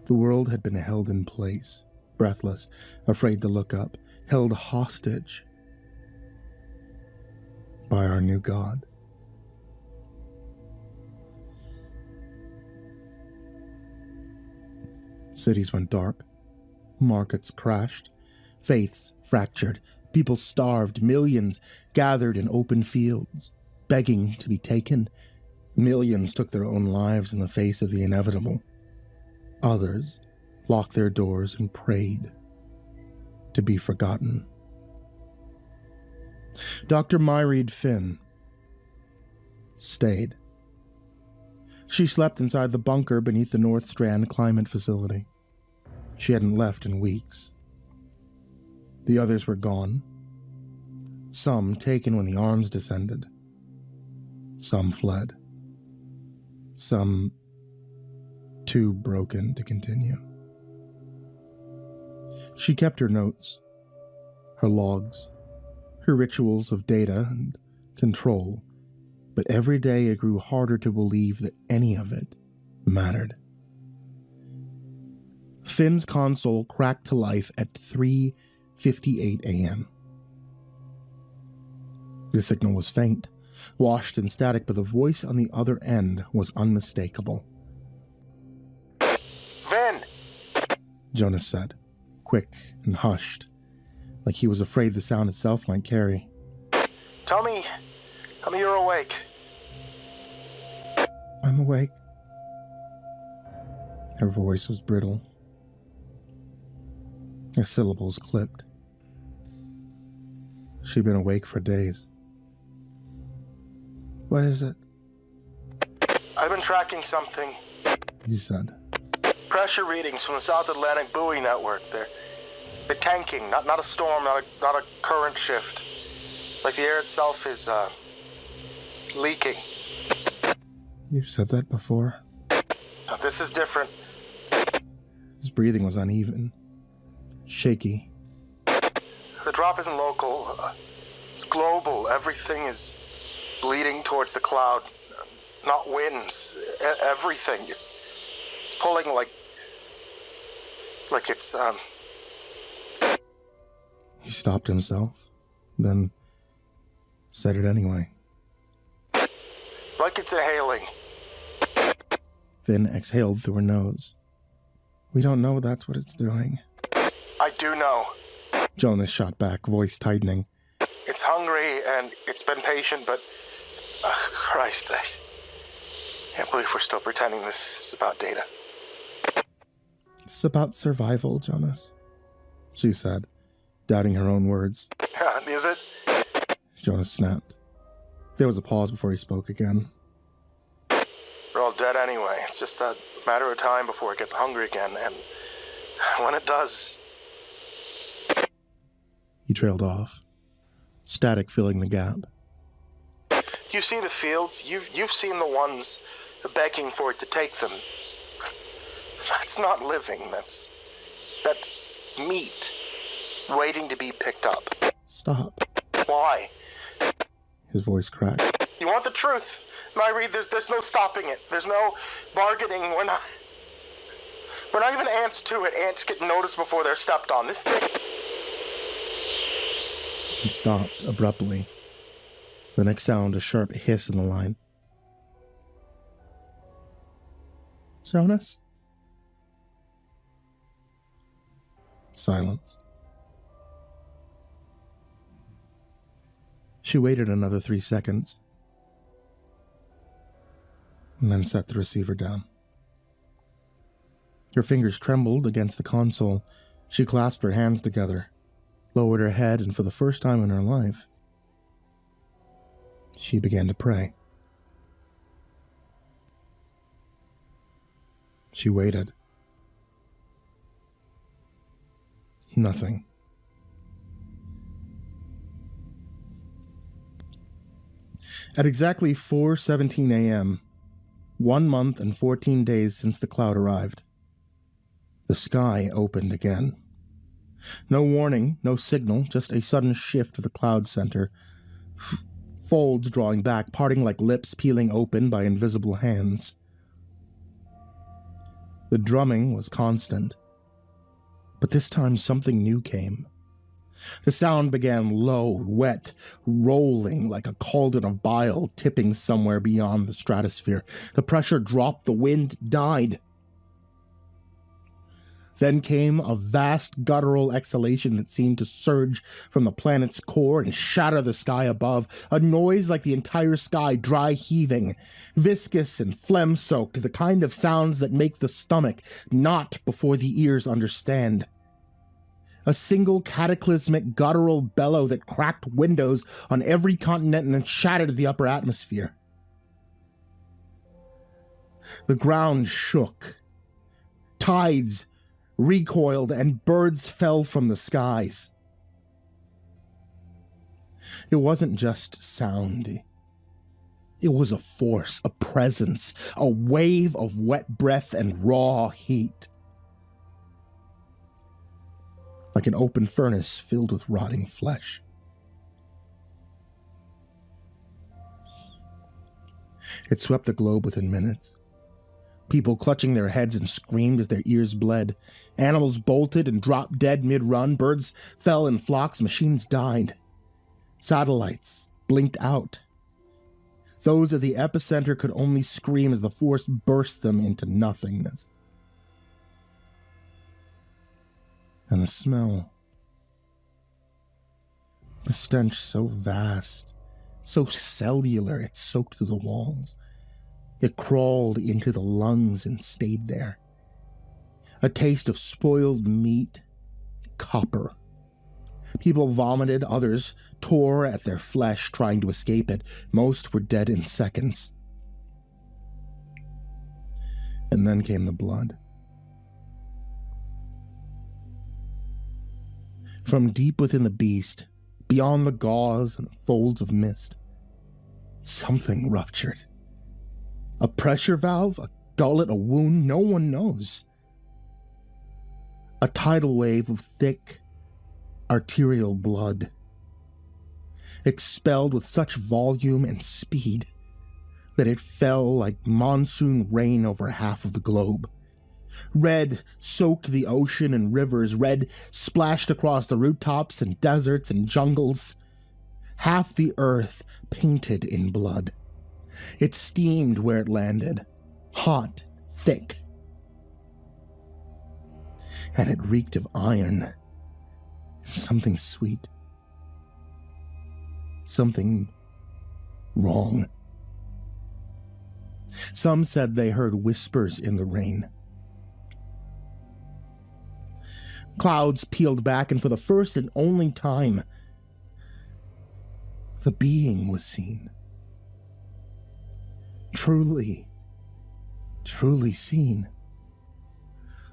S1: The world had been held in place, breathless, afraid to look up, held hostage by our new God. Cities went dark, markets crashed, faiths fractured, people starved, millions gathered in open fields, begging to be taken. Millions took their own lives in the face of the inevitable. Others locked their doors and prayed to be forgotten. Dr. Myreed Finn stayed. She slept inside the bunker beneath the North Strand climate facility. She hadn't left in weeks. The others were gone. Some taken when the arms descended. Some fled. Some too broken to continue. She kept her notes, her logs, her rituals of data and control, but every day it grew harder to believe that any of it mattered. Finn's console cracked to life at 3:58 a.m. The signal was faint, washed in static, but the voice on the other end was unmistakable.
S2: Finn!
S1: Jonas said, quick and hushed, like he was afraid the sound itself might carry.
S2: Tell me you're awake.
S1: I'm awake. Her voice was brittle. Her syllables clipped. She'd been awake for days. What is it?
S2: I've been tracking something.
S1: He said.
S2: Pressure readings from the South Atlantic buoy network. They're tanking, not a storm, not a current shift. It's like the air itself is leaking.
S1: You've said that before.
S2: Now, this is different.
S1: His breathing was uneven, shaky.
S2: The drop isn't local. It's global. Everything is bleeding towards the cloud. Not winds. Everything. It's pulling like it's,
S1: He stopped himself, then said it anyway.
S2: like it's inhaling.
S1: Finn exhaled through her nose. We don't know that's what it's doing.
S2: I do know.
S1: Jonas shot back, voice tightening.
S2: It's hungry and it's been patient, but Christ, I can't believe we're still pretending this is about Data.
S1: It's about survival, Jonas, she said, doubting her own words.
S2: Is it?
S1: Jonas snapped. There was a pause before he spoke again.
S2: We're all dead anyway. It's just a matter of time before it gets hungry again, and when it does...
S1: He trailed off, static filling the gap.
S2: You see the fields? You've seen the ones begging for it to take them. That's not living. That's meat waiting to be picked up.
S1: Stop.
S2: Why?
S1: His voice cracked.
S2: You want the truth? Myri, there's no stopping it. There's no bargaining. We're not even ants to it. Ants get noticed before they're stepped on. This thing...
S1: He stopped abruptly. The next sound, a sharp hiss in the line. Jonas? Silence. She waited another 3 seconds, and then set the receiver down. Her fingers trembled against the console. She clasped her hands together, lowered her head, and for the first time in her life, she began to pray. She waited. Nothing. At exactly 4:17 a.m., 1 month and 14 days since the cloud arrived, the sky opened again. No warning, no signal, just a sudden shift of the cloud center. Folds drawing back, parting like lips peeling open by invisible hands. The drumming was constant, but this time something new came. The sound began low, wet, rolling like a cauldron of bile tipping somewhere beyond the stratosphere. The pressure dropped, the wind died. Then came a vast guttural exhalation that seemed to surge from the planet's core and shatter the sky above, a noise like the entire sky dry heaving, viscous and phlegm-soaked, the kind of sounds that make the stomach knot before the ears understand. A single cataclysmic guttural bellow that cracked windows on every continent and shattered the upper atmosphere. The ground shook. Tides recoiled and birds fell from the skies. It wasn't just sound. It was a force, a presence, a wave of wet breath and raw heat. Like an open furnace filled with rotting flesh. It swept the globe within minutes. People clutching their heads and screamed as their ears bled. Animals bolted and dropped dead mid-run. Birds fell in flocks. Machines died. Satellites blinked out. Those at the epicenter could only scream as the force burst them into nothingness. And the smell. The stench so vast, so cellular, it soaked through the walls. It crawled into the lungs and stayed there. A taste of spoiled meat, copper. People vomited, others tore at their flesh trying to escape it. Most were dead in seconds. And then came the blood. From deep within the beast, beyond the gauze and the folds of mist, something ruptured. A pressure valve, a gullet, a wound, no one knows. A tidal wave of thick, arterial blood. expelled with such volume and speed that it fell like monsoon rain over half of the globe. Red soaked the ocean and rivers, red splashed across the rooftops and deserts and jungles. Half the earth painted in blood. It steamed where it landed, hot, thick. And it reeked of iron. Something sweet. Something wrong. Some said they heard whispers in the rain. Clouds peeled back, and for the first and only time, the being was seen. Truly, truly seen.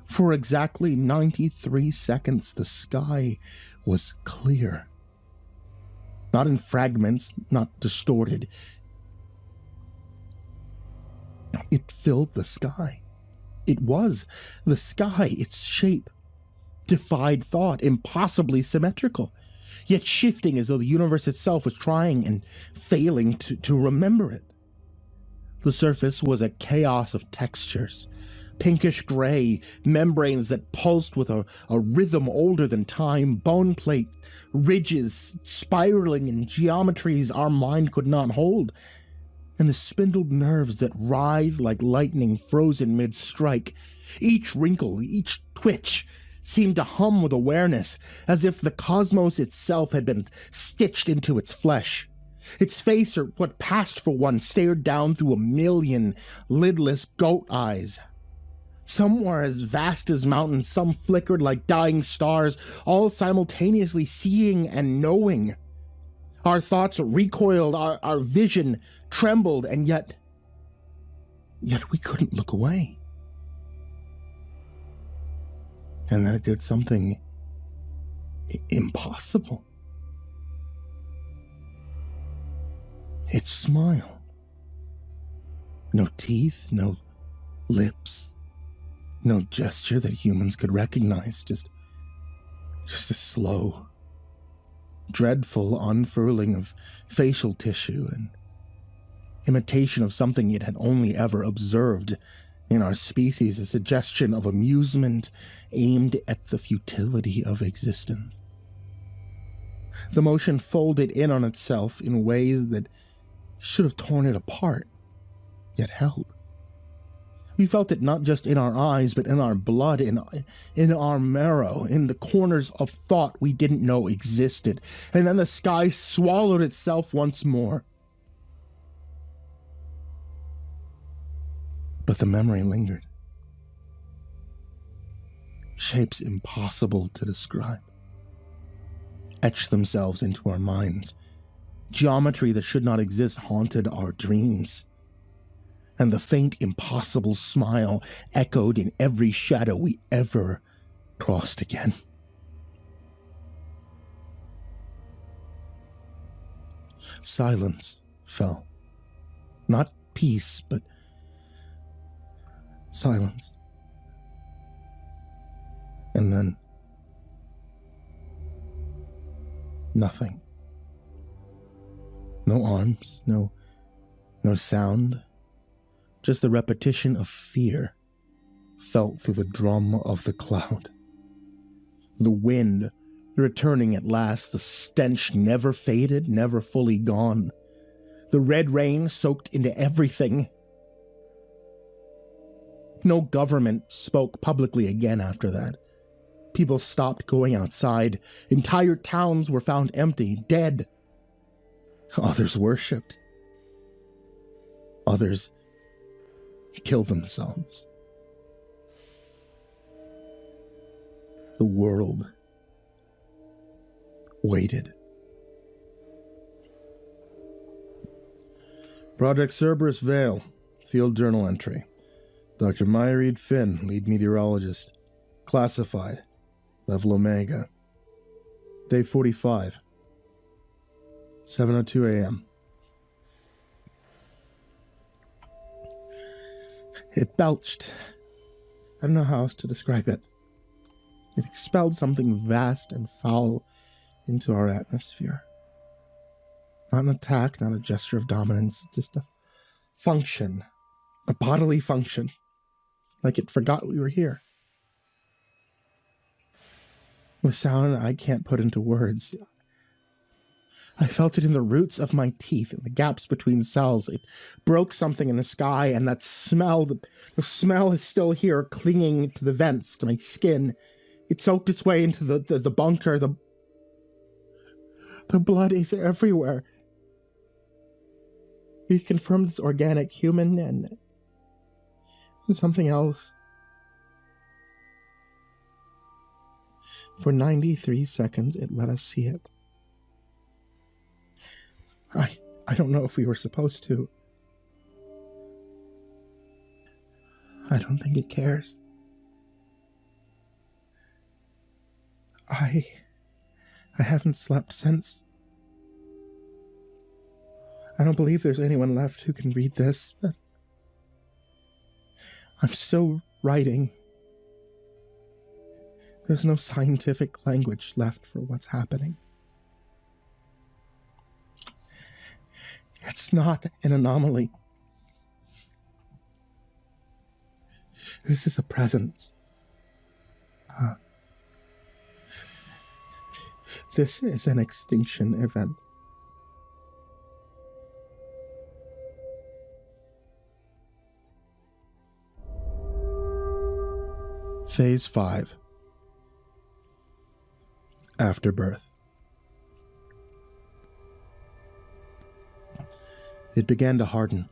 S1: For exactly 93 seconds, the sky was clear. Not in fragments, not distorted. It filled the sky. It was the sky. Its shape defied thought, impossibly symmetrical, yet shifting as though the universe itself was trying and failing to remember it. The surface was a chaos of textures, pinkish gray, membranes that pulsed with a rhythm older than time, bone plate, ridges spiraling in geometries our mind could not hold, and the spindled nerves that writhed like lightning frozen mid-strike. Each wrinkle, each twitch seemed to hum with awareness, as if the cosmos itself had been stitched into its flesh. Its face, or what passed for one, stared down through a million lidless goat eyes. Some were as vast as mountains, some flickered like dying stars, all simultaneously seeing and knowing. Our thoughts recoiled, our vision trembled, and yet we couldn't look away. And then it did something impossible. It smiled. No teeth, no lips, no gesture that humans could recognize, just a slow, dreadful unfurling of facial tissue, an imitation of something it had only ever observed in our species, a suggestion of amusement aimed at the futility of existence. The motion folded in on itself in ways that should have torn it apart, yet held. We felt it not just in our eyes, but in our blood, in our marrow, in the corners of thought we didn't know existed. And then the sky swallowed itself once more. But the memory lingered. Shapes impossible to describe etched themselves into our minds. Geometry that should not exist haunted our dreams. And the faint, impossible smile echoed in every shadow we ever crossed again. Silence fell. Not peace, but silence. And then nothing. No arms, no sound. Just the repetition of fear felt through the drum of the cloud. The wind returning at last, the stench never faded, never fully gone. The red rain soaked into everything. No government spoke publicly again after that. People stopped going outside. Entire towns were found empty, dead. Others worshipped. Others killed themselves. The world waited. Project Cerberus Vale, field journal entry. Dr. Myreed Finn, lead meteorologist. Classified. Level Omega. Day 45. 7:02 a.m. It belched. I don't know how else to describe it. It expelled something vast and foul into our atmosphere. Not an attack, not a gesture of dominance, just a function. A bodily function. Like it forgot we were here. The sound I can't put into words. I felt it in the roots of my teeth, in the gaps between cells. It broke something in the sky, and that smell, the smell is still here, clinging to the vents, to my skin. It soaked its way into the bunker. The blood is everywhere. We confirmed it's organic, human, and something else. For 93 seconds, it let us see it. I don't know if we were supposed to. I don't think it cares. I haven't slept since. I don't believe there's anyone left who can read this, but I'm still writing. There's no scientific language left for what's happening. It's not an anomaly. This is a presence. This is an extinction event. Phase 5. Afterbirth. It began to harden.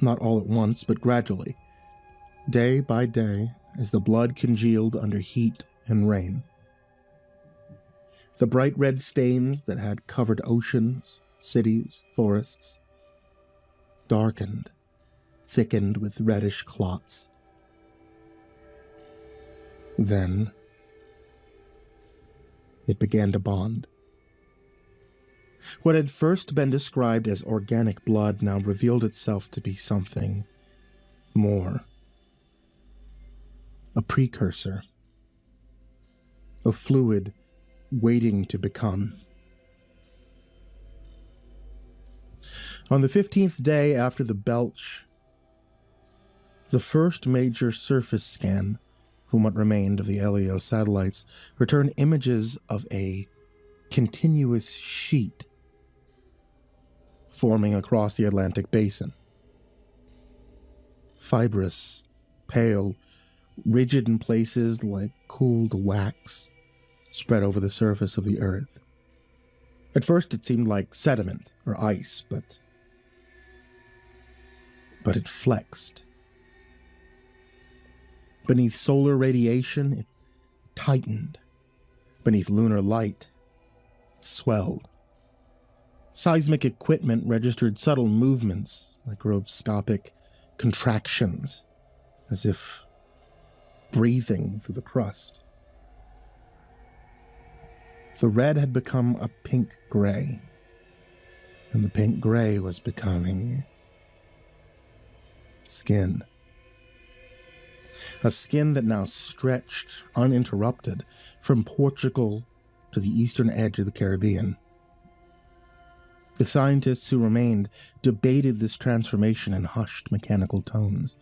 S1: Not all at once, but gradually, day by day, as the blood congealed under heat and rain. The bright red stains that had covered oceans, cities, forests, darkened, thickened with reddish clots. Then, it began to bond. What had first been described as organic blood now revealed itself to be something more. A precursor. A fluid waiting to become. On the 15th day after the belch, the first major surface scan from what remained of the LEO satellites returned images of a continuous sheet forming across the Atlantic basin. Fibrous, pale, rigid in places like cooled wax spread over the surface of the Earth. At first it seemed like sediment or ice, but it flexed. Beneath solar radiation, it tightened. Beneath lunar light, it swelled. Seismic equipment registered subtle movements, microscopic contractions, as if breathing through the crust. The red had become a pink-gray, and the pink-gray was becoming skin. A skin that now stretched, uninterrupted, from Portugal to the eastern edge of the Caribbean. The scientists who remained debated this transformation in hushed mechanical tones.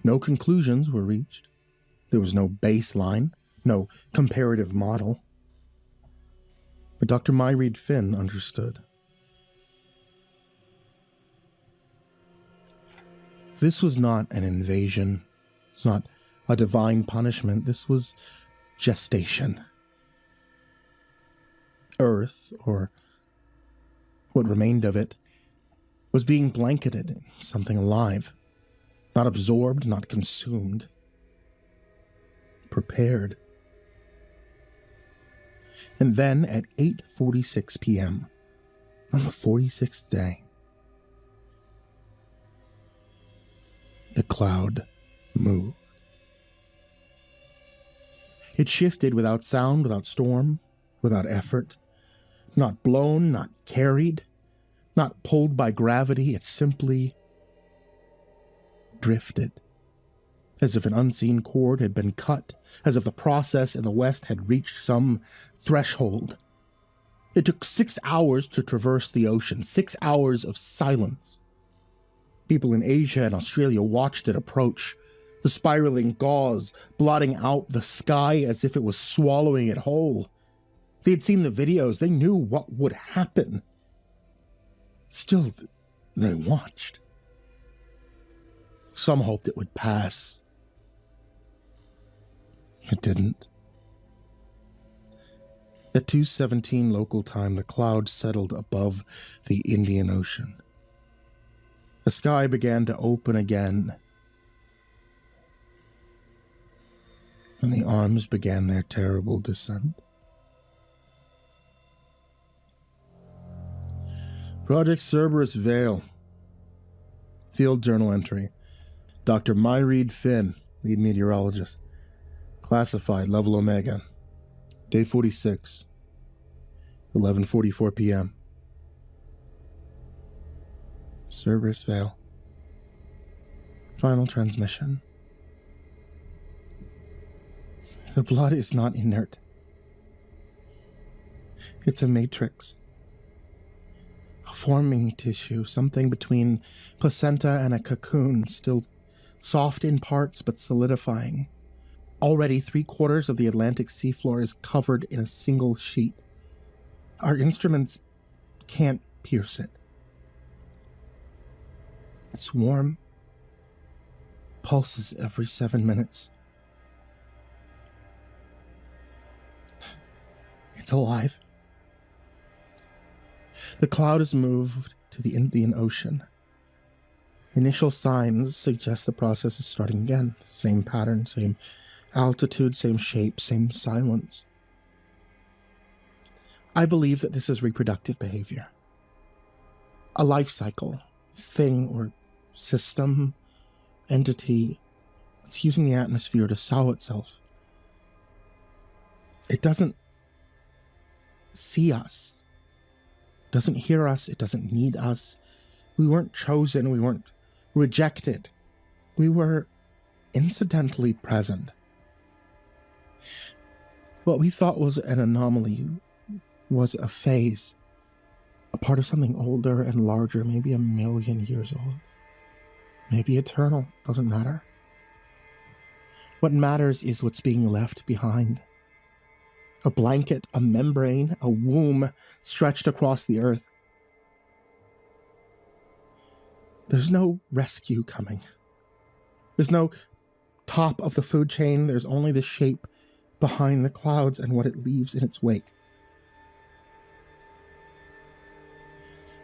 S1: No conclusions were reached. There was no baseline, no comparative model. But Dr. Myreed Finn understood. This was not an invasion. It's not a divine punishment. This was gestation. Earth, or what remained of it, was being blanketed in something alive. Not absorbed, not consumed. Prepared. And then at 8:46 p.m., on the 46th day, the cloud moved. It shifted without sound, without storm, without effort. Not blown, not carried, not pulled by gravity. It simply drifted, as if an unseen cord had been cut, as if the process in the west had reached some threshold. It took 6 hours to traverse the ocean, 6 hours of silence. People in Asia and Australia watched it approach, the spiraling gauze blotting out the sky as if it was swallowing it whole. They had seen the videos, they knew what would happen. Still, they watched. Some hoped it would pass. It didn't. At 2:17 local time, the clouds settled above the Indian Ocean. The sky began to open again, and the arms began their terrible descent. Project Cerberus Veil. Field journal entry. Dr. Myreed Finn, lead meteorologist. Classified, level Omega. Day 46. 11:44 p.m. Cerberus Veil. Final transmission. The blood is not inert. It's a matrix. A forming tissue, something between placenta and a cocoon, still soft in parts but solidifying. Already 3/4 of the Atlantic seafloor is covered in a single sheet. Our instruments can't pierce it. It's warm, pulses every 7 minutes. It's alive. The cloud has moved to the Indian Ocean. Initial signs suggest the process is starting again. Same pattern, same altitude, same shape, same silence. I believe that this is reproductive behavior. A life cycle, this thing or system, entity, it's using the atmosphere to sow itself. It doesn't see us, doesn't hear us, it doesn't need us. We weren't chosen, we weren't rejected. We were incidentally present. What we thought was an anomaly was a phase, a part of something older and larger, maybe 1,000,000 years old. Maybe eternal, doesn't matter. What matters is what's being left behind. A blanket, a membrane, a womb stretched across the earth. There's no rescue coming. There's no top of the food chain. There's only the shape behind the clouds and what it leaves in its wake.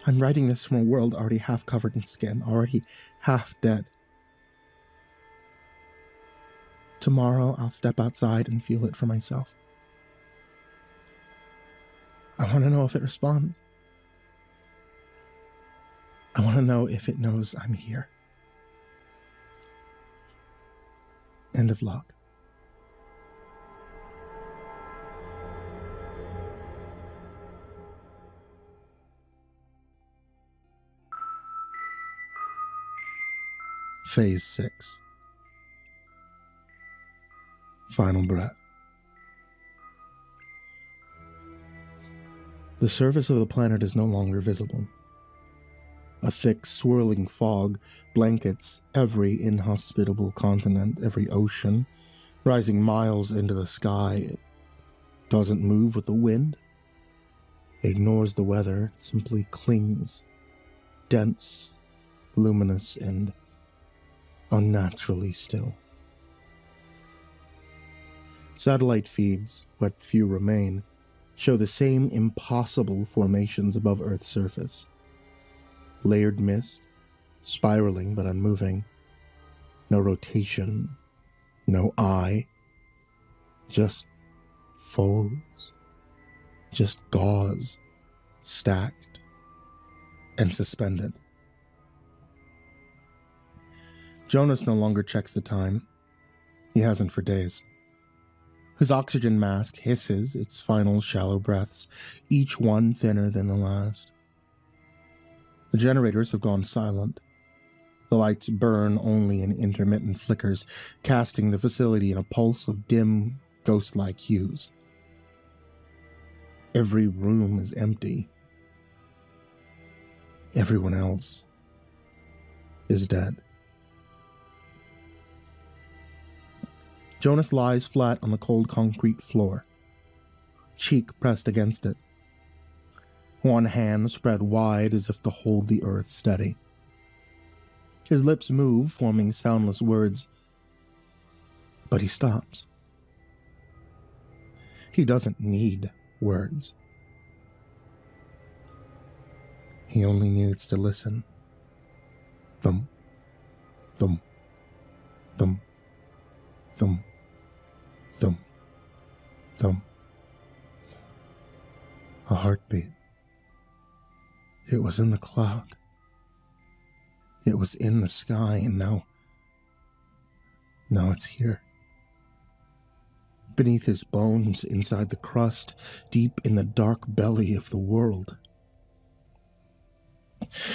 S1: I'm writing this from a world already half covered in skin, already half dead. Tomorrow I'll step outside and feel it for myself. I want to know if it responds. I want to know if it knows I'm here. End of log. Phase 6. Final breath. The surface of the planet is no longer visible. A thick, swirling fog blankets every inhospitable continent, every ocean, rising miles into the sky. It doesn't move with the wind. It ignores the weather, it simply clings, dense, luminous, and unnaturally still. Satellite feeds, what few remain, show the same impossible formations above Earth's surface. Layered mist, spiraling but unmoving. No rotation, no eye. Just folds, just gauze, stacked and suspended. Jonas no longer checks the time. He hasn't for days. His oxygen mask hisses its final shallow breaths, each one thinner than the last. The generators have gone silent. The lights burn only in intermittent flickers, casting the facility in a pulse of dim, ghost-like hues. Every room is empty. Everyone else is dead. Jonas lies flat on the cold concrete floor, cheek pressed against it, one hand spread wide as if to hold the earth steady. His lips move, forming soundless words, but he stops. He doesn't need words. He only needs to listen. Thump, thump, thump, thump, thump, thump. A heartbeat. It was in the cloud. It was in the sky, and now it's here. Beneath his bones, inside the crust, deep in the dark belly of the world.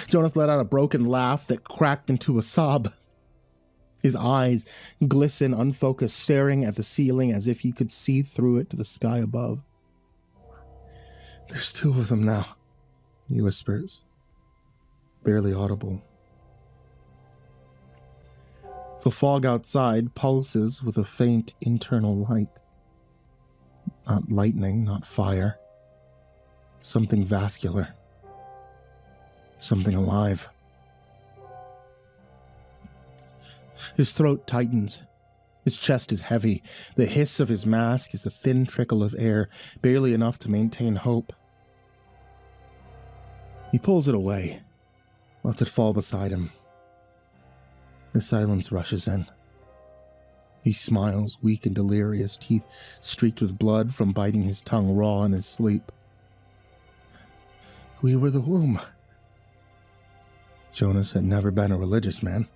S1: Jonas let out a broken laugh that cracked into a sob. His eyes glisten, unfocused, staring at the ceiling as if he could see through it to the sky above. "There's two of them now," he whispers, barely audible. The fog outside pulses with a faint internal light. Not lightning, not fire. Something vascular. Something alive. His throat tightens. His chest is heavy. The hiss of his mask is a thin trickle of air, barely enough to maintain hope. He pulls it away, lets it fall beside him. The silence rushes in. He smiles, weak and delirious, teeth streaked with blood from biting his tongue raw in his sleep. "We were the womb." Jonas had never been a religious man.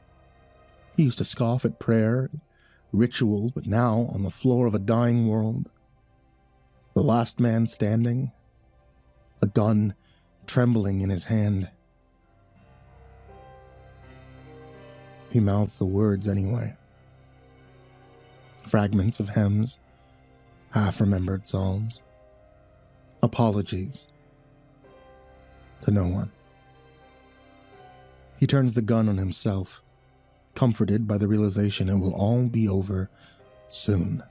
S1: He used to scoff at prayer, ritual, but now, on the floor of a dying world, the last man standing, a gun trembling in his hand. He mouthed the words anyway. Fragments of hymns, half-remembered psalms, apologies to no one. He turns the gun on himself, comforted by the realization it will all be over soon.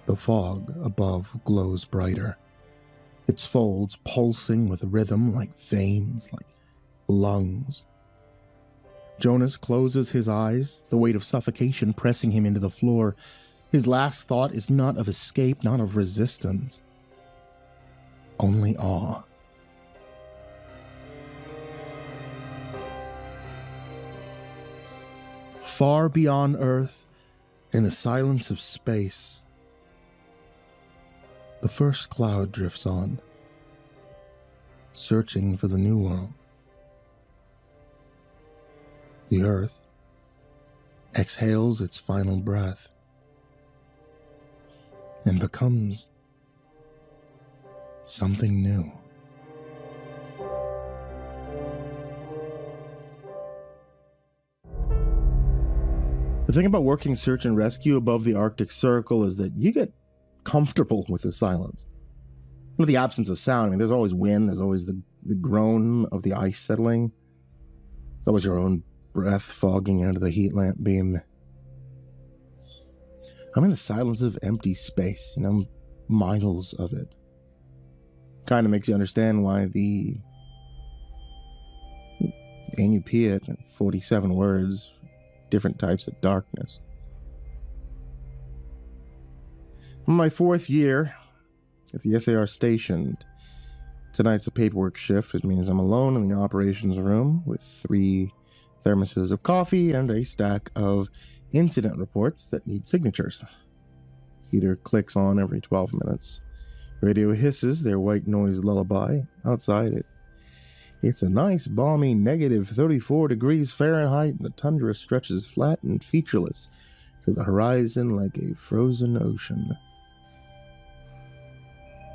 S1: The fog above glows brighter, its folds pulsing with rhythm like veins, like lungs. Jonas closes his eyes, the weight of suffocation pressing him into the floor. His last thought is not of escape, not of resistance, only awe. Far beyond Earth, in the silence of space, the first cloud drifts on, searching for the new world. The Earth exhales its final breath and becomes something new. The thing about working search and rescue above the Arctic Circle is that you get comfortable with the silence. With the absence of sound, I mean, there's always wind, there's always the groan of the ice settling. There's always your own breath fogging into the heat lamp beam. I'm in the silence of empty space, miles of it. Kind of makes you understand why the Inupiat, 47 words, different types of darkness. In my 4th year at the SAR station, tonight's a paperwork shift, which means I'm alone in the operations room with 3 thermoses of coffee and a stack of incident reports that need signatures. Heater clicks on every 12 minutes. Radio hisses their white noise lullaby. Outside it's a nice, balmy negative 34 degrees Fahrenheit, and the tundra stretches flat and featureless to the horizon like a frozen ocean.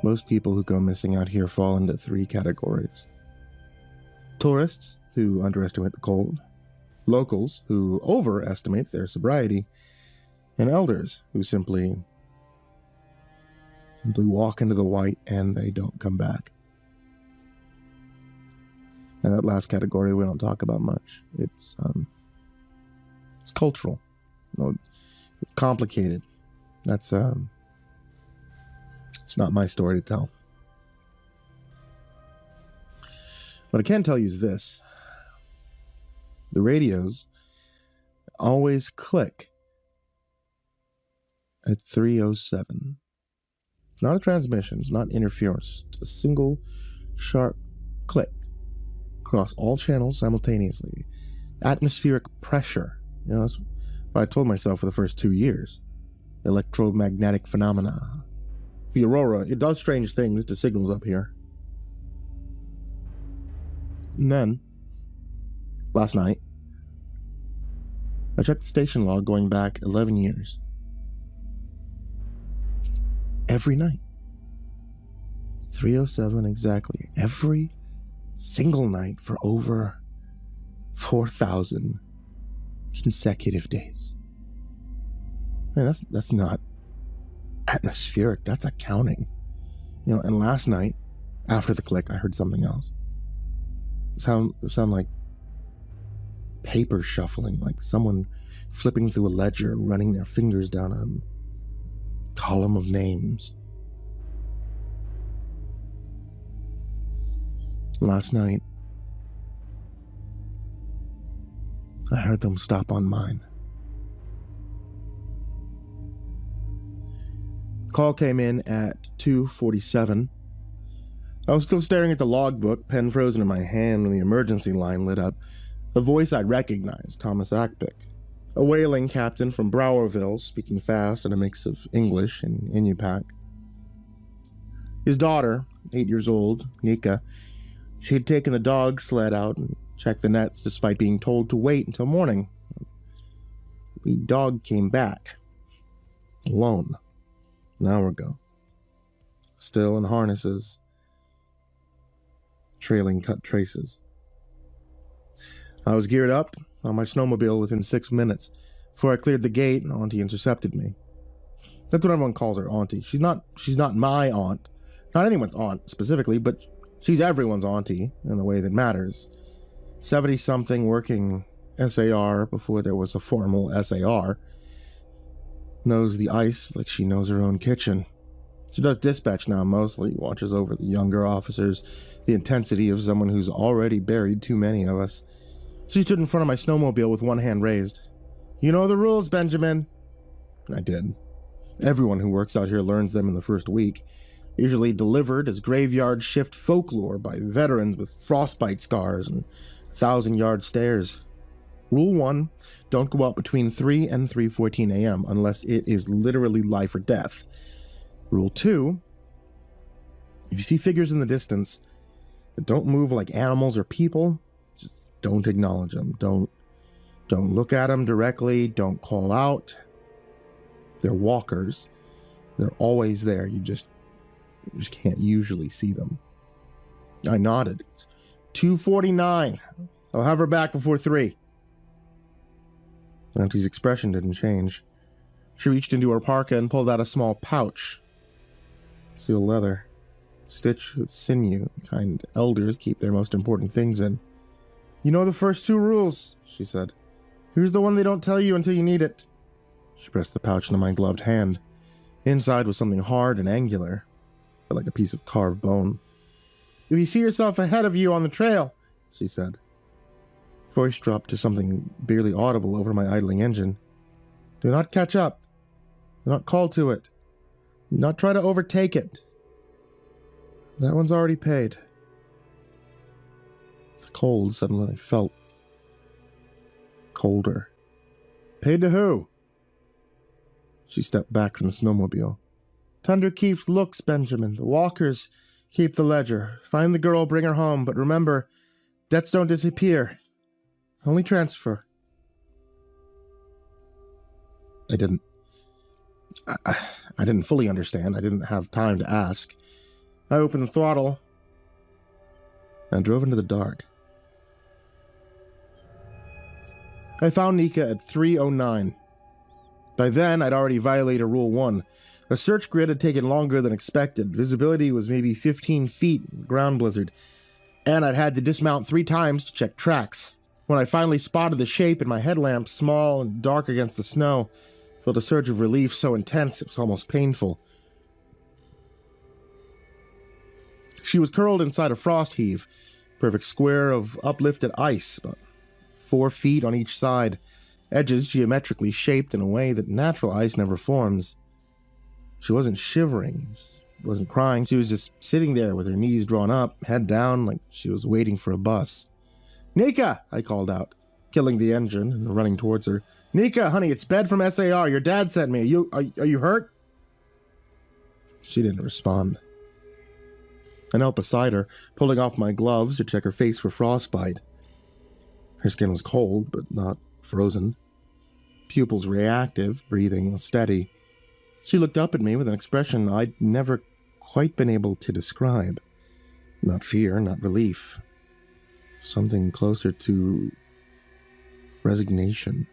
S1: Most people who go missing out here fall into 3 categories. Tourists, who underestimate the cold. Locals, who overestimate their sobriety. And elders, who simply Simply walk into the white and they don't come back. And that last category we don't talk about much. It's cultural. It's complicated. That's it's not my story to tell. What I can tell you is this. The radios always click at 3:07. It's not a transmission, it's not interference, it's a single sharp click across all channels simultaneously. Atmospheric pressure. That's what I told myself for the first 2 years. Electromagnetic phenomena. The aurora, it does strange things to signals up here. And then, last night, I checked the station log going back 11 years. Every night. 3:07 exactly. Every single night for over 4,000 consecutive days. Man, that's not atmospheric, that's accounting. And last night, after the click, I heard something else. It sound like paper shuffling, like someone flipping through a ledger, running their fingers down a column of names. Last night, I heard them stop on mine. Call came in at 2:47. I was still staring at the logbook, pen frozen in my hand when the emergency line lit up. A voice I'd recognized, Thomas Ackpick, a whaling captain from Browerville, speaking fast and a mix of English and Inupiaq. His daughter, 8 years old, Nika, she had taken the dog sled out and checked the nets despite being told to wait until morning. The dog came back. Alone. An hour ago. Still in harnesses. Trailing cut traces. I was geared up on my snowmobile within 6 minutes. Before I cleared the gate, Auntie intercepted me. That's what everyone calls her, Auntie. She's not my aunt. Not anyone's aunt, specifically, but she's everyone's auntie in the way that matters. 70-something working SAR before there was a formal SAR. Knows the ice like she knows her own kitchen. She does dispatch now mostly, watches over the younger officers, the intensity of someone who's already buried too many of us. She stood in front of my snowmobile with one hand raised. "You know the rules, Benjamin." I did. Everyone who works out here learns them in the first week. Usually delivered as graveyard shift folklore by veterans with frostbite scars and 1,000-yard stares. Rule 1, don't go out between 3 and 3:14 a.m. unless it is literally life or death. Rule 2, if you see figures in the distance that don't move like animals or people, just don't acknowledge them. Don't look at them directly. Don't call out. They're walkers. They're always there. You just can't usually see them. I nodded. It's 2:49. I'll have her back before 3. Auntie's expression didn't change. She reached into her parka and pulled out a small pouch. Seal leather. Stitched with sinew, the kind elders keep their most important things in. "You know the first 2 rules," she said. "Here's the one they don't tell you until you need it." She pressed the pouch into my gloved hand. Inside was something hard and angular, like a piece of carved bone. "If you see yourself ahead of you on the trail," she said. Voice dropped to something barely audible over my idling engine. "Do not catch up. Do not call to it. Do not try to overtake it. That one's already paid." The cold suddenly felt colder. "Paid to who?" She stepped back from the snowmobile. "Thunder keeps looks, Benjamin. The walkers keep the ledger. Find the girl, bring her home, but remember, debts don't disappear. Only transfer." I didn't fully understand. I didn't have time to ask. I opened the throttle and drove into the dark. I found Nika at 3:09. By then, I'd already violated Rule 1. The search grid had taken longer than expected. Visibility was maybe 15 feet in the ground blizzard, and I'd had to dismount 3 times to check tracks. When I finally spotted the shape in my headlamp, small and dark against the snow, I felt a surge of relief so intense it was almost painful. She was curled inside a frost heave, perfect square of uplifted ice, about 4 feet on each side, edges geometrically shaped in a way that natural ice never forms. She wasn't shivering, she wasn't crying, she was just sitting there with her knees drawn up, head down, like she was waiting for a bus. "Nika!" I called out, killing the engine and running towards her. "Nika, honey, it's Ben from SAR. Your dad sent me. Are you hurt?" She didn't respond. I knelt beside her, pulling off my gloves to check her face for frostbite. Her skin was cold, but not frozen. Pupils reactive, breathing steady. She looked up at me with an expression I'd never quite been able to describe. Not fear, not relief. Something closer to resignation.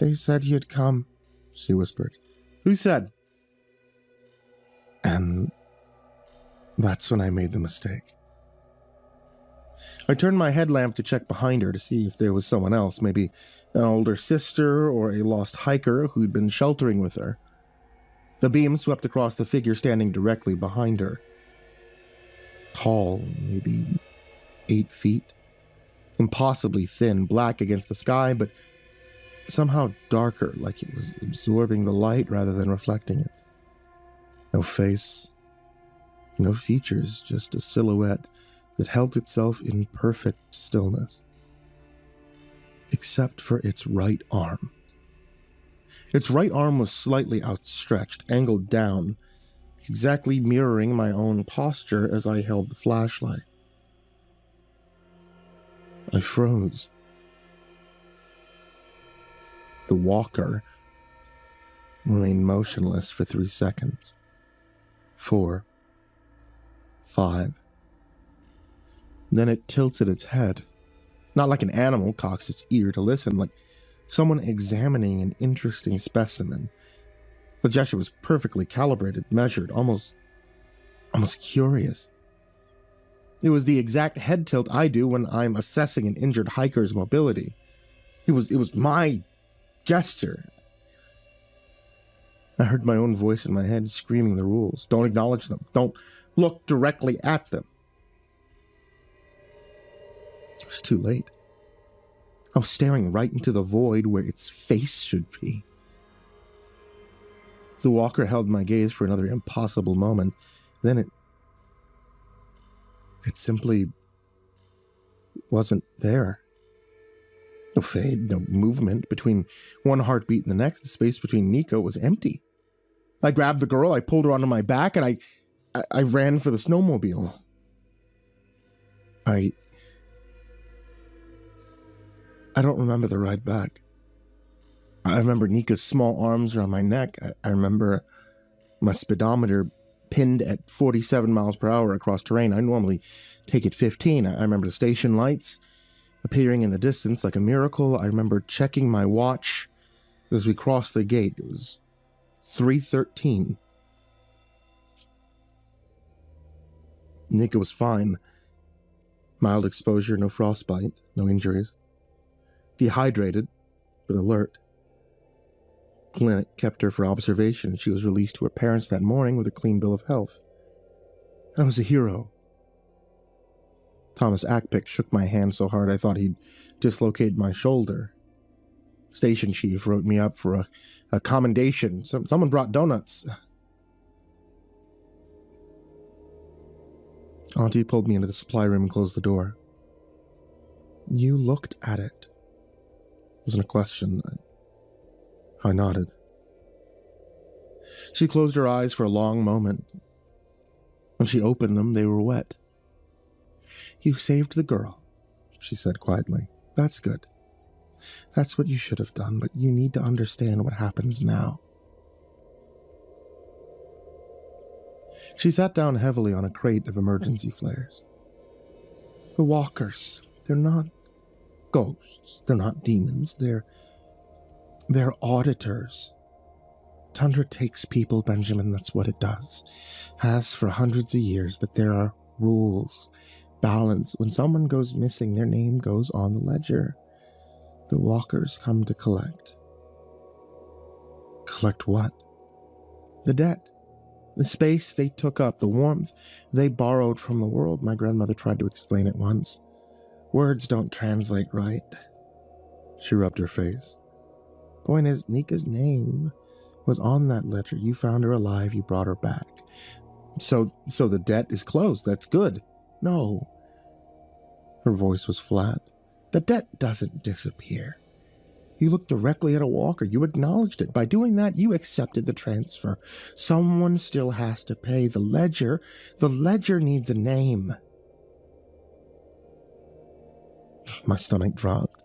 S1: "They said you'd come," she whispered. "Who said?" And that's when I made the mistake. I turned my headlamp to check behind her to see if there was someone else, maybe an older sister or a lost hiker who'd been sheltering with her. The beam swept across the figure standing directly behind her. Tall, maybe 8 feet. Impossibly thin, black against the sky, but somehow darker, like it was absorbing the light rather than reflecting it. No face, no features, just a silhouette that held itself in perfect stillness. Except for its right arm. Its right arm was slightly outstretched, angled down, exactly mirroring my own posture as I held the flashlight. I froze. The walker remained motionless for 3 seconds. 4. 5. Then it tilted its head. Not like an animal cocks its ear to listen, like someone examining an interesting specimen. The gesture was perfectly calibrated, measured, almost curious. It was the exact head tilt I do when I'm assessing an injured hiker's mobility. It was my gesture. I heard my own voice in my head screaming the rules. Don't acknowledge them. Don't look directly at them. It was too late. I was staring right into the void where its face should be. The walker held my gaze for another impossible moment. Then it simply wasn't there. No fade, no movement. Between one heartbeat and the next, the space between Nico was empty. I grabbed the girl, I pulled her onto my back, and I ran for the snowmobile. I don't remember the ride back. I remember Nika's small arms around my neck. I remember my speedometer pinned at 47 miles per hour across terrain. I normally take it 15. I remember the station lights appearing in the distance like a miracle. I remember checking my watch as we crossed the gate. It was 3:13. Nika was fine. Mild exposure, no frostbite, no injuries. Dehydrated, but alert. Clinic kept her for observation. She was released to her parents that morning with a clean bill of health. I was a hero. Thomas Ackpick shook my hand so hard I thought he'd dislocate my shoulder. Station chief wrote me up for a commendation. Someone brought donuts. Auntie pulled me into the supply room and closed the door. "You looked at it." It wasn't a question. I nodded. She closed her eyes for a long moment. When she opened them, they were wet. "You saved the girl," she said quietly. "That's good. That's what you should have done, but you need to understand what happens now." She sat down heavily on a crate of emergency flares. "The walkers, they're not ghosts. They're not demons. They're They're auditors. Tundra takes people, Benjamin, that's what it does. Has for hundreds of years, but there are rules. Balance. When someone goes missing, their name goes on the ledger. The walkers come to collect. Collect what? The debt. The space they took up, the warmth they borrowed from the world. My grandmother tried to explain it once. Words don't translate right. She rubbed her face. Point is, Nika's name was on that ledger. You found her alive, you brought her back. So the debt is closed. That's good. No. Her voice was flat. The debt doesn't disappear. You looked directly at a walker. You acknowledged it. By doing that, you accepted the transfer. Someone still has to pay. The ledger needs a name. My stomach dropped.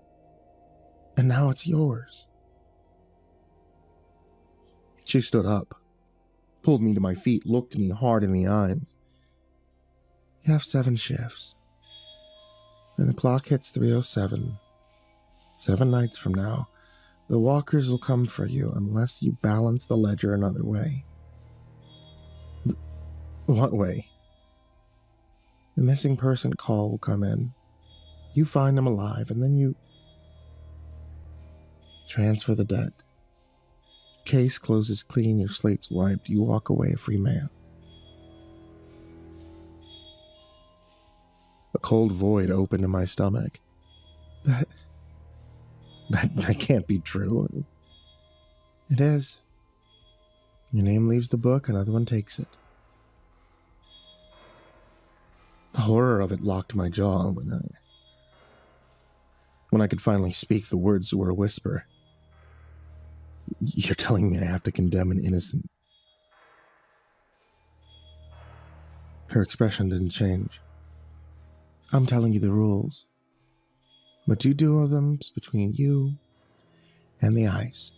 S1: And now it's yours. She stood up, pulled me to my feet, looked me hard in the eyes. You have 7 shifts. When the clock hits 3:07, 7 nights from now, the walkers will come for you unless you balance the ledger another way. What way? The missing person call will come in. You find them alive, and then you transfer the debt. Case closes clean, your slate's wiped, you walk away a free man. A cold void opened in my stomach. That can't be true. It is. Your name leaves the book, another one takes it. The horror of it locked my jaw when I could finally speak. The words were a whisper. You're telling me I have to condemn an innocent? Her expression didn't change. I'm telling you the rules. What you do of them is between you and the ice.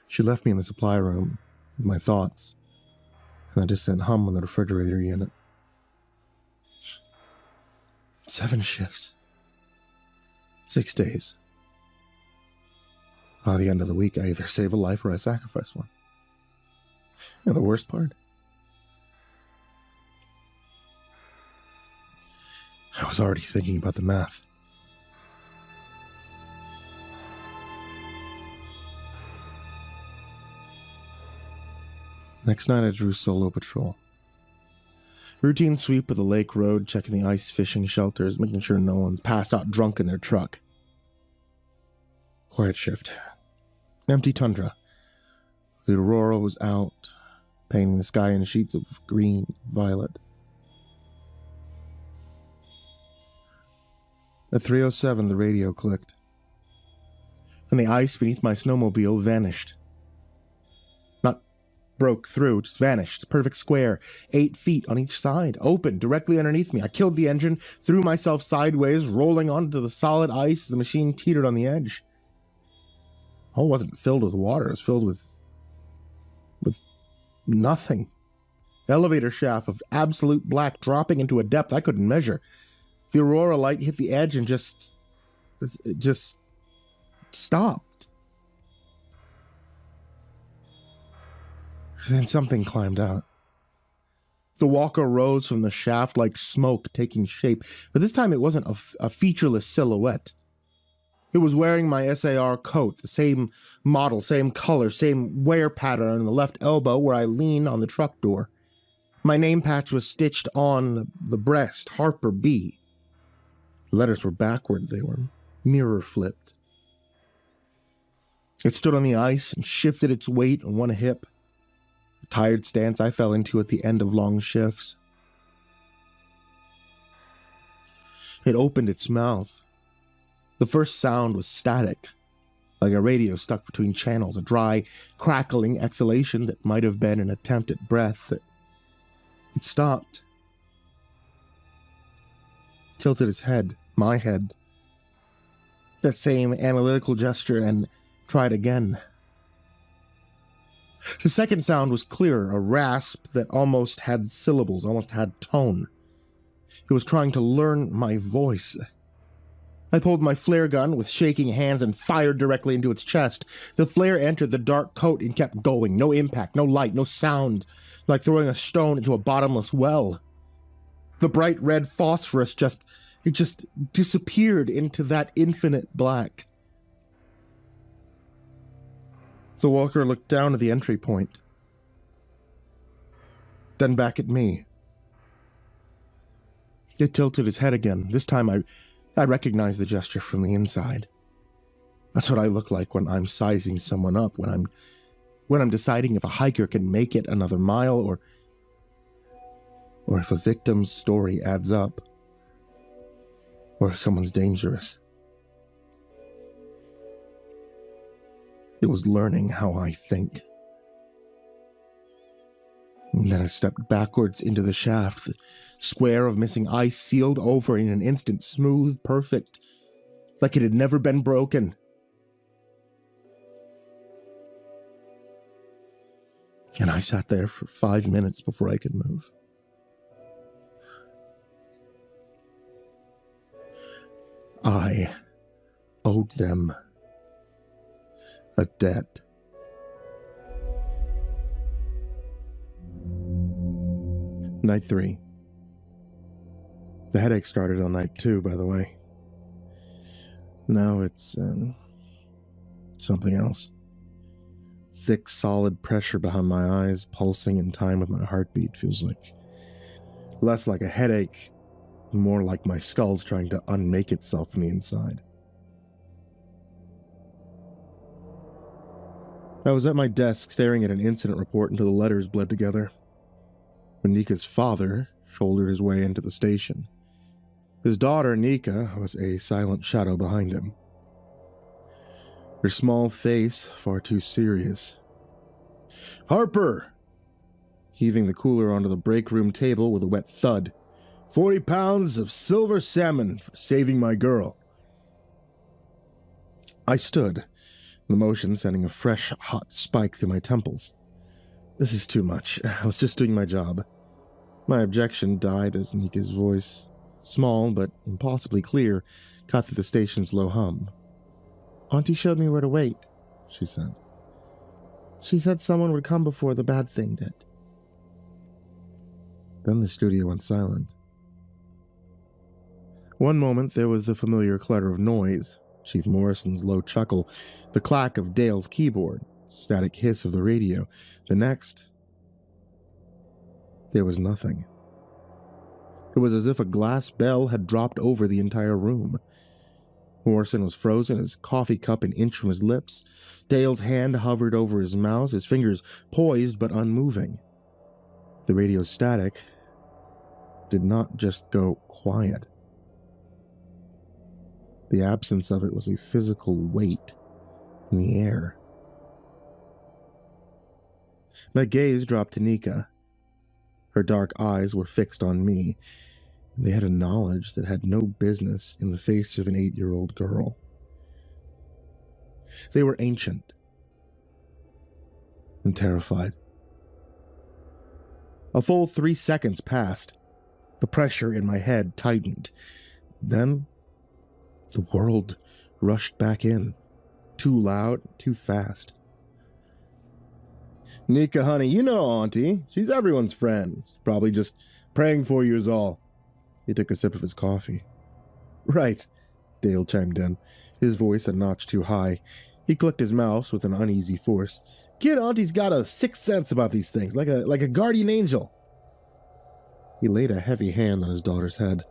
S1: She left me in the supply room with my thoughts, and I just sent hum on the refrigerator unit. 7 shifts. 6 days. By the end of the week, I either save a life or I sacrifice one. And the worst part? I was already thinking about the math. Next night, I drew solo patrol. Routine sweep of the lake road, checking the ice fishing shelters, making sure no one's passed out drunk in their truck. Quiet shift. Empty tundra. The aurora was out, painting the sky in sheets of green, violet. At 3:07, the radio clicked, and the ice beneath my snowmobile vanished. Not broke through, just vanished. Perfect square, 8 feet on each side, open, directly underneath me. I killed the engine, threw myself sideways, rolling onto the solid ice as the machine teetered on the edge. The hole wasn't filled with water, it was filled with nothing. Elevator shaft of absolute black dropping into a depth I couldn't measure. The aurora light hit the edge and just stopped. Then something climbed out. The walker rose from the shaft like smoke taking shape, but this time it wasn't a featureless silhouette. It was wearing my SAR coat, the same model, same color, same wear pattern on the left elbow where I lean on the truck door. My name patch was stitched on the breast, Harper B. The letters were backward, they were mirror flipped. It stood on the ice and shifted its weight on one hip. A tired stance I fell into at the end of long shifts. It opened its mouth. The first sound was static, like a radio stuck between channels, a dry, crackling exhalation that might have been an attempt at breath. It stopped. Tilted its head, my head. That same analytical gesture, and tried again. The second sound was clearer, a rasp that almost had syllables, almost had tone. It was trying to learn my voice. I pulled my flare gun with shaking hands and fired directly into its chest. The flare entered the dark coat and kept going. No impact, no light, no sound, like throwing a stone into a bottomless well. The bright red phosphorus just disappeared into that infinite black. The walker looked down at the entry point, then back at me. It tilted its head again. This time I recognized the gesture from the inside. That's what I look like when I'm sizing someone up, when I'm deciding if a hiker can make it another mile or if a victim's story adds up, or if someone's dangerous. It was learning how I think. And then I stepped backwards into the shaft. The square of missing ice sealed over in an instant, smooth, perfect, like it had never been broken. And I sat there for 5 minutes before I could move. I owed them a debt. Night 3. The headache started on night 2, by the way. Now it's something else. Thick, solid pressure behind my eyes, pulsing in time with my heartbeat, feels like less like a headache, more like my skull's trying to unmake itself from the inside. I was at my desk staring at an incident report until the letters bled together. When Nika's father shouldered his way into the station, his daughter, Nika, was a silent shadow behind him. Her small face far too serious. "Harper!" Heaving the cooler onto the break room table with a wet thud. 40 pounds of silver salmon for saving my girl. I stood, the motion sending a fresh, hot spike through my temples. This is too much. I was just doing my job. My objection died as Nika's voice, small but impossibly clear, cut through the station's low hum. "Auntie showed me where to wait," she said. "She said someone would come before the bad thing did." Then the studio went silent. One moment there was the familiar clutter of noise, Chief Morrison's low chuckle, the clack of Dale's keyboard, static hiss of the radio. The next, there was nothing. It was as if a glass bell had dropped over the entire room. Morrison was frozen, his coffee cup an inch from his lips. Dale's hand hovered over his mouth, his fingers poised but unmoving. The radio static did not just go quiet. The absence of it was a physical weight in the air. My gaze dropped to Nika. Her dark eyes were fixed on me, and they had a knowledge that had no business in the face of an 8-year-old girl. They were ancient and terrified. A full 3 seconds passed. The pressure in my head tightened. Then the world rushed back in. Too loud, too fast. "Nika, honey, you know Auntie. She's everyone's friend. She's probably just praying for you is all." He took a sip of his coffee. "Right," Dale chimed in, his voice a notch too high. He clicked his mouse with an uneasy force. "Kid Auntie's got a sixth sense about these things, like a guardian angel." He laid a heavy hand on his daughter's head.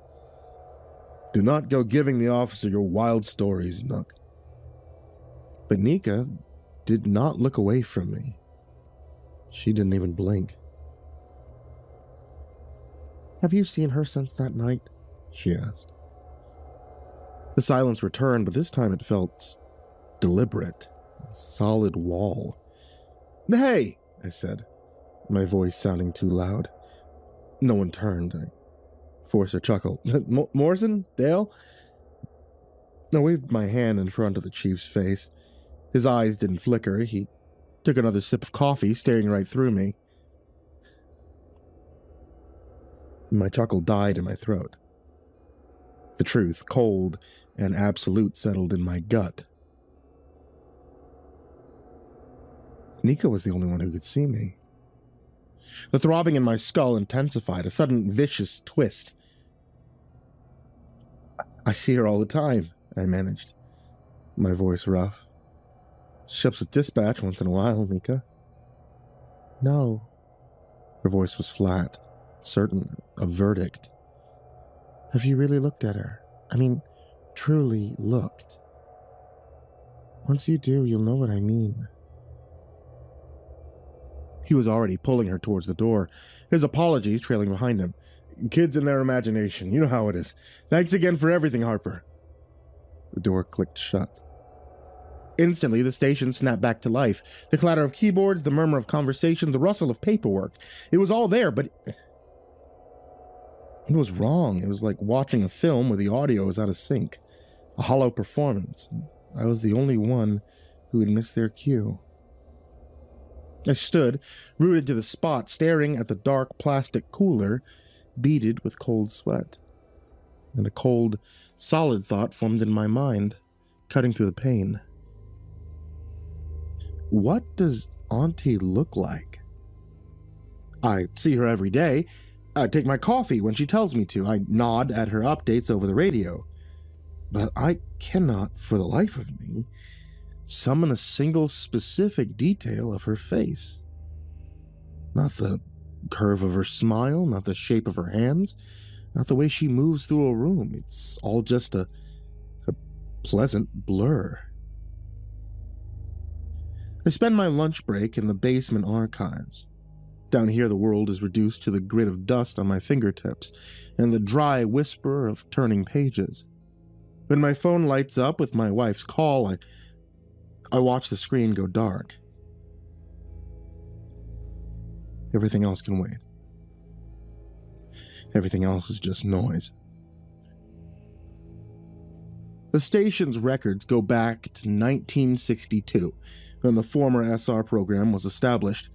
S1: "Do not go giving the officer your wild stories, Nook." But Nika did not look away from me. She didn't even blink. "Have you seen her since that night?" she asked. The silence returned, but this time it felt deliberate, a solid wall. "Hey," I said, my voice sounding too loud. No one turned. I forced a chuckle. "Morrison? Dale?" I waved my hand in front of the chief's face. His eyes didn't flicker. He took another sip of coffee, staring right through me. My chuckle died in my throat. The truth, cold and absolute, settled in my gut. Nika was the only one who could see me. The throbbing in my skull intensified, a sudden vicious twist. I see her all the time, I managed, my voice rough. She helps with dispatch once in a while, Nika. No. Her voice was flat, certain, a verdict. Have you really looked at her? I mean, truly looked. Once you do, you'll know what I mean. He was already pulling her towards the door, his apologies trailing behind him. Kids and their imagination, you know how it is. Thanks again for everything, Harper. The door clicked shut. Instantly, the station snapped back to life. The clatter of keyboards, the murmur of conversation, the rustle of paperwork. It was all there, but it was wrong. It was like watching a film where the audio was out of sync. A hollow performance. I was the only one who had missed their cue. I stood, rooted to the spot, staring at the dark plastic cooler, beaded with cold sweat. And a cold, solid thought formed in my mind, cutting through the pain. What does Auntie look like? I see her every day. I take my coffee when she tells me to. I nod at her updates over the radio. But I cannot, for the life of me, summon a single specific detail of her face. Not the curve of her smile, not the shape of her hands, not the way she moves through a room. It's all just a pleasant blur. I spend my lunch break in the basement archives. Down here, the world is reduced to the grit of dust on my fingertips and the dry whisper of turning pages. When my phone lights up with my wife's call, I watch the screen go dark. Everything else can wait. Everything else is just noise. The station's records go back to 1962, when the former SR program was established.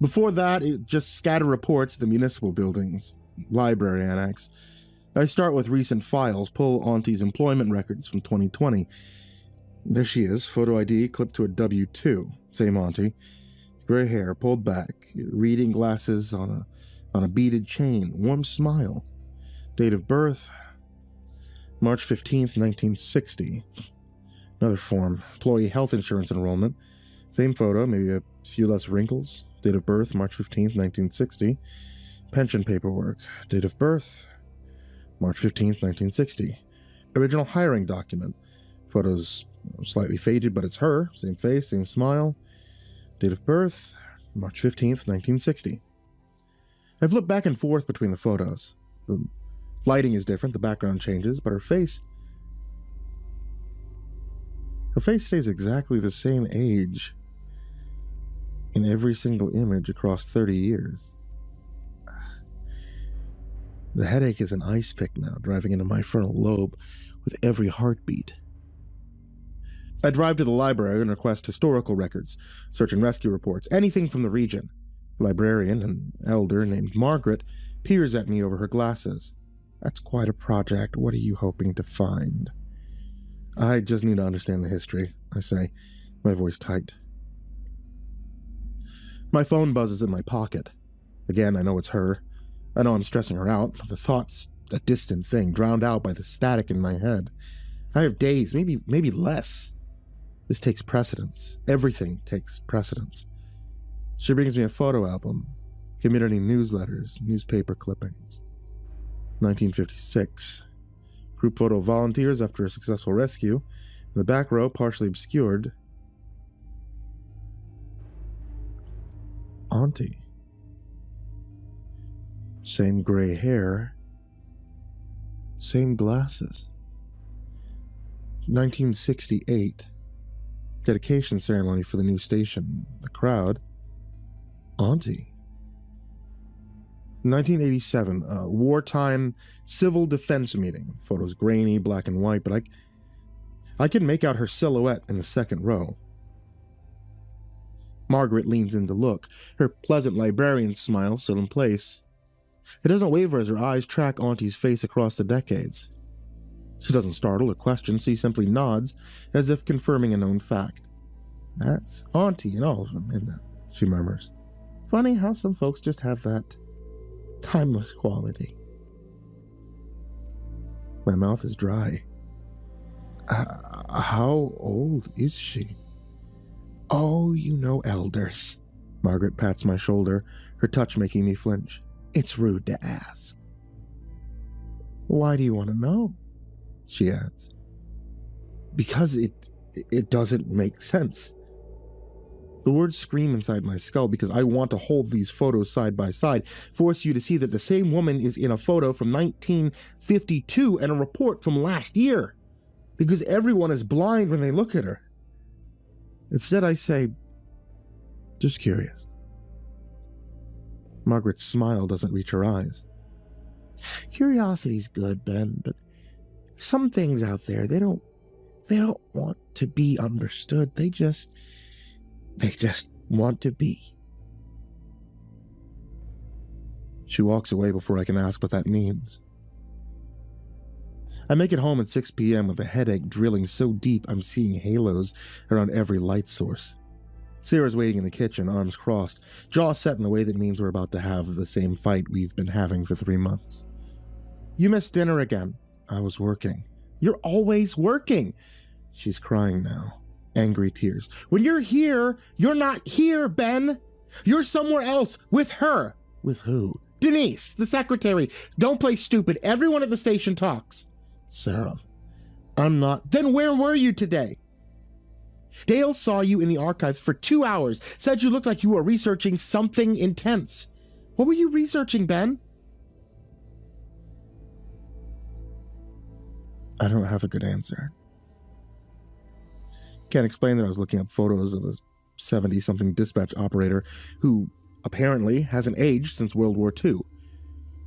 S1: Before that, it just scattered reports to the municipal buildings, library annex. I start with recent files, pull Auntie's employment records from 2020. There she is, photo ID clipped to a W-2. Same Auntie. Gray hair, pulled back, reading glasses on a beaded chain, warm smile. Date of birth, March 15th, 1960. Another form, employee health insurance enrollment. Same photo, maybe a few less wrinkles. Date of birth, March 15th, 1960. Pension paperwork. Date of birth, March 15th, 1960. Original hiring document. Photos slightly faded, but it's her. Same face, same smile. Date of birth, March 15th, 1960. I flip back and forth between the photos. The lighting is different, the background changes, but her face stays exactly the same age in every single image across 30 years. The headache is an ice pick now, driving into my frontal lobe with every heartbeat. I drive to the library and request historical records, search and rescue reports, anything from the region. The librarian, an elder named Margaret, peers at me over her glasses. That's quite a project. What are you hoping to find? I just need to understand the history, I say, my voice tight. My phone buzzes in my pocket. Again, I know it's her. I know I'm stressing her out. The thought's a distant thing, drowned out by the static in my head. I have days, maybe less. This takes precedence. Everything takes precedence. She brings me a photo album, community newsletters, newspaper clippings. 1956. Group photo of volunteers after a successful rescue. In the back row, partially obscured, Auntie. Same gray hair. Same glasses. 1968. Dedication ceremony for the new station. The crowd. Auntie. 1987. Wartime civil defense meeting. Photos grainy, black and white, but I can make out her silhouette in the second row. Margaret leans in to look, her pleasant librarian smile still in place. It doesn't waver as her eyes track Auntie's face across the decades. She doesn't startle or question, she simply nods, as if confirming a known fact. That's Auntie in all of them, isn't it? She murmurs. Funny how some folks just have that timeless quality. My mouth is dry. How old is she? Oh, you know elders. Margaret pats my shoulder, her touch making me flinch. It's rude to ask. Why do you want to know? She adds. Because it doesn't make sense. The words scream inside my skull because I want to hold these photos side by side, force you to see that the same woman is in a photo from 1952 and a report from last year, because everyone is blind when they look at her. Instead, I say, just curious. Margaret's smile doesn't reach her eyes. Curiosity's good, Ben, but some things out there, they don't want to be understood. They just want to be. She walks away before I can ask what that means. I make it home at 6 p.m. with a headache drilling so deep I'm seeing halos around every light source. Sarah's waiting in the kitchen, arms crossed, jaw set in the way that means we're about to have the same fight we've been having for 3 months. You missed dinner again. I was working. You're always working. She's crying now. Angry tears. When you're here, you're not here, Ben. You're somewhere else with her. With who? Denise, the secretary. Don't play stupid. Everyone at the station talks. Sarah, I'm not. Then where were you today? Dale saw you in the archives for 2 hours, said you looked like you were researching something intense. What were you researching, Ben? I don't have a good answer. Can't explain that I was looking up photos of a 70-something dispatch operator who apparently hasn't aged since World War II.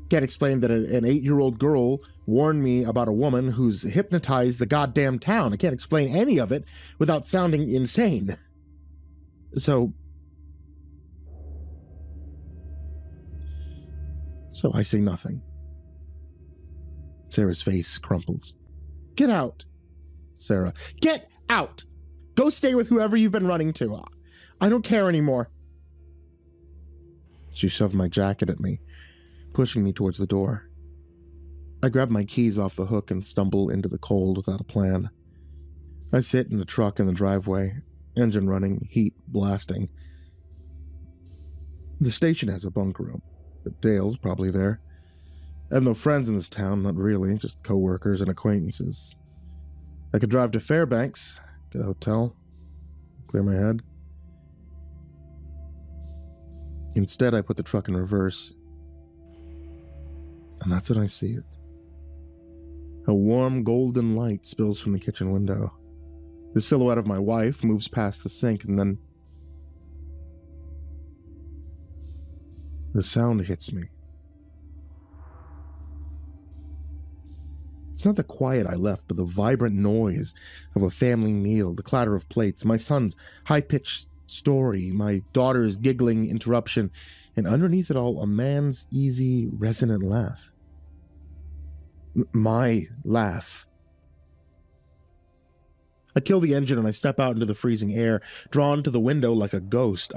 S1: Can't explain that an 8-year-old girl warned me about a woman who's hypnotized the goddamn town. I can't explain any of it without sounding insane. So I say nothing. Sarah's face crumples. Get out. Sarah, get out. Go stay with whoever you've been running to. I don't care anymore. She shoved my jacket at me, pushing me towards the door. I grab my keys off the hook and stumble into the cold without a plan. I sit in the truck in the driveway, engine running, heat blasting. The station has a bunk room, but Dale's probably there. I have no friends in this town, not really, just co-workers and acquaintances. I could drive to Fairbanks, get a hotel, clear my head. Instead, I put the truck in reverse, and that's when I see it. A warm golden light spills from the kitchen window. The silhouette of my wife moves past the sink, and then the sound hits me. It's not the quiet I left, but the vibrant noise of a family meal, the clatter of plates, my son's high-pitched story, my daughter's giggling interruption, and underneath it all, a man's easy, resonant laugh. My laugh. I kill the engine and I step out into the freezing air, drawn to the window like a ghost.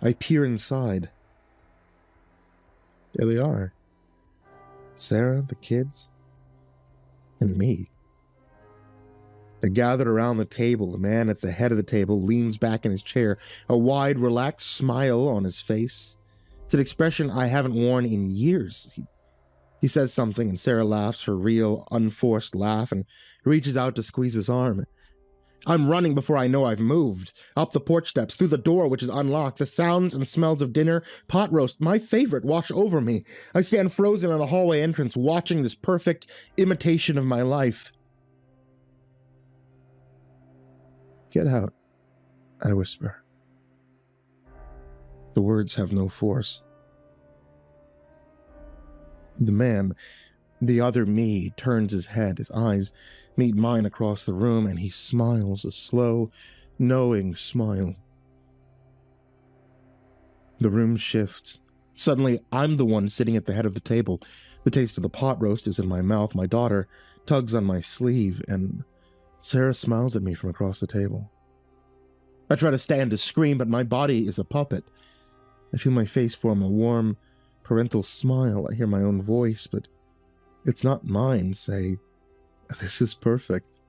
S1: I peer inside. There they are. Sarah, the kids, and me. They're gathered around the table. The man at the head of the table leans back in his chair, a wide, relaxed smile on his face. It's an expression I haven't worn in years. He says something, and Sarah laughs, her real, unforced laugh, and reaches out to squeeze his arm. I'm running before I know I've moved. Up the porch steps, through the door, which is unlocked. The sounds and smells of dinner, pot roast, my favorite, wash over me. I stand frozen on the hallway entrance, watching this perfect imitation of my life. Get out, I whisper. The words have no force. The man, the other me, turns his head. His eyes meet mine across the room, and he smiles, a slow, knowing smile. The room shifts. Suddenly, I'm the one sitting at the head of the table. The The taste of the pot roast is in my mouth. My daughter tugs on my sleeve, and Sarah smiles at me from across the table. I try to stand to scream, but my body is a puppet. I feel my face form a warm, parental smile. I hear my own voice, but it's not mine, say, "This is perfect."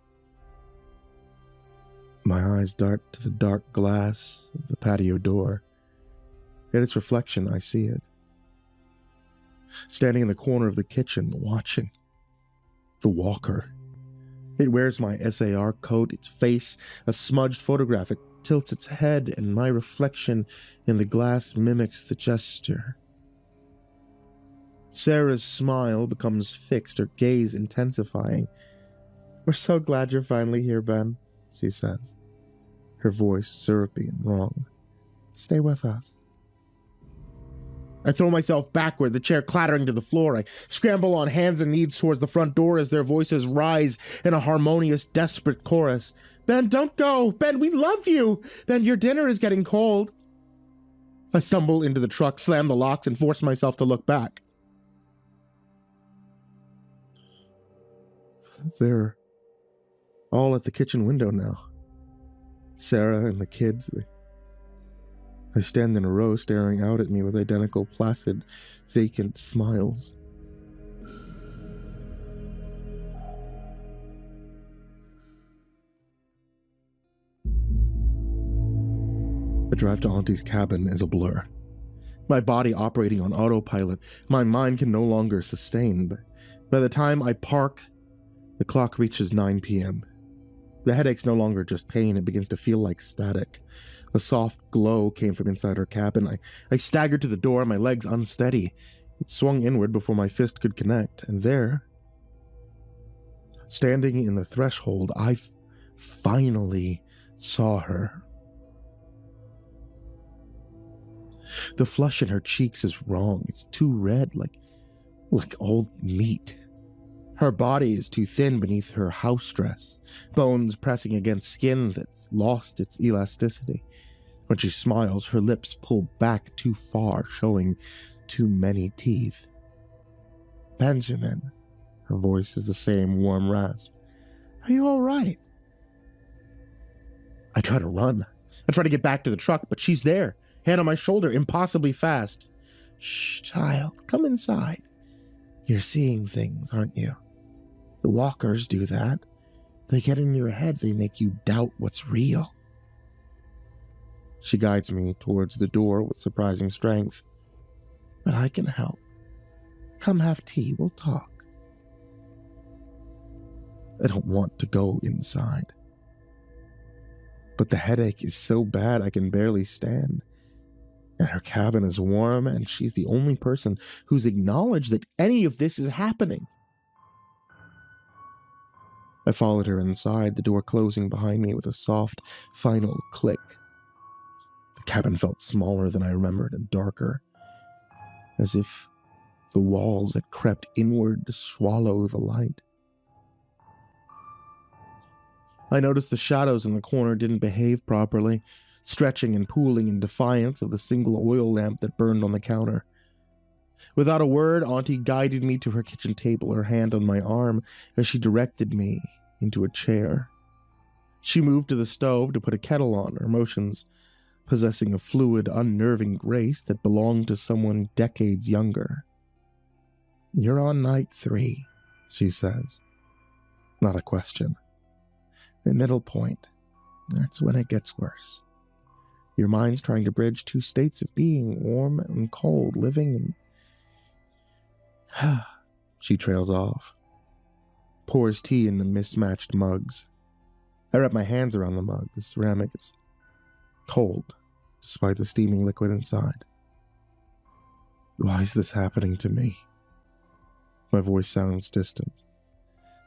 S1: My eyes dart to the dark glass of the patio door. In its reflection, I see it. Standing in the corner of the kitchen, watching. The walker. It wears my SAR coat, its face a smudged photograph. It tilts its head, and my reflection in the glass mimics the gesture. Sarah's smile becomes fixed, her gaze intensifying. "We're so glad you're finally here, Ben," she says, her voice syrupy and wrong. "Stay with us." I throw myself backward, the chair clattering to the floor. I scramble on hands and knees towards the front door as their voices rise in a harmonious, desperate chorus. "Ben, don't go! Ben, we love you! Ben, your dinner is getting cold." I stumble into the truck, slam the locks, and force myself to look back. They're all at the kitchen window now. Sarah and the kids, they stand in a row staring out at me with identical, placid, vacant smiles. The drive to Auntie's cabin is a blur. My body operating on autopilot, my mind can no longer sustain. But by the time I park, the clock reaches 9 p.m. The headache's no longer just pain, it begins to feel like static. A soft glow came from inside her cabin. I staggered to the door, my legs unsteady. It swung inward before my fist could connect, and there, standing in the threshold, I finally saw her. The flush in her cheeks is wrong. It's too red, like old meat. Her body is too thin beneath her house dress, bones pressing against skin that's lost its elasticity. When she smiles, her lips pull back too far, showing too many teeth. "Benjamin," her voice is the same warm rasp. "Are you all right?" I try to run. I try to get back to the truck, but she's there, hand on my shoulder, impossibly fast. "Shh, child, come inside. You're seeing things, aren't you? The walkers do that. They get in your head, they make you doubt what's real." She guides me towards the door with surprising strength. "But I can help. Come have tea, we'll talk." I don't want to go inside. But the headache is so bad I can barely stand. And her cabin is warm, and she's the only person who's acknowledged that any of this is happening. I followed her inside, the door closing behind me with a soft, final click. The cabin felt smaller than I remembered and darker, as if the walls had crept inward to swallow the light. I noticed the shadows in the corner didn't behave properly, stretching and pooling in defiance of the single oil lamp that burned on the counter. Without a word, Auntie guided me to her kitchen table, her hand on my arm as she directed me into a chair. She moved to the stove to put a kettle on, her motions possessing a fluid, unnerving grace that belonged to someone decades younger. "You're on night 3, she says. Not a question. The middle point, that's when it gets worse. Your mind's trying to bridge two states of being, warm and cold, living in..." She trails off, pours tea into mismatched mugs. I wrap my hands around the mug. The ceramic is cold, despite the steaming liquid inside. Why is this happening to me? My voice sounds distant.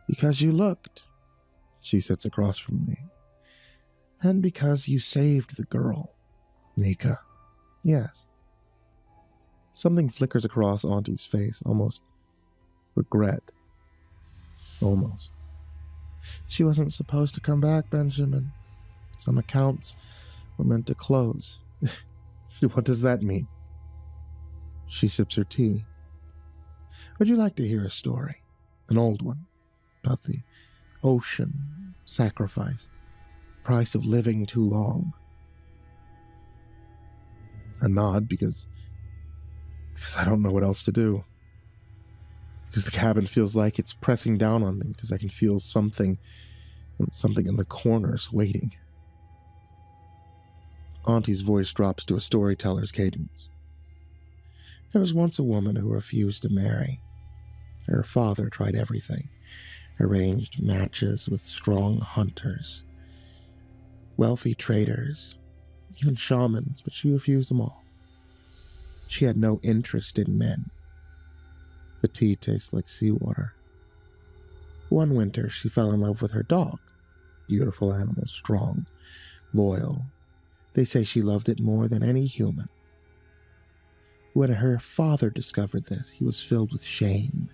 S1: "Because you looked." She sits across from me. "And because you saved the girl, Nika." "Yes." Something flickers across Auntie's face, almost regret. Almost. "She wasn't supposed to come back, Benjamin. Some accounts were meant to close." "What does that mean?" She sips her tea. Would you like to hear a story? An old one, about the ocean, sacrifice, price of living too long. A nod because I don't know what else to do. Because the cabin feels like it's pressing down on me, because I can feel something in the corners waiting. Auntie's voice drops to a storyteller's cadence. There was once a woman who refused to marry. Her father tried everything, arranged matches with strong hunters, wealthy traders, even shamans, but she refused them all. She had no interest in men. The tea tastes like seawater. One winter, she fell in love with her dog. Beautiful animal, strong, loyal. They say she loved it more than any human. When her father discovered this, he was filled with shame.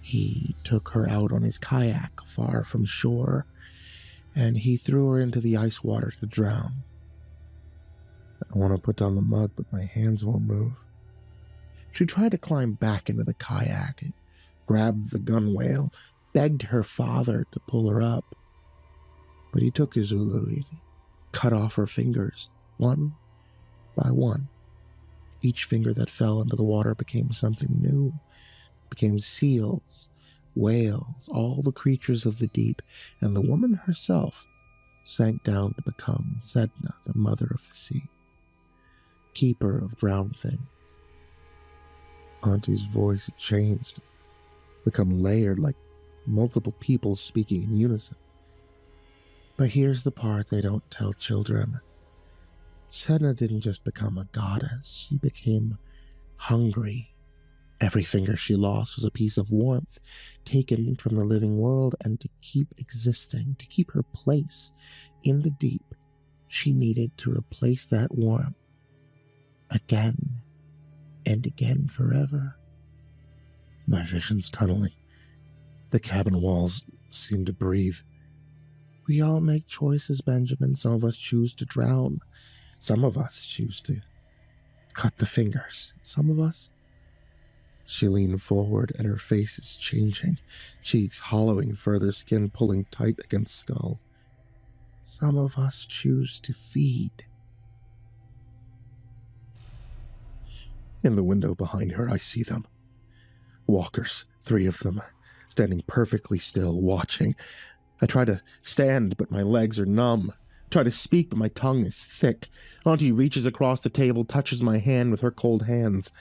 S1: He took her out on his kayak far from shore, and he threw her into the ice water to drown. I want to put down the mug, but my hands won't move. She tried to climb back into the kayak, grabbed the gunwale, begged her father to pull her up. But he took his ulu and cut off her fingers, one by one. Each finger that fell into the water became something new, became seals, whales, all the creatures of the deep, and the woman herself sank down to become Sedna, the mother of the sea, keeper of drowned things. Auntie's voice had changed, become layered like multiple people speaking in unison. But here's the part they don't tell children. Sedna didn't just become a goddess, she became hungry. Every finger she lost was a piece of warmth taken from the living world, and to keep existing, to keep her place in the deep, she needed to replace that warmth again and again forever. My vision's tunneling. The cabin walls seem to breathe. We all make choices, Benjamin. Some of us choose to drown. Some of us choose to cut the fingers. Some of us... She leaned forward, and her face is changing, cheeks hollowing, further skin pulling tight against skull. Some of us choose to feed. In the window behind her, I see them. Walkers, 3 of them, standing perfectly still, watching. I try to stand, but my legs are numb. I try to speak, but my tongue is thick. Auntie reaches across the table, touches my hand with her cold hands.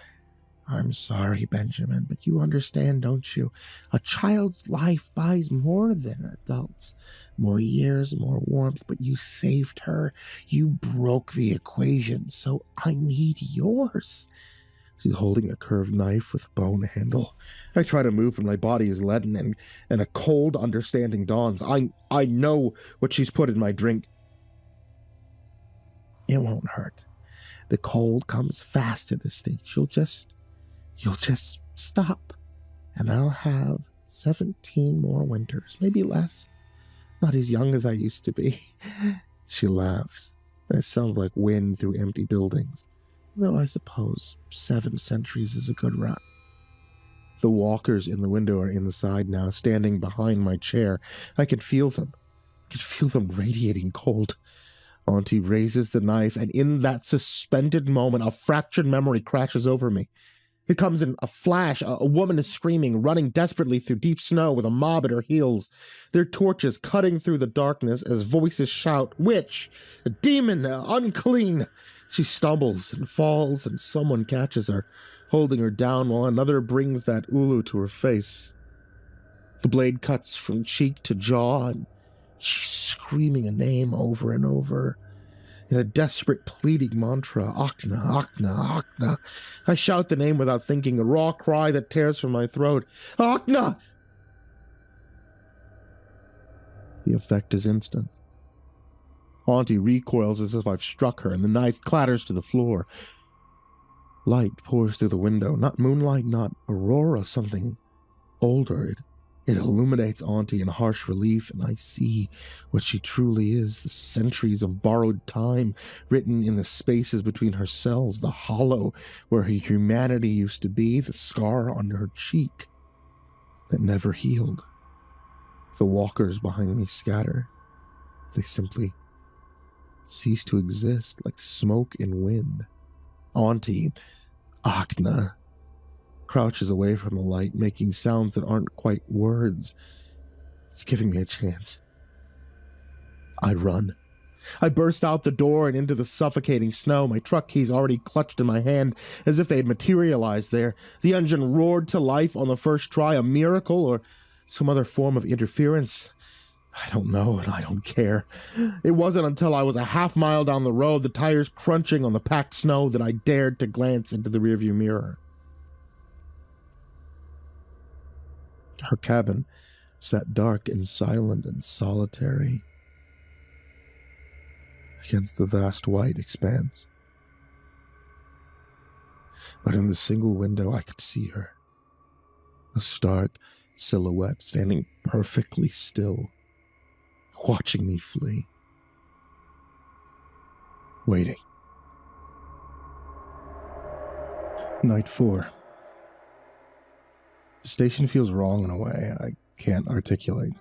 S1: I'm sorry, Benjamin, but you understand, don't you? A child's life buys more than adults. More years, more warmth, but you saved her. You broke the equation, so I need yours. She's holding a curved knife with a bone handle. I try to move, and my body is leaden, and a cold understanding dawns. I know what she's put in my drink. It won't hurt. The cold comes fast at this stage. You'll just stop, and I'll have 17 more winters, maybe less. Not as young as I used to be. She laughs. That sounds like wind through empty buildings, though I suppose 7 centuries is a good run. The walkers in the window are inside now, standing behind my chair. I can feel them. I can feel them radiating cold. Auntie raises the knife, and in that suspended moment, a fractured memory crashes over me. It comes in a flash. A woman is screaming, running desperately through deep snow with a mob at her heels. Their torches cutting through the darkness as voices shout, "Witch! A demon! Unclean!" She stumbles and falls, and someone catches her, holding her down while another brings that ulu to her face. The blade cuts from cheek to jaw, and she's screaming a name over and over. In a desperate pleading mantra, Akna, Akna, Akna. I shout the name without thinking, a raw cry that tears from my throat. Akna! The effect is instant. Auntie recoils as if I've struck her, and the knife clatters to the floor. Light pours through the window, not moonlight, not aurora, something older. It illuminates Auntie in harsh relief, and I see what she truly is, the centuries of borrowed time written in the spaces between her cells, the hollow where her humanity used to be, the scar on her cheek that never healed. The walkers behind me scatter. They simply cease to exist like smoke in wind. Auntie, Achna, crouches away from the light, making sounds that aren't quite words. It's giving me a chance. I run. I burst out the door and into the suffocating snow, my truck keys already clutched in my hand as if they had materialized there. The engine roared to life on the first try, a miracle or some other form of interference. I don't know, and I don't care. It wasn't until I was a half mile down the road, the tires crunching on the packed snow, that I dared to glance into the rearview mirror. Her cabin sat dark and silent and solitary against the vast white expanse. But in the single window I could see her, a stark silhouette standing perfectly still, watching me flee, waiting. Night 4. The station feels wrong in a way I can't articulate.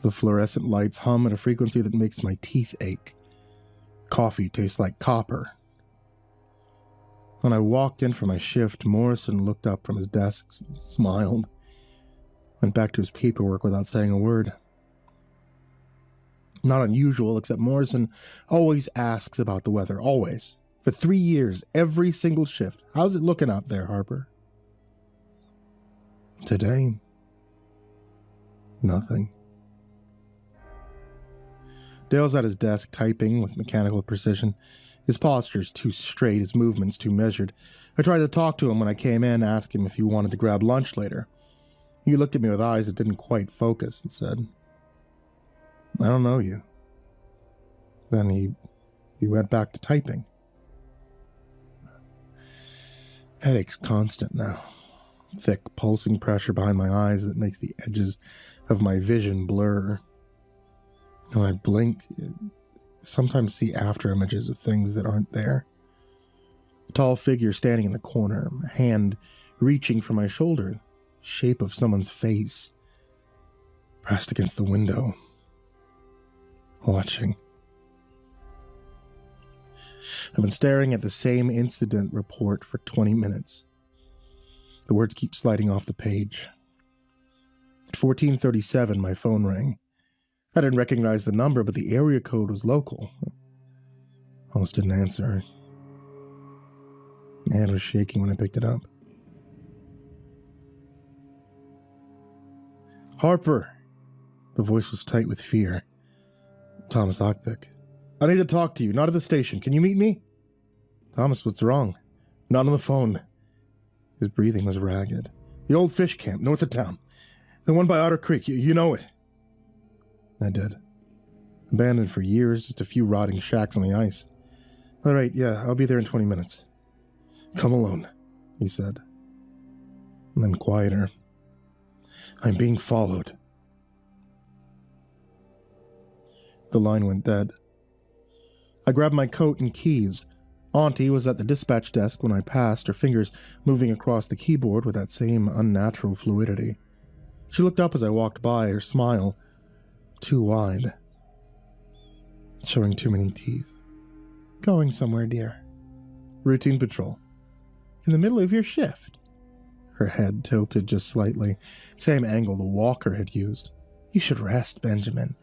S1: The fluorescent lights hum at a frequency that makes my teeth ache. Coffee tastes like copper. When I walked in for my shift, Morrison looked up from his desk, smiled, went back to his paperwork without saying a word. Not unusual, except Morrison always asks about the weather, always. For 3 years, every single shift. How's it looking out there, Harper? Today, nothing. Dale's at his desk typing with mechanical precision. His posture's too straight, his movements too measured. I tried to talk to him when I came in, ask him if he wanted to grab lunch later. He looked at me with eyes that didn't quite focus and said, "I don't know you." Then he went back to typing. Headache's constant now. Thick, pulsing pressure behind my eyes that makes the edges of my vision blur. When I blink, I sometimes see after images of things that aren't there. A tall figure standing in the corner, a hand reaching for my shoulder, shape of someone's face, pressed against the window, watching. I've been staring at the same incident report for 20 minutes. The words keep sliding off the page. At 14:37, my phone rang. I didn't recognize the number, but the area code was local. I almost didn't answer. My hand was shaking when I picked it up. "Harper." The voice was tight with fear. "Thomas Ockbeck. I need to talk to you, not at the station. Can you meet me?" "Thomas, what's wrong?" "Not on the phone." His breathing was ragged. "The old fish camp, north of town. The one by Otter Creek, you know it." I did. Abandoned for years, just a few rotting shacks on the ice. "All right, yeah, I'll be there in 20 minutes. "Come alone," he said. And then quieter. "I'm being followed." The line went dead. I grabbed my coat and keys. Auntie was at the dispatch desk when I passed, her fingers moving across the keyboard with that same unnatural fluidity. She looked up as I walked by, her smile too wide, showing too many teeth. "Going somewhere, dear?" "Routine patrol." "In the middle of your shift?" Her head tilted just slightly, same angle the walker had used. "You should rest, Benjamin.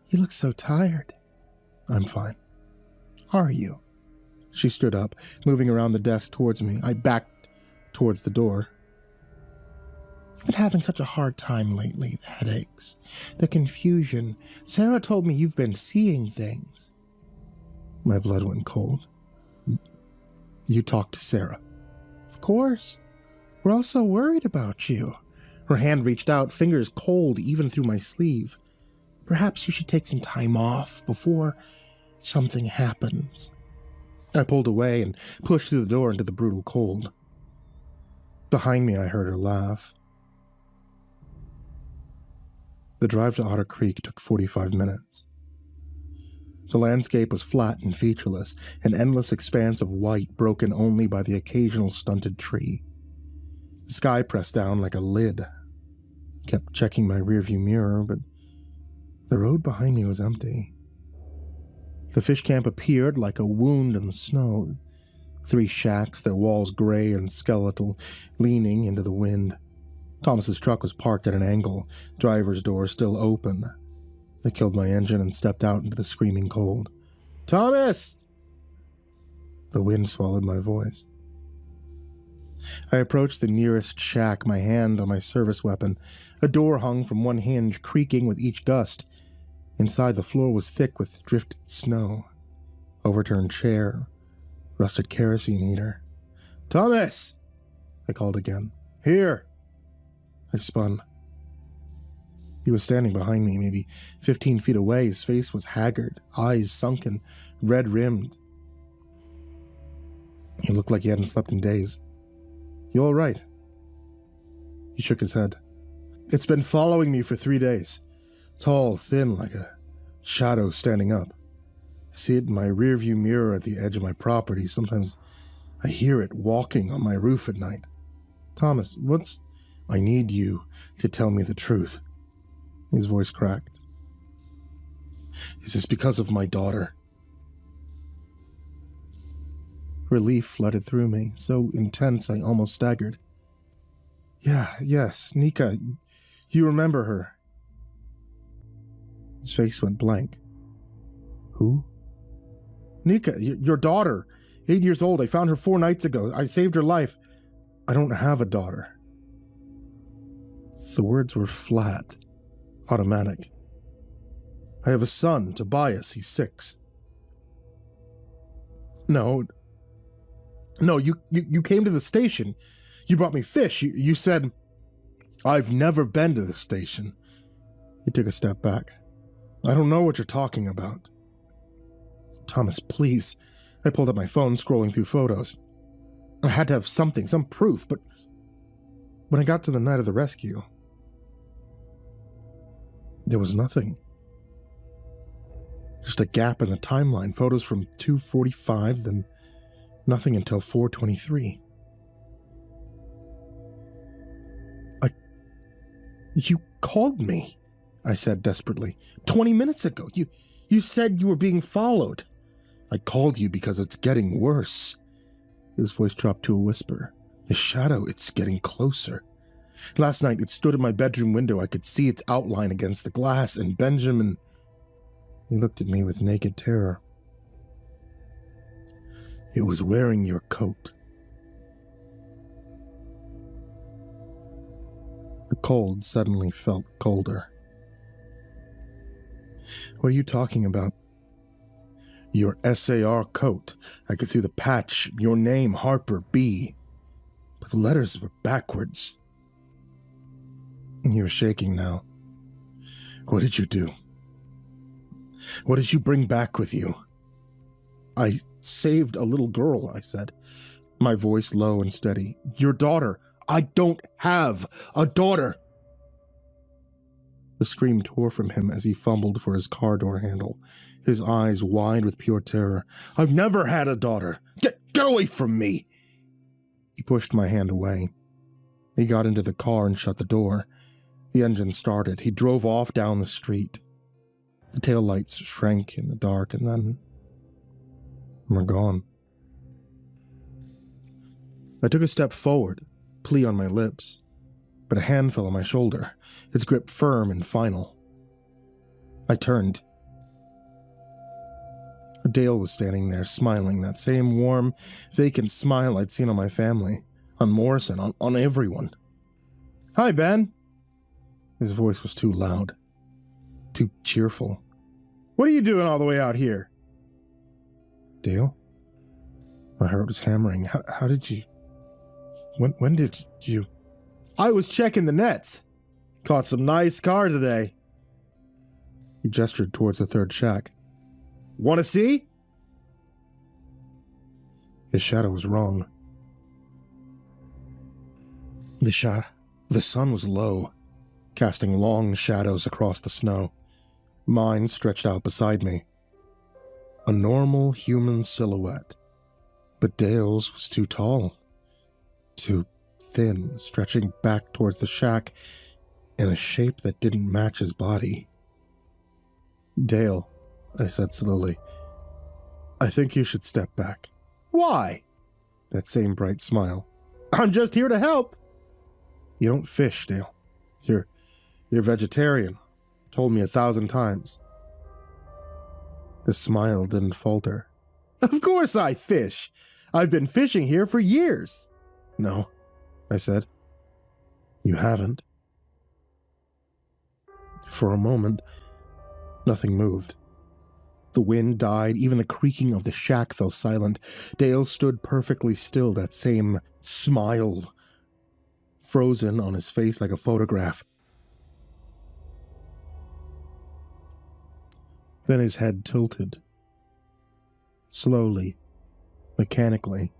S1: You look so tired." "I'm fine." "Are you?" She stood up, moving around the desk towards me. I backed towards the door. "I've been having such a hard time lately. The headaches, the confusion. Sarah told me you've been seeing things." My blood went cold. You talked to Sarah?" "Of course. We're all so worried about you." Her hand reached out, fingers cold even through my sleeve. "Perhaps you should take some time off before something happens." I pulled away and pushed through the door into the brutal cold. Behind me, I heard her laugh. The drive to Otter Creek took 45 minutes. The landscape was flat and featureless, an endless expanse of white broken only by the occasional stunted tree. The sky pressed down like a lid. Kept checking my rearview mirror, but the road behind me was empty. The fish camp appeared like a wound in the snow. 3 shacks, their walls gray and skeletal, leaning into the wind. Thomas's truck was parked at an angle, driver's door still open. I killed my engine and stepped out into the screaming cold. "Thomas!" The wind swallowed my voice. I approached the nearest shack, my hand on my service weapon. A door hung from one hinge, creaking with each gust. Inside, the floor was thick with drifted snow. Overturned chair, rusted kerosene heater. "Thomas!" I called again. "Here!" I spun. He was standing behind me, maybe 15 feet away. His face was haggard, eyes sunken, red-rimmed. He looked like he hadn't slept in days. "You all right?" He shook his head. "It's been following me for 3 days. Tall, thin, like a shadow standing up. I see it in my rearview mirror at the edge of my property. Sometimes I hear it walking on my roof at night. Thomas, I need you to tell me the truth." His voice cracked. "Is this because of my daughter?" Relief flooded through me, so intense I almost staggered. Yes, Nika. You remember her." His face went blank. "Who?" "Nika, your daughter. 8 years old. I found her 4 nights ago. I saved her life." "I don't have a daughter." The words were flat, automatic. "I have a son, Tobias. He's 6. No, you came to the station. You brought me fish. You said..." "I've never been to the station." He took a step back. "I don't know what you're talking about." "Thomas, please." I pulled up my phone, scrolling through photos. I had to have something, some proof, but when I got to the night of the rescue, there was nothing. Just a gap in the timeline, photos from 2:45, then nothing until 4:23. "You called me," I said desperately. 20 minutes ago. You said you were being followed." "I called you because it's getting worse." His voice dropped to a whisper. "The shadow, it's getting closer. Last night it stood in my bedroom window. I could see its outline against the glass, and Benjamin..." He looked at me with naked terror. "It was wearing your coat." The cold suddenly felt colder. "What are you talking about?" "Your SAR coat. I could see the patch, your name, Harper B. But the letters were backwards." He was shaking now. "What did you do? What did you bring back with you?" "I saved a little girl," I said, my voice low and steady. "Your daughter." "I don't have a daughter." The scream tore from him as he fumbled for his car door handle, his eyes wide with pure terror. "I've never had a daughter. Get away from me." He pushed my hand away. He got into the car and shut the door. The engine started. He drove off down the street. The taillights shrank in the dark, and then were gone. I took a step forward, plea on my lips, but a hand fell on my shoulder, its grip firm and final. I turned. Dale was standing there, smiling, that same warm, vacant smile I'd seen on my family, on Morrison, on everyone. "Hi, Ben." His voice was too loud, too cheerful. "What are you doing all the way out here?" "Dale?" My heart was hammering. How did you... When did you... "I was checking the nets. Caught some nice car today." He gestured towards the third shack. "Want to see?" His shadow was wrong. The sun was low. casting long shadows across the snow. Mine stretched out beside me. A normal human silhouette. But Dale's was too tall. Too thin, stretching back towards the shack in a shape that didn't match his body. "Dale," I said slowly, "I think you should step back." "Why?" That same bright smile. "I'm just here to help." "You don't fish, Dale. You're vegetarian. Told me 1,000 times. The smile didn't falter. "Of course I fish. I've been fishing here for years." "No," I said. "You haven't." For a moment, nothing moved. The wind died, even the creaking of the shack fell silent. Dale stood perfectly still, that same smile frozen on his face like a photograph. Then his head tilted. Slowly, mechanically,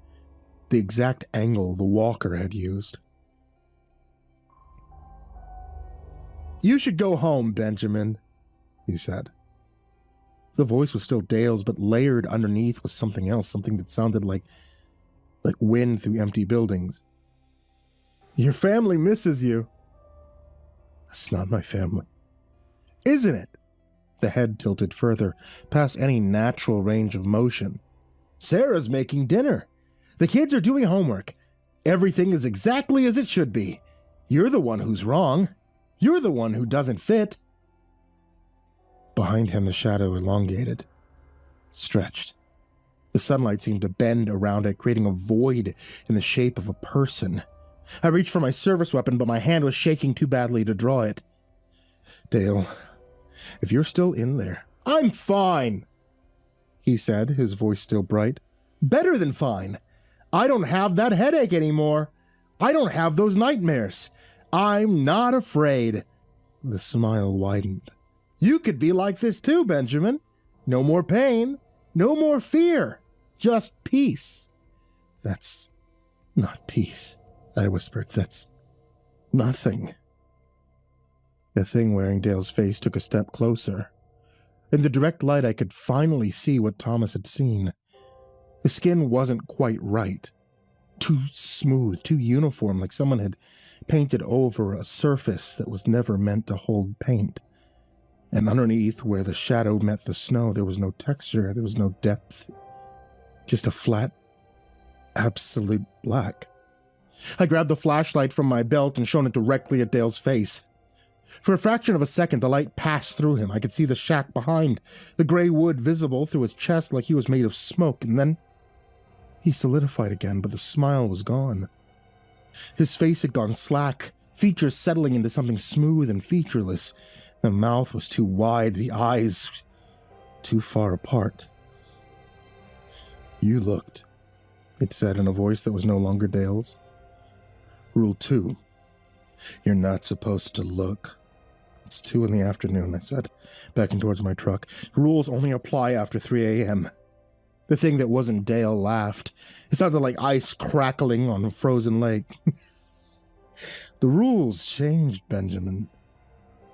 S1: the exact angle the walker had used. "You should go home, Benjamin," he said. The voice was still Dale's, but layered underneath was something else, something that sounded like wind through empty buildings. "Your family misses you." "That's not my family." "Isn't it?" The head tilted further, past any natural range of motion. "Sarah's making dinner. The kids are doing homework. Everything is exactly as it should be. You're the one who's wrong. You're the one who doesn't fit." Behind him, the shadow elongated, stretched. The sunlight seemed to bend around it, creating a void in the shape of a person. I reached for my service weapon, but my hand was shaking too badly to draw it. "Dale, if you're still in there..." "I'm fine," he said, his voice still bright. "Better than fine. I don't have that headache anymore. I don't have those nightmares. I'm not afraid." The smile widened. "You could be like this too, Benjamin. No more pain, no more fear, just peace." "That's not peace," I whispered. "That's nothing." The thing wearing Dale's face took a step closer. In the direct light, I could finally see what Thomas had seen. The skin wasn't quite right. Too smooth, too uniform, like someone had painted over a surface that was never meant to hold paint. And underneath, where the shadow met the snow, there was no texture, there was no depth. Just a flat, absolute black. I grabbed the flashlight from my belt and shone it directly at Dale's face. For a fraction of a second, the light passed through him. I could see the shack behind, the gray wood visible through his chest like he was made of smoke, and then he solidified again, but the smile was gone. His face had gone slack, features settling into something smooth and featureless. The mouth was too wide, the eyes too far apart. "You looked," it said in a voice that was no longer Dale's. "Rule 2. You're not supposed to look." "It's 2 in the afternoon," I said, backing towards my truck. "Rules only apply after 3 a.m. The thing that wasn't Dale laughed. It sounded like ice crackling on a frozen lake. "The rules changed, Benjamin.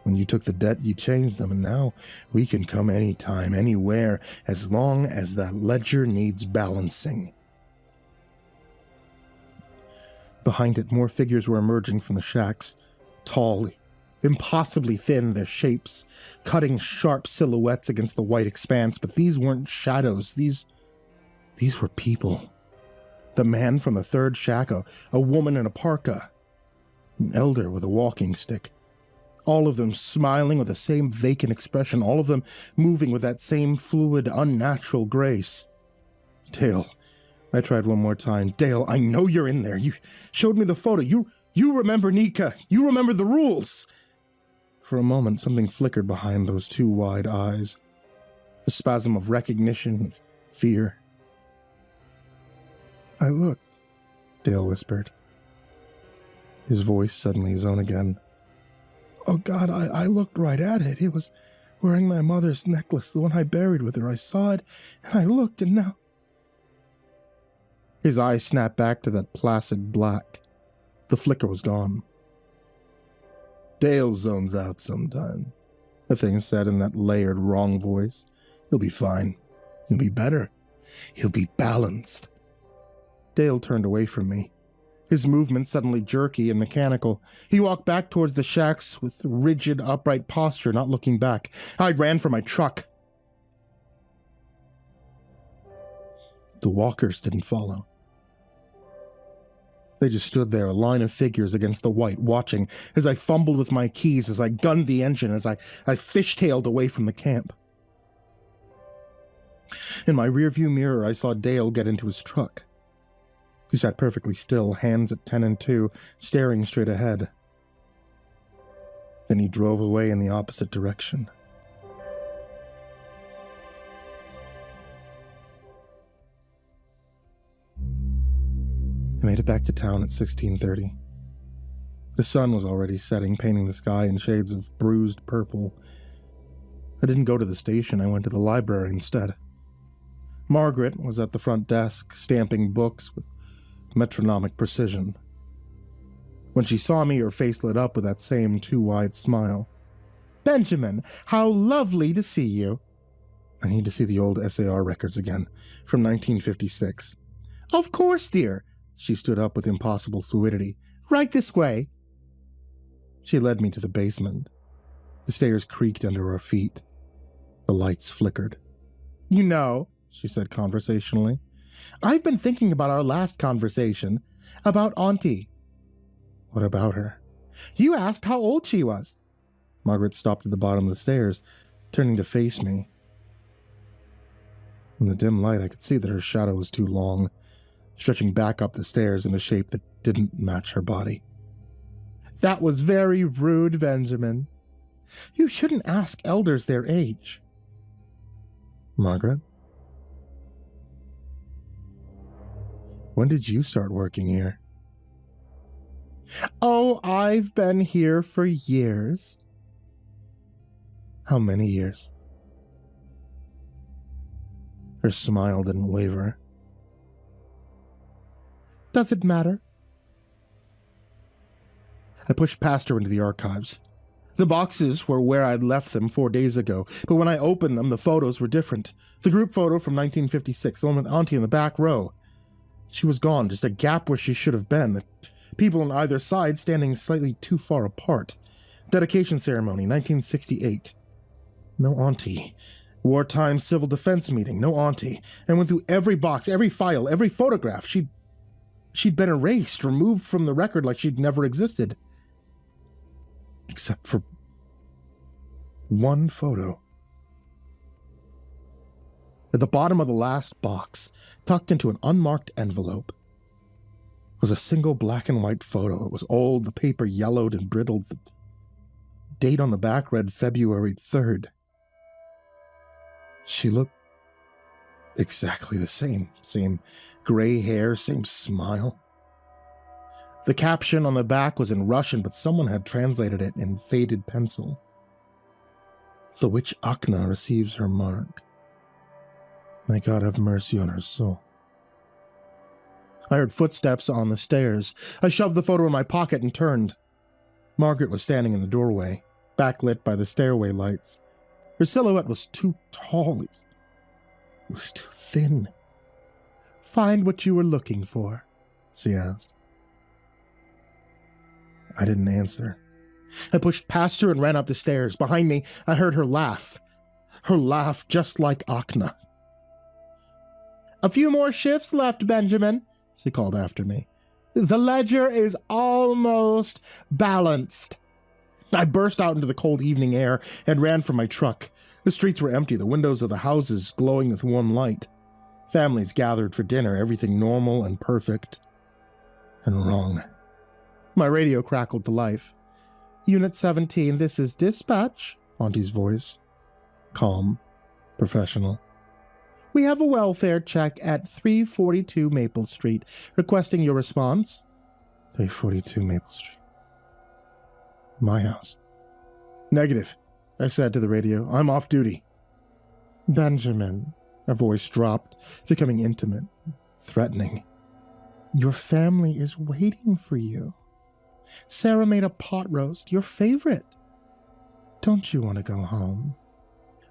S1: When you took the debt, you changed them, and now we can come anytime, anywhere, as long as that ledger needs balancing." Behind it, more figures were emerging from the shacks. Tall, impossibly thin, their shapes, cutting sharp silhouettes against the white expanse, but these weren't shadows. These were people. The man from the third shack, a woman in a parka, an elder with a walking stick. All of them smiling with the same vacant expression, all of them moving with that same fluid, unnatural grace. "Dale," I tried one more time. "Dale, I know you're in there. You showed me the photo. You remember Nika. You remember the rules." For a moment, something flickered behind those 2 wide eyes. A spasm of recognition, of fear. "I looked," Dale whispered. His voice suddenly his own again. "Oh God, I looked right at it. It was wearing my mother's necklace, the one I buried with her. I saw it, and I looked, and now..." His eyes snapped back to that placid black. The flicker was gone. Dale zones out sometimes, the thing said in that layered, wrong voice. He'll be fine. He'll be better. He'll be balanced. Dale turned away from me, his movements suddenly jerky and mechanical. He walked back towards the shacks with rigid, upright posture, not looking back. I ran for my truck. The walkers didn't follow. They just stood there, a line of figures against the white, watching as I fumbled with my keys, as I gunned the engine, as I fishtailed away from the camp. In my rearview mirror, I saw Dale get into his truck. He sat perfectly still, hands at 10 and 2, staring straight ahead. Then he drove away in the opposite direction. I made it back to town at 16:30. The sun was already setting, painting the sky in shades of bruised purple. I didn't go to the station, I went to the library instead. Margaret was at the front desk, stamping books with metronomic precision. When she saw me, her face lit up with that same too-wide smile. "Benjamin, how lovely to see you." I need to see the old SAR records again, from 1956. "Of course, dear." She stood up with impossible fluidity. "Right this way." She led me to the basement. The stairs creaked under our feet. The lights flickered. "You know," she said conversationally, "I've been thinking about our last conversation, about Auntie." "What about her?" "You asked how old she was." Margaret stopped at the bottom of the stairs, turning to face me. In the dim light, I could see that her shadow was too long, stretching back up the stairs in a shape that didn't match her body. "That was very rude, Benjamin. You shouldn't ask elders their age." "Margaret? When did you start working here?" "Oh, I've been here for years." "How many years?" Her smile didn't waver. "Does it matter?" I pushed past her into the archives. The boxes were where I'd left them 4 days ago, but when I opened them, the photos were different. The group photo from 1956, the one with Auntie in the back row. She was gone, just a gap where she should have been, the people on either side standing slightly too far apart. Dedication ceremony, 1968. No Auntie. Wartime civil defense meeting, no Auntie. I went through every box, every file, every photograph. She'd been erased, removed from the record like she'd never existed. Except for one photo. At the bottom of the last box, tucked into an unmarked envelope, was a single black and white photo. It was old, the paper yellowed and brittled. The date on the back read February 3rd. She looked exactly the same. Same gray hair, same smile. The caption on the back was in Russian, but someone had translated it in faded pencil. "The witch Akna receives her mark. May God have mercy on her soul." I heard footsteps on the stairs. I shoved the photo in my pocket and turned. Margaret was standing in the doorway, backlit by the stairway lights. Her silhouette was too tall. It was too thin. "Find what you were looking for?" she asked. I didn't answer. I pushed past her and ran up the stairs. Behind me, I heard her laugh. Her laugh just like Akna. "A few more shifts left, Benjamin," she called after me. "The ledger is almost balanced." I burst out into the cold evening air and ran for my truck. The streets were empty, the windows of the houses glowing with warm light. Families gathered for dinner, everything normal and perfect. And wrong. My radio crackled to life. "Unit 17, this is dispatch," Auntie's voice. Calm, professional. "We have a welfare check at 342 Maple Street. Requesting your response." 342 Maple Street. My house. "Negative," I said to the radio. "I'm off duty." "Benjamin," her voice dropped, becoming intimate, threatening. "Your family is waiting for you." Sarah made a pot roast, your favorite. Don't you want to go home?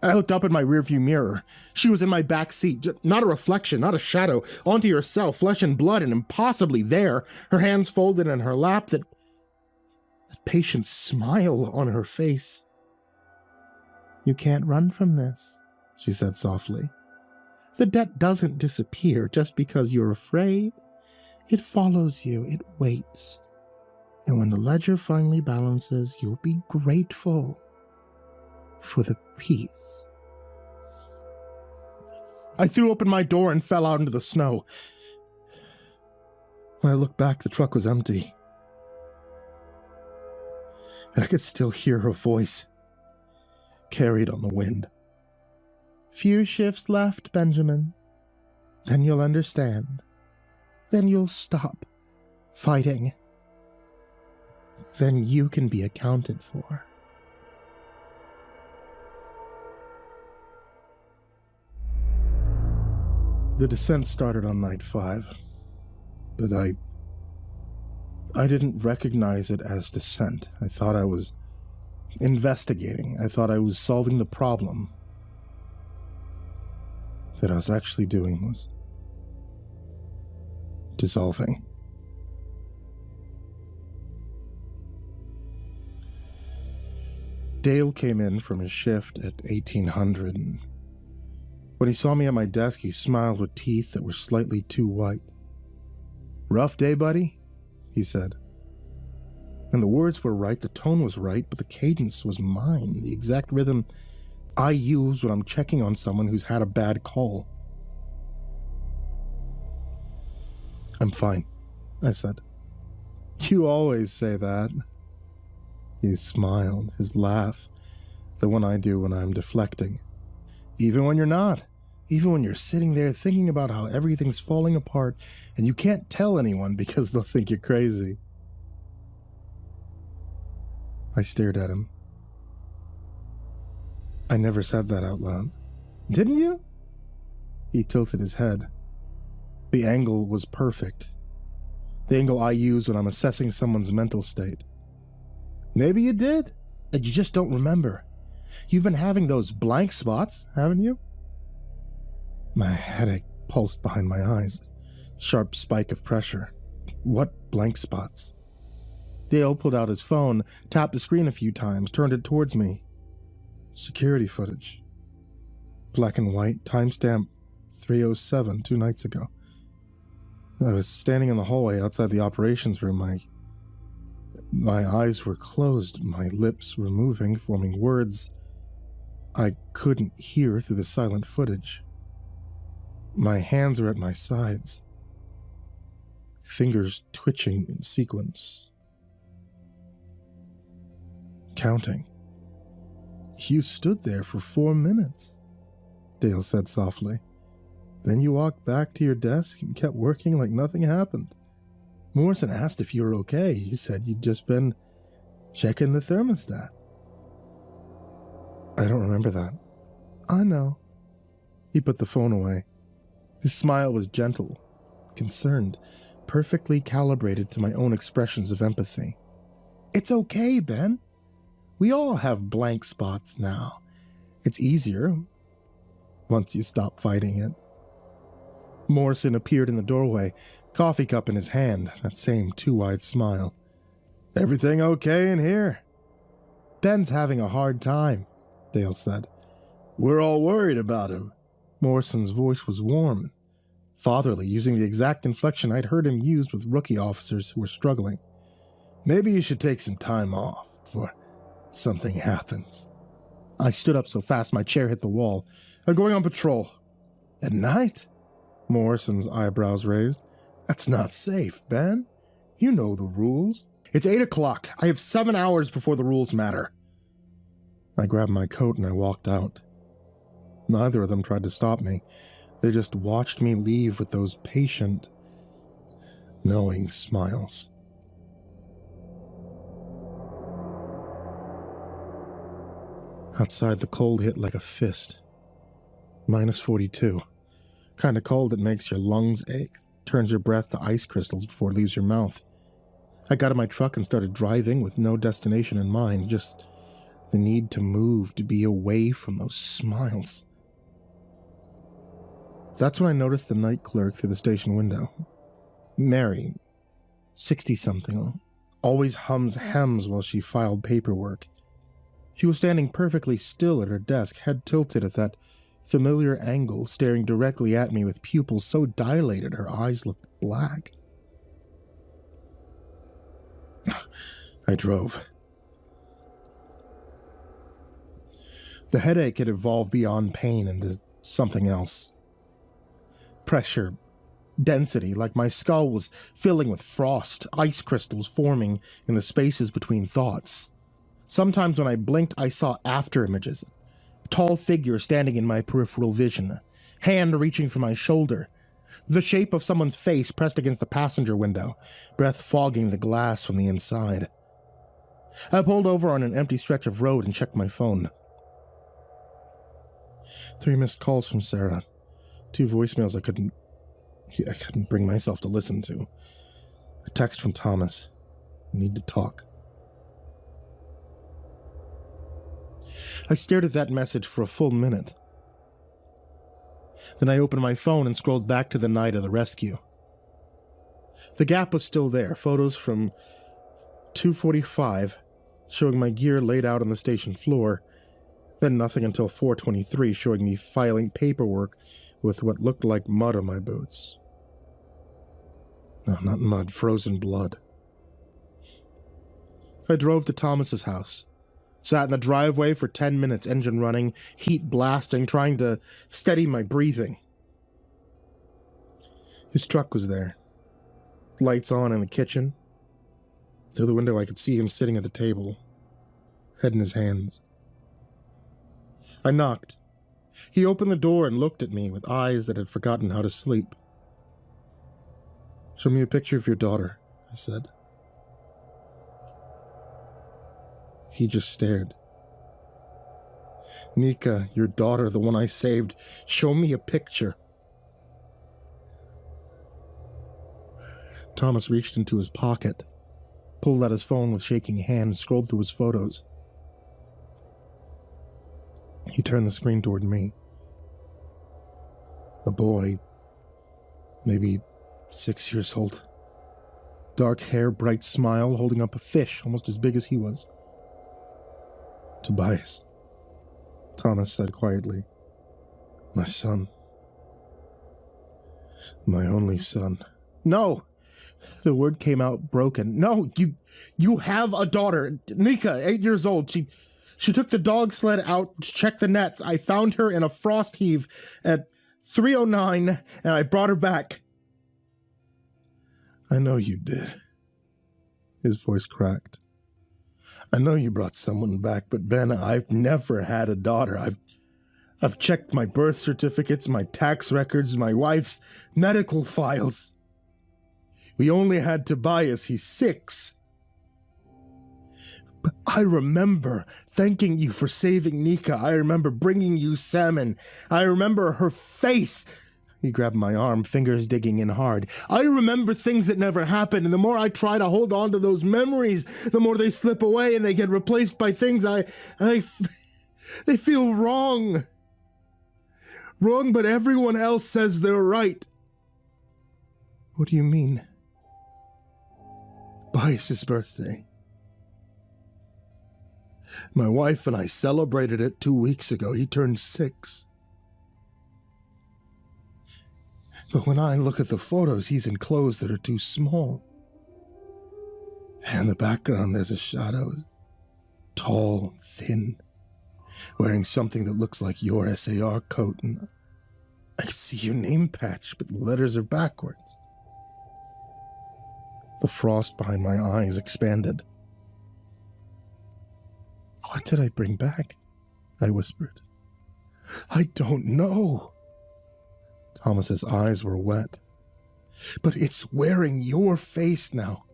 S1: I looked up at my rearview mirror. She was in my back seat, not a reflection, not a shadow, onto herself, flesh and blood, and impossibly there, her hands folded in her lap, that patient smile on her face. You can't run from this, she said softly. The debt doesn't disappear just because you're afraid. It follows you, it waits. And when the ledger finally balances, you'll be grateful for the peace. I threw open my door and fell out into the snow. When I looked back, the truck was empty. And I could still hear her voice, carried on the wind. Few shifts left, Benjamin. Then you'll understand. Then you'll stop fighting. Then you can be accounted for. The descent started on night 5, but I didn't recognize it as descent. I thought I was investigating. I thought I was solving the problem. That I was actually doing was dissolving. Dale came in from his shift at 1800, and when he saw me at my desk, he smiled with teeth that were slightly too white. Rough day, buddy? He said. And the words were right, the tone was right, but the cadence was mine, the exact rhythm I use when I'm checking on someone who's had a bad call. I'm fine, I said. You always say that. He smiled, his laugh, the one I do when I'm deflecting. Even when you're not. Even when you're sitting there thinking about how everything's falling apart and you can't tell anyone because they'll think you're crazy. I stared at him. I never said that out loud. Didn't you? He tilted his head. The angle was perfect. The angle I use when I'm assessing someone's mental state. Maybe you did, and you just don't remember. You've been having those blank spots, haven't you? My headache pulsed behind my eyes. Sharp spike of pressure. What blank spots? Dale pulled out his phone, tapped the screen a few times, turned it towards me. Security footage. Black and white, timestamp 3:07, 2 nights ago. I was standing in the hallway outside the operations room. My eyes were closed, my lips were moving, forming words I couldn't hear through the silent footage. My hands were at my sides, fingers twitching in sequence. Counting. You stood there for 4 minutes, Dale said softly. Then you walked back to your desk and kept working like nothing happened. Morrison asked if you were okay. He said you'd just been checking the thermostat. I don't remember that. I know. He put the phone away. His smile was gentle, concerned, perfectly calibrated to my own expressions of empathy. It's okay, Ben. We all have blank spots now. It's easier once you stop fighting it. Morrison appeared in the doorway, coffee cup in his hand, that same too-wide smile. Everything okay in here? Ben's having a hard time, Dale said. We're all worried about him. Morrison's voice was warm, fatherly, using the exact inflection I'd heard him use with rookie officers who were struggling. Maybe you should take some time off before something happens. I stood up so fast my chair hit the wall. I'm going on patrol. At night? Morrison's eyebrows raised. That's not safe, Ben. You know the rules. It's 8 o'clock. I have 7 hours before the rules matter. I grabbed my coat and I walked out. Neither of them tried to stop me. They just watched me leave with those patient, knowing smiles. Outside, the cold hit like a fist. -42. Kind of cold that makes your lungs ache, turns your breath to ice crystals before it leaves your mouth. I got in my truck and started driving with no destination in mind, just the need to move, to be away from those smiles. That's when I noticed the night clerk through the station window. Mary, 60-something, always hums hems while she filed paperwork. She was standing perfectly still at her desk, head tilted at that familiar angle, staring directly at me with pupils so dilated her eyes looked black. I drove. The headache had evolved beyond pain into something else. Pressure, density, like my skull was filling with frost, ice crystals forming in the spaces between thoughts. Sometimes when I blinked, I saw after images. A tall figure standing in my peripheral vision, a hand reaching for my shoulder. The shape of someone's face pressed against the passenger window, breath fogging the glass from the inside. I pulled over on an empty stretch of road and checked my phone. 3 missed calls from Sarah. 2 voicemails I couldn't bring myself to listen to. A text from Thomas. Need to talk. I stared at that message for a full minute. Then I opened my phone and scrolled back to the night of the rescue. The gap was still there, photos from 2:45 showing my gear laid out on the station floor, then nothing until 4:23 showing me filing paperwork with what looked like mud on my boots. No, not mud, frozen blood. I drove to Thomas's house. Sat in the driveway for 10 minutes, engine running, heat blasting, trying to steady my breathing. His truck was there. Lights on in the kitchen. Through the window I could see him sitting at the table, head in his hands. I knocked. He opened the door and looked at me with eyes that had forgotten how to sleep. "Show me a picture of your daughter," I said. He just stared. "Nika, your daughter, the one I saved. Show me a picture." Thomas reached into his pocket, pulled out his phone with shaking hands, scrolled through his photos. He turned the screen toward me. A boy, maybe 6 years old. Dark hair, bright smile, holding up a fish almost as big as he was. "Tobias," Thomas said quietly. "My son. My only son." "No!" The word came out broken. "No, you have a daughter. Nika, 8 years old. She took the dog sled out to check the nets. I found her in a frost heave at 3:09, and I brought her back." "I know you did." His voice cracked. "I know you brought someone back, but Ben, I've never had a daughter. I've checked my birth certificates, my tax records, my wife's medical files. We only had Tobias. He's 6. But I remember thanking you for saving Nika. I remember bringing you salmon. I remember her face." He grabbed my arm, fingers digging in hard. "I remember things that never happened, and the more I try to hold on to those memories, the more they slip away and they get replaced by things they feel wrong. Wrong, but everyone else says they're right." "What do you mean?" "Bias's birthday. My wife and I celebrated it 2 weeks ago. He turned 6. But when I look at the photos, he's in clothes that are too small. And in the background, there's a shadow. Tall, thin, wearing something that looks like your SAR coat. And I can see your name patch, but the letters are backwards." The frost behind my eyes expanded. "What did I bring back?" I whispered. "I don't know." Thomas's eyes were wet. "But it's wearing your face now.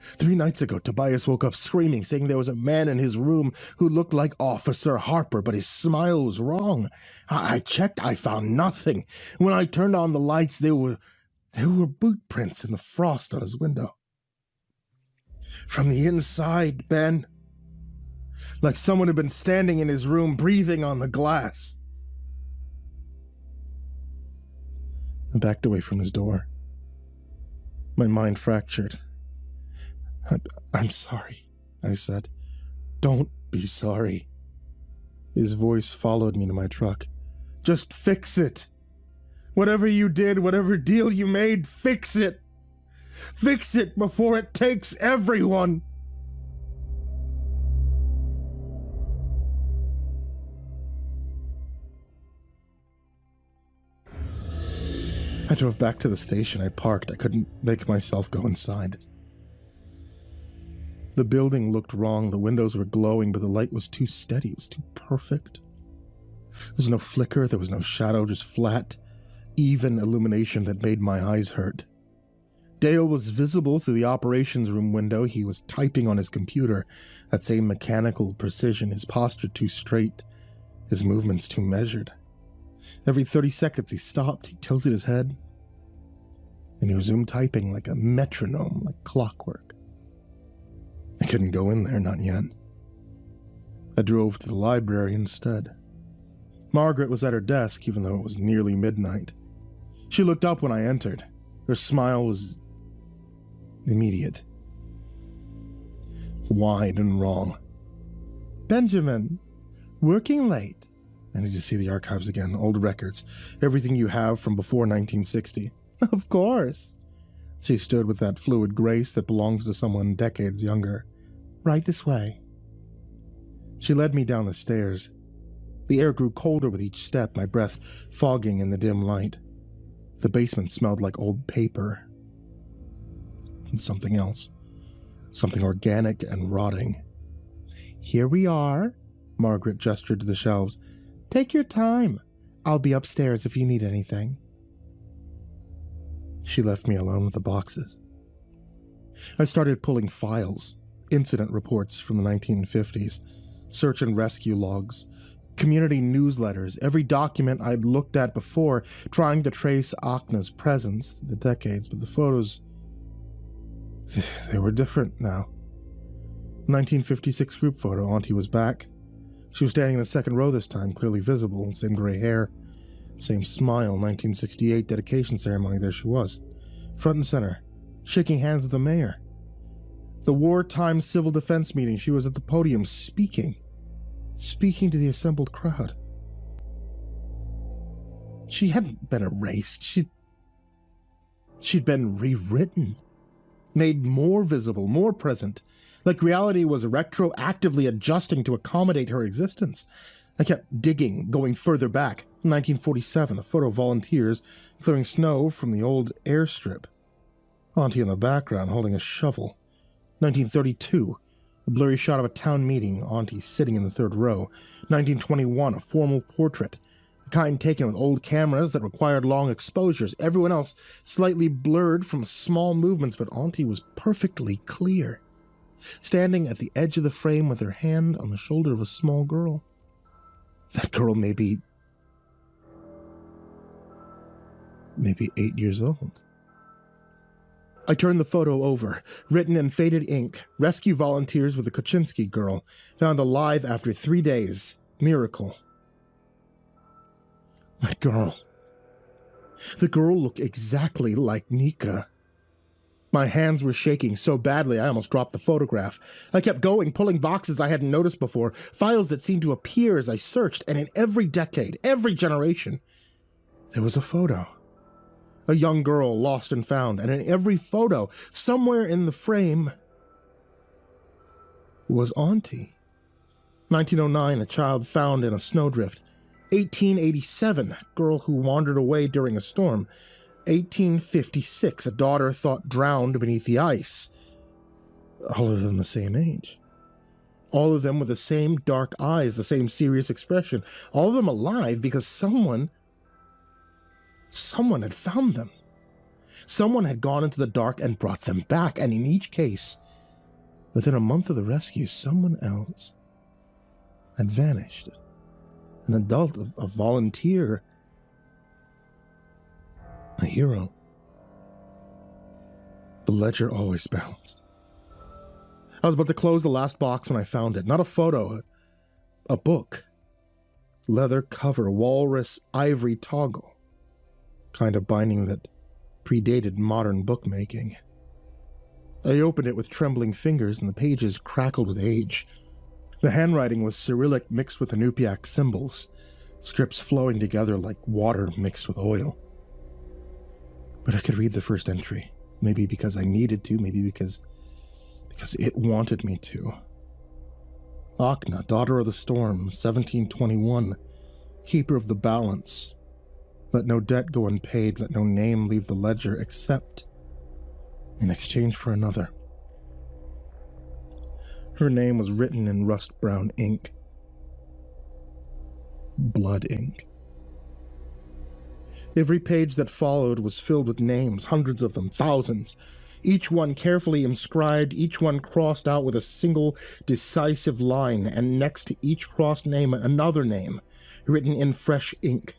S1: 3 nights ago, Tobias woke up screaming, saying there was a man in his room who looked like Officer Harper, but his smile was wrong. I checked, I found nothing. When I turned on the lights, there were boot prints in the frost on his window." From the inside, Ben. Like someone had been standing in his room, breathing on the glass. I backed away from his door. My mind fractured. I'm sorry, I said. Don't be sorry. His voice followed me to my truck. Just fix it. Whatever you did, whatever deal you made, fix it. Fix it before it takes everyone. I drove back to the station. I parked. I couldn't make myself go inside. The building looked wrong. The windows were glowing, but the light was too steady. It was too perfect. There was no flicker. There was no shadow, just flat, even illumination that made my eyes hurt. Dale was visible through the operations room window. He was typing on his computer, that same mechanical precision, his posture too straight, his movements too measured. Every 30 seconds he stopped, he tilted his head, and he resumed typing like a metronome, like clockwork. I couldn't go in there, not yet. I drove to the library instead. Margaret was at her desk, even though it was nearly midnight. She looked up when I entered. Her smile was immediate. Wide and wrong. Benjamin, working late. I need to see the archives again, old records, everything you have from before 1960. Of course. She stood with that fluid grace that belongs to someone decades younger. Right this way. She led me down the stairs. The air grew colder with each step, my breath fogging in the dim light. The basement smelled like old paper. And something else. Something organic and rotting. Here we are. Margaret gestured to the shelves. Take your time. I'll be upstairs if you need anything. She left me alone with the boxes. I started pulling files, incident reports from the 1950s, search and rescue logs, community newsletters, every document I'd looked at before, trying to trace Akna's presence through the decades, but the photos, they were different now. 1956 group photo, Auntie was back. She was standing in the second row this time, clearly visible, same gray hair, same smile. 1968 dedication ceremony, there she was, front and center, shaking hands with the mayor. The wartime civil defense meeting, she was at the podium speaking to the assembled crowd. She hadn't been erased, she'd been rewritten, made more visible, more present, like reality was retroactively adjusting to accommodate her existence. I kept digging, going further back. 1947, a photo of volunteers clearing snow from the old airstrip. Auntie in the background holding a shovel. 1932, a blurry shot of a town meeting, Auntie sitting in the third row. 1921, a formal portrait, the kind taken with old cameras that required long exposures. Everyone else slightly blurred from small movements, but Auntie was perfectly clear, standing at the edge of the frame with her hand on the shoulder of a small girl. That girl maybe 8 years old. I turned the photo over, written in faded ink, rescue volunteers with the Koczynski girl, found alive after 3 days. Miracle. That girl. The girl looked exactly like Nika. My hands were shaking so badly I almost dropped the photograph. I kept going, pulling boxes I hadn't noticed before, files that seemed to appear as I searched, and in every decade, every generation, there was a photo. A young girl lost and found, and in every photo, somewhere in the frame, was Auntie. 1909, a child found in a snowdrift. 1887, a girl who wandered away during a storm. 1856, a daughter thought drowned beneath the ice. All of them the same age. All of them with the same dark eyes, the same serious expression. All of them alive because someone had found them. Someone had gone into the dark and brought them back, and in each case, within a month of the rescue, someone else had vanished. An adult, a volunteer, a hero. The ledger always bounced. I was about to close the last box when I found it. Not a photo, a book. Leather cover, walrus ivory toggle. Kind of binding that predated modern bookmaking. I opened it with trembling fingers and the pages crackled with age. The handwriting was Cyrillic mixed with Inupiaq symbols, scripts flowing together like water mixed with oil. But I could read the first entry, maybe because I needed to, maybe because it wanted me to. Achna, daughter of the storm, 1721, keeper of the balance. Let no debt go unpaid, let no name leave the ledger, except in exchange for another. Her name was written in rust-brown ink. Blood ink. Every page that followed was filled with names, hundreds of them, thousands. Each one carefully inscribed, each one crossed out with a single decisive line, and next to each crossed name, another name, written in fresh ink.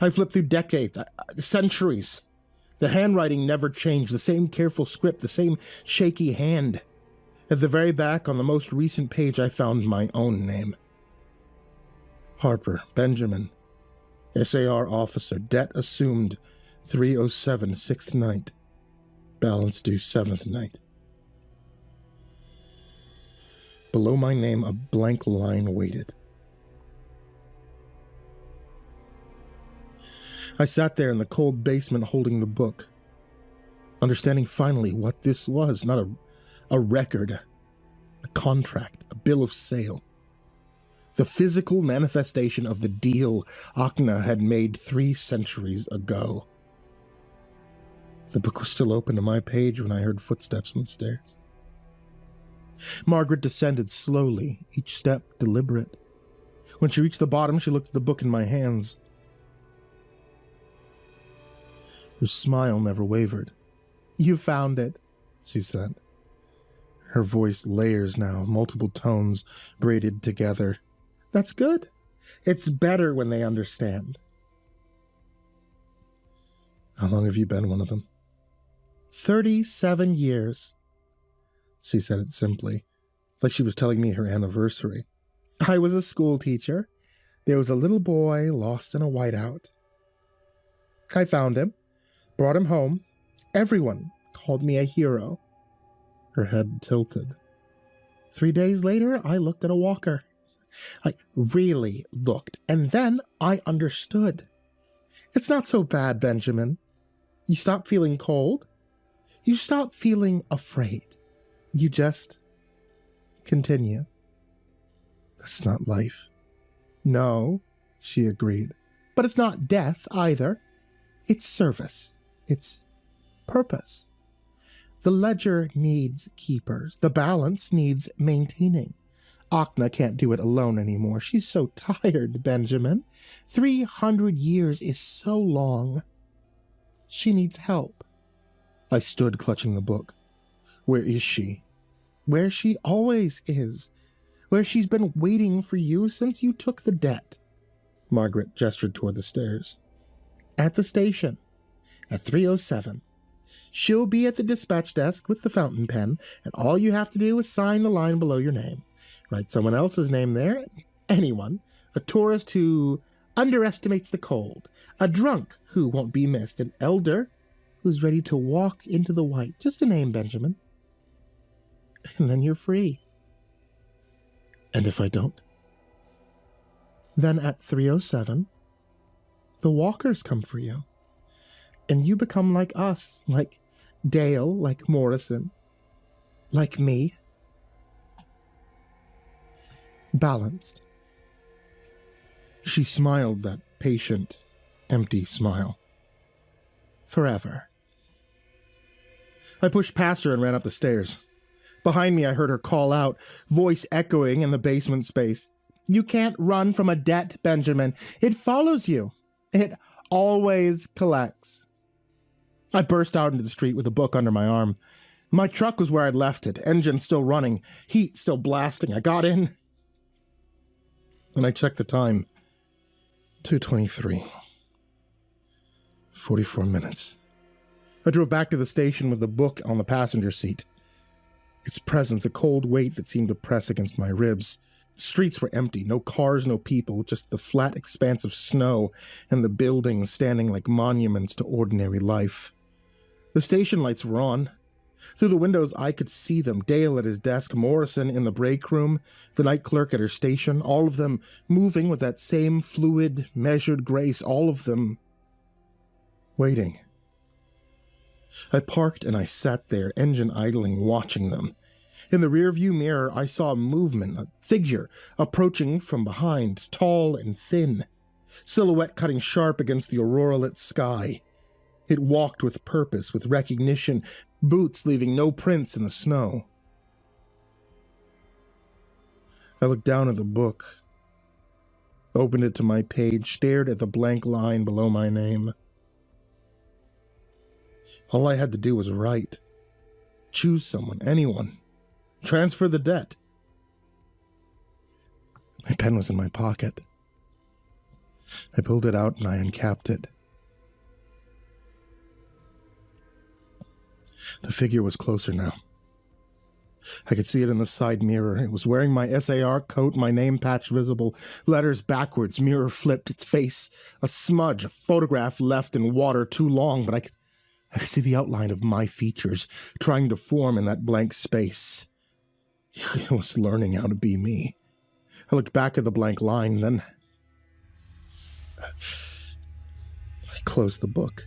S1: I flipped through decades, centuries. The handwriting never changed, the same careful script, the same shaky hand. At the very back, on the most recent page, I found my own name. Harper, Benjamin, SAR officer, debt assumed, 307, 6th night. Balance due 7th night. Below my name, a blank line waited. I sat there in the cold basement holding the book, understanding finally what this was, not a record, a contract, a bill of sale. The physical manifestation of the deal Achna had made 3 centuries ago. The book was still open to my page when I heard footsteps on the stairs. Margaret descended slowly, each step deliberate. When she reached the bottom, she looked at the book in my hands. Her smile never wavered. "You found it," she said. Her voice layers now, multiple tones braided together. "That's good. It's better when they understand." "How long have you been one of them?" 37 years. She said it simply, like she was telling me her anniversary. "I was a school teacher. There was a little boy lost in a whiteout. I found him, brought him home. Everyone called me a hero." Her head tilted. 3 days later, I looked at a walker. I really looked, and then I understood. It's not so bad, Benjamin. You stop feeling cold. You stop feeling afraid. You just continue. That's not life. No, she agreed. But it's not death either. It's service. It's purpose. The ledger needs keepers. The balance needs maintaining. Achna can't do it alone anymore. She's so tired, Benjamin. 300 years is so long. She needs help. I stood clutching the book. Where is she? Where she always is. Where she's been waiting for you since you took the debt. Margaret gestured toward the stairs. At the station. At 307. She'll be at the dispatch desk with the fountain pen, and all you have to do is sign the line below your name. Write someone else's name there. Anyone. A tourist who underestimates the cold. A drunk who won't be missed. An elder who's ready to walk into the white. Just a name, Benjamin. And then you're free. And if I don't? Then at 307, the walkers come for you. And you become like us, like Dale, like Morrison, like me. Balanced. She smiled that patient, empty smile. Forever. I pushed past her and ran up the stairs. Behind me, I heard her call out, voice echoing in the basement space. "You can't run from a debt, Benjamin. It follows you. It always collects." I burst out into the street with a book under my arm. My truck was where I'd left it, engine still running, heat still blasting. I got in, and I checked the time. 2:23. 44 minutes. I drove back to the station with the book on the passenger seat. Its presence, a cold weight that seemed to press against my ribs. The streets were empty, no cars, no people, just the flat expanse of snow and the buildings standing like monuments to ordinary life. The station lights were on. Through the windows, I could see them. Dale at his desk, Morrison in the break room, the night clerk at her station, all of them moving with that same fluid, measured grace, all of them waiting. I parked and I sat there, engine idling, watching them. In the rearview mirror, I saw a movement, a figure approaching from behind, tall and thin, silhouette cutting sharp against the aurora-lit sky. It walked with purpose, with recognition, boots leaving no prints in the snow. I looked down at the book, opened it to my page, stared at the blank line below my name. All I had to do was write. Choose someone, anyone. Transfer the debt. My pen was in my pocket. I pulled it out and I uncapped it. The figure was closer now. I could see it in the side mirror. It was wearing my SAR coat, my name patch visible, letters backwards, mirror flipped, its face a smudge, a photograph left in water too long, but I could see the outline of my features trying to form in that blank space. It was learning how to be me. I looked back at the blank line, then I closed the book.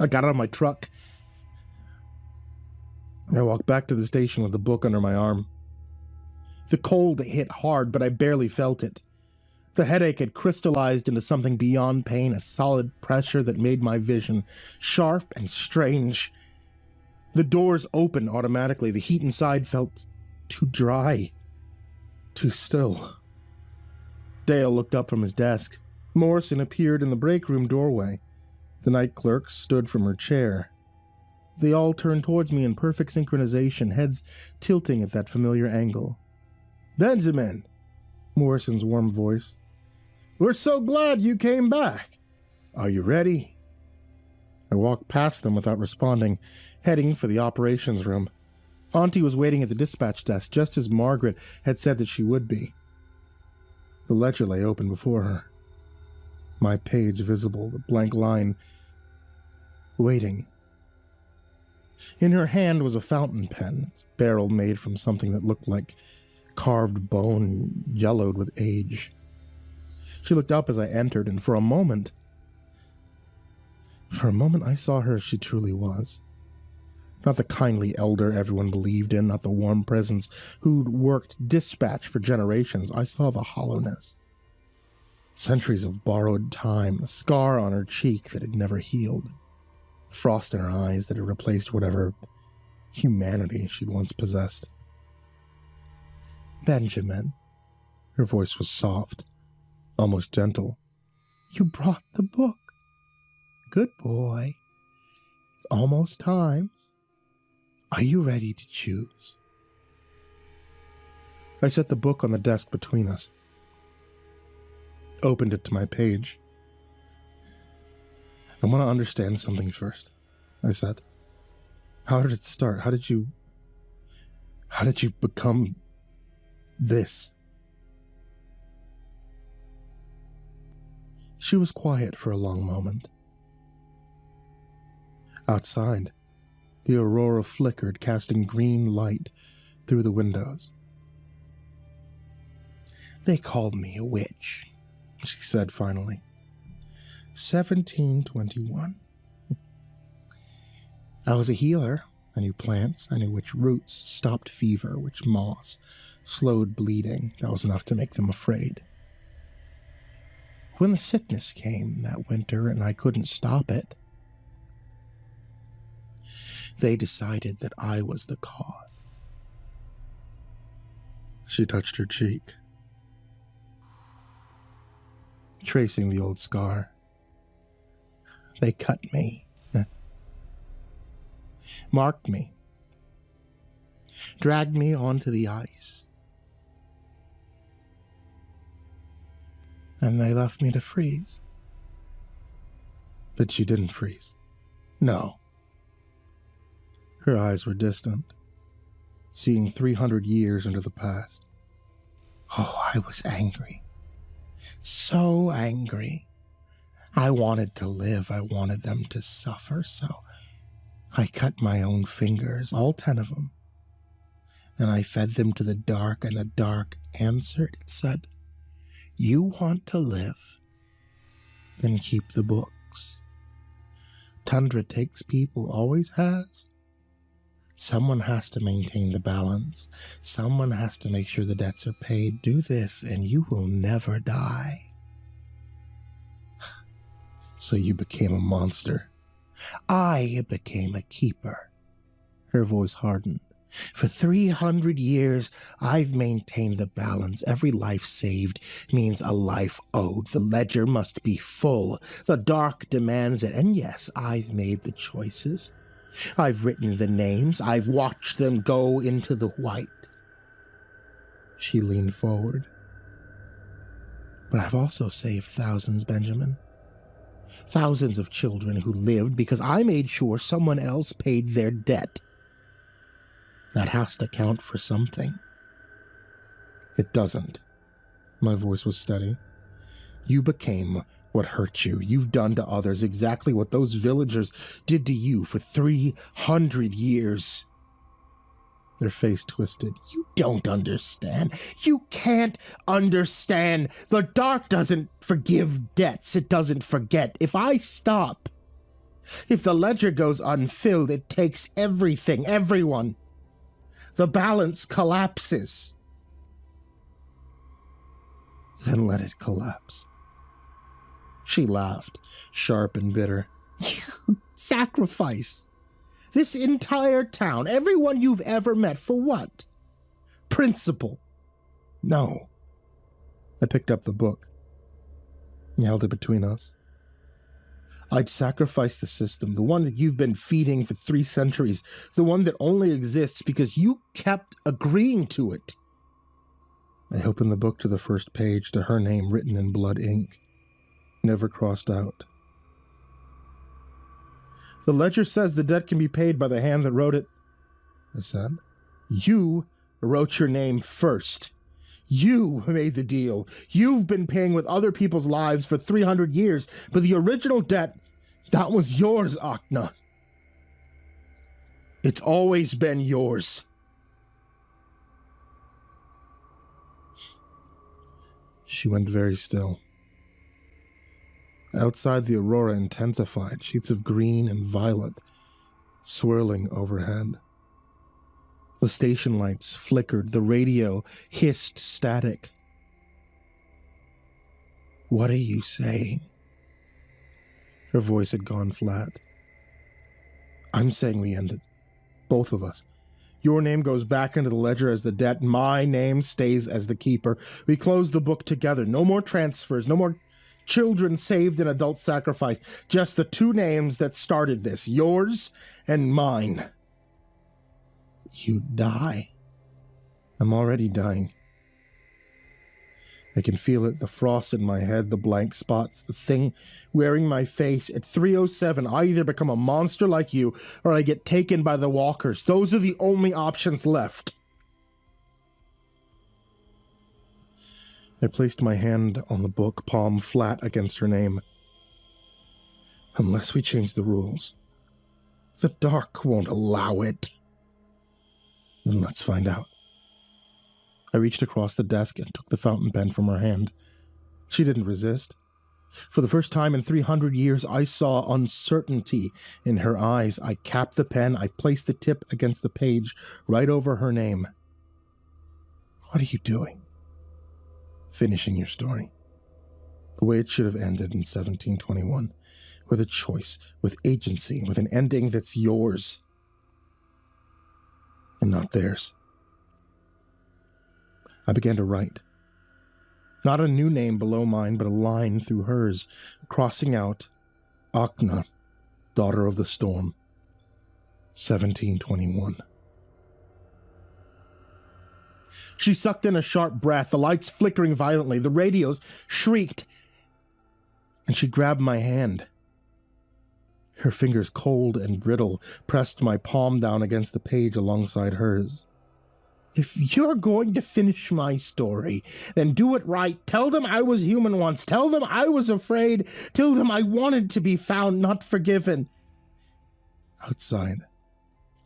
S1: I got out of my truck. I walked back to the station with the book under my arm. The cold hit hard, but I barely felt it. The headache had crystallized into something beyond pain, a solid pressure that made my vision sharp and strange. The doors opened automatically. The heat inside felt too dry, too still. Dale looked up from his desk. Morrison appeared in the break room doorway. The night clerk stood from her chair. They all turned towards me in perfect synchronization, heads tilting at that familiar angle. "Benjamin," Morrison's warm voice. "We're so glad you came back. Are you ready?" I walked past them without responding, heading for the operations room. Auntie was waiting at the dispatch desk, just as Margaret had said that she would be. The ledger lay open before her. My page visible, the blank line, waiting. In her hand was a fountain pen, its barrel made from something that looked like carved bone, yellowed with age. She looked up as I entered, and for a moment I saw her as she truly was. Not the kindly elder everyone believed in, not the warm presence who'd worked dispatch for generations. I saw the hollowness. Centuries of borrowed time, the scar on her cheek that had never healed. Frost in her eyes that had replaced whatever humanity she'd once possessed. "Benjamin," her voice was soft, almost gentle. "You brought the book. Good boy. It's almost time. Are you ready to choose?" I set the book on the desk between us. Opened it to my page. "I want to understand something first," I said. "How did it start? How did you become this?" She was quiet for a long moment. Outside, the aurora flickered, casting green light through the windows. "They called me a witch," she said finally. 1721. I was a healer. I knew plants. I knew which roots stopped fever, which moss slowed bleeding. That was enough to make them afraid. When the sickness came that winter and I couldn't stop it, they decided that I was the cause. She touched her cheek, tracing the old scar. They cut me, marked me, dragged me onto the ice, and they left me to freeze. But she didn't freeze. No. Her eyes were distant. seeing 300 years into the past. Oh, I was angry. So angry. I wanted to live. I wanted them to suffer, so I cut my own fingers, all 10 of them, and I fed them to the dark, and the dark answered. It said, "You want to live? Then keep the books. Tundra takes people, always has. Someone has to maintain the balance. Someone has to make sure the debts are paid. Do this, and you will never die." So you became a monster. I became a keeper. Her voice hardened. For 300 years, I've maintained the balance. Every life saved means a life owed. The ledger must be full. The dark demands it. And yes, I've made the choices. I've written the names. I've watched them go into the white. She leaned forward. But I've also saved thousands, Benjamin. Thousands of children who lived because I made sure someone else paid their debt. That has to count for something. It doesn't. My voice was steady. You became what hurt you. You've done to others exactly what those villagers did to you for 300 years. Their face twisted. You don't understand. You can't understand. The dark doesn't forgive debts. It doesn't forget. If I stop, if the ledger goes unfilled, it takes everything, everyone. The balance collapses. Then let it collapse. She laughed, sharp and bitter. You sacrifice this entire town, everyone you've ever met, for what? Principle. No. I picked up the book. He held it between us. I'd sacrifice the system, the one that you've been feeding for 3 centuries, the one that only exists because you kept agreeing to it. I opened the book to the first page, to her name written in blood ink, never crossed out. The ledger says the debt can be paid by the hand that wrote it, I said. You wrote your name first. You made the deal. You've been paying with other people's lives for 300 years, but the original debt, that was yours, Akna. It's always been yours. She went very still. Outside, the aurora intensified, sheets of green and violet swirling overhead. The station lights flickered, the radio hissed static. What are you saying? Her voice had gone flat. I'm saying we end it. Both of us. Your name goes back into the ledger as the debt. My name stays as the keeper. We close the book together. No more transfers. No more children saved in adult sacrifice. Just the 2 names that started this. Yours and mine. You die. I'm already dying. I can feel it, the frost in my head, the blank spots, the thing wearing my face. At 3:07, I either become a monster like you, or I get taken by the walkers. Those are the only options left. I placed my hand on the book, palm flat against her name. Unless we change the rules, the dark won't allow it. Then let's find out. I reached across the desk and took the fountain pen from her hand. She didn't resist. For the first time in 300 years, I saw uncertainty in her eyes. I capped the pen. I placed the tip against the page right over her name. What are you doing? Finishing your story. The way it should have ended in 1721. With a choice, with agency, with an ending that's yours. And not theirs. I began to write. Not a new name below mine, but a line through hers, crossing out, Akna, daughter of the storm, 1721. She sucked in a sharp breath, the lights flickering violently, the radios shrieked, and she grabbed my hand. Her fingers, cold and brittle, pressed my palm down against the page alongside hers. If you're going to finish my story, then do it right. Tell them I was human once. Tell them I was afraid. Tell them I wanted to be found, not forgiven. Outside,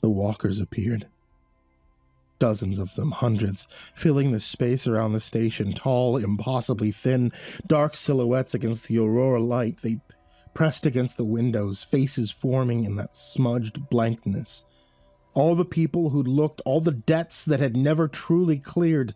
S1: the walkers appeared. Dozens of them, hundreds, filling the space around the station, tall, impossibly thin, dark silhouettes against the aurora light. They pressed against the windows, faces forming in that smudged blankness. All the people who'd looked, all the debts that had never truly cleared.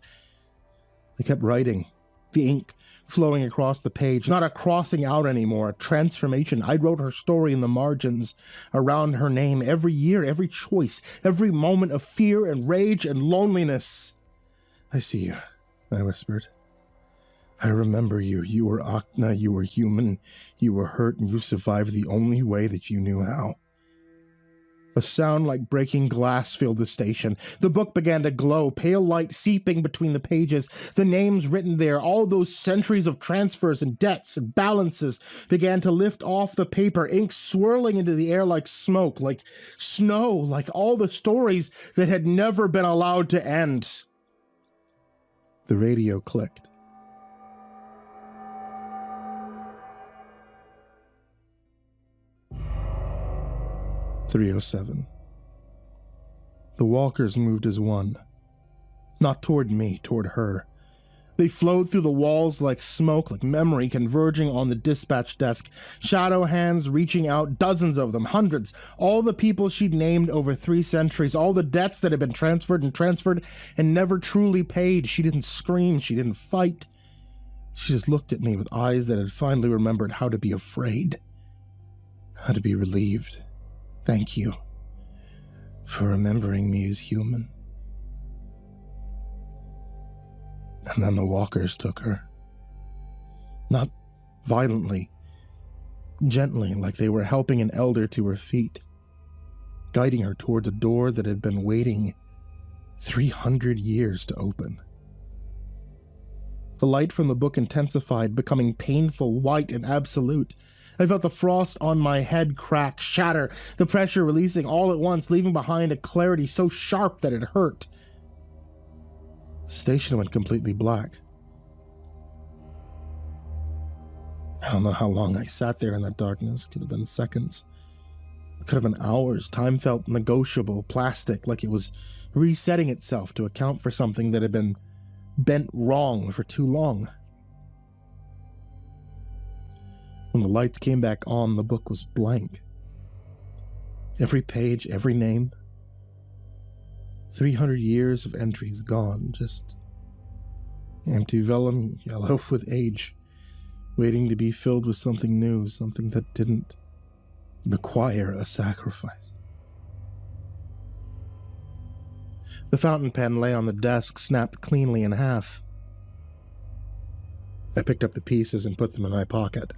S1: They kept writing, the ink flowing across the page, not a crossing out anymore, a transformation. I wrote her story in the margins, around her name, every year, every choice, every moment of fear and rage and loneliness. I see you, I whispered. I remember you. You were Akna, you were human, you were hurt, and you survived the only way that you knew how. A sound like breaking glass filled the station. The book began to glow, pale light seeping between the pages. The names written there, all those centuries of transfers and debts and balances, began to lift off the paper, ink swirling into the air like smoke, like snow, like all the stories that had never been allowed to end. The radio clicked. .307. The walkers moved as one. Not toward me, toward her. They flowed through the walls like smoke, like memory converging on the dispatch desk, shadow hands reaching out, dozens of them, hundreds, all the people she'd named over 3 centuries, all the debts that had been transferred and never truly paid. She didn't scream, she didn't fight. She just looked at me with eyes that had finally remembered how to be afraid, how to be relieved. Thank you for remembering me as human. And then the walkers took her. Not violently, gently, like they were helping an elder to her feet, guiding her towards a door that had been waiting 300 years to open. The light from the book intensified, becoming painful, white, and absolute. I felt the frost on my head crack, shatter, the pressure releasing all at once, leaving behind a clarity so sharp that it hurt. The station went completely black. I don't know how long I sat there in that darkness. Could have been seconds. It could have been hours. Time felt negotiable, plastic, like it was resetting itself to account for something that had been bent wrong for too long. When the lights came back on, the book was blank. Every page, every name. 300 years of entries gone, just empty vellum, yellow with age, waiting to be filled with something new, something that didn't require a sacrifice. The fountain pen lay on the desk, snapped cleanly in half. I picked up the pieces and put them in my pocket.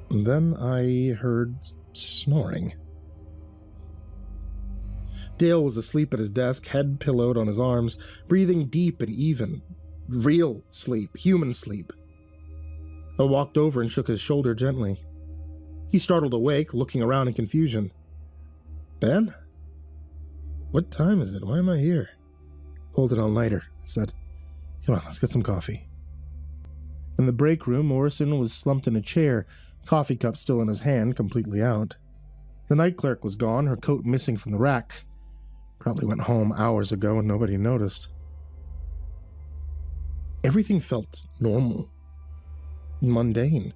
S1: And then I heard snoring. Dale was asleep at his desk, head pillowed on his arms, breathing deep and even. Real sleep, human sleep. I walked over and shook his shoulder gently. He startled awake, looking around in confusion. Ben? What time is it? Why am I here? Hold it on lighter, I said. Come on, let's get some coffee. In the break room, Morrison was slumped in a chair, coffee cup still in his hand, completely out. The night clerk was gone, her coat missing from the rack. Probably went home hours ago and nobody noticed. Everything felt normal, mundane,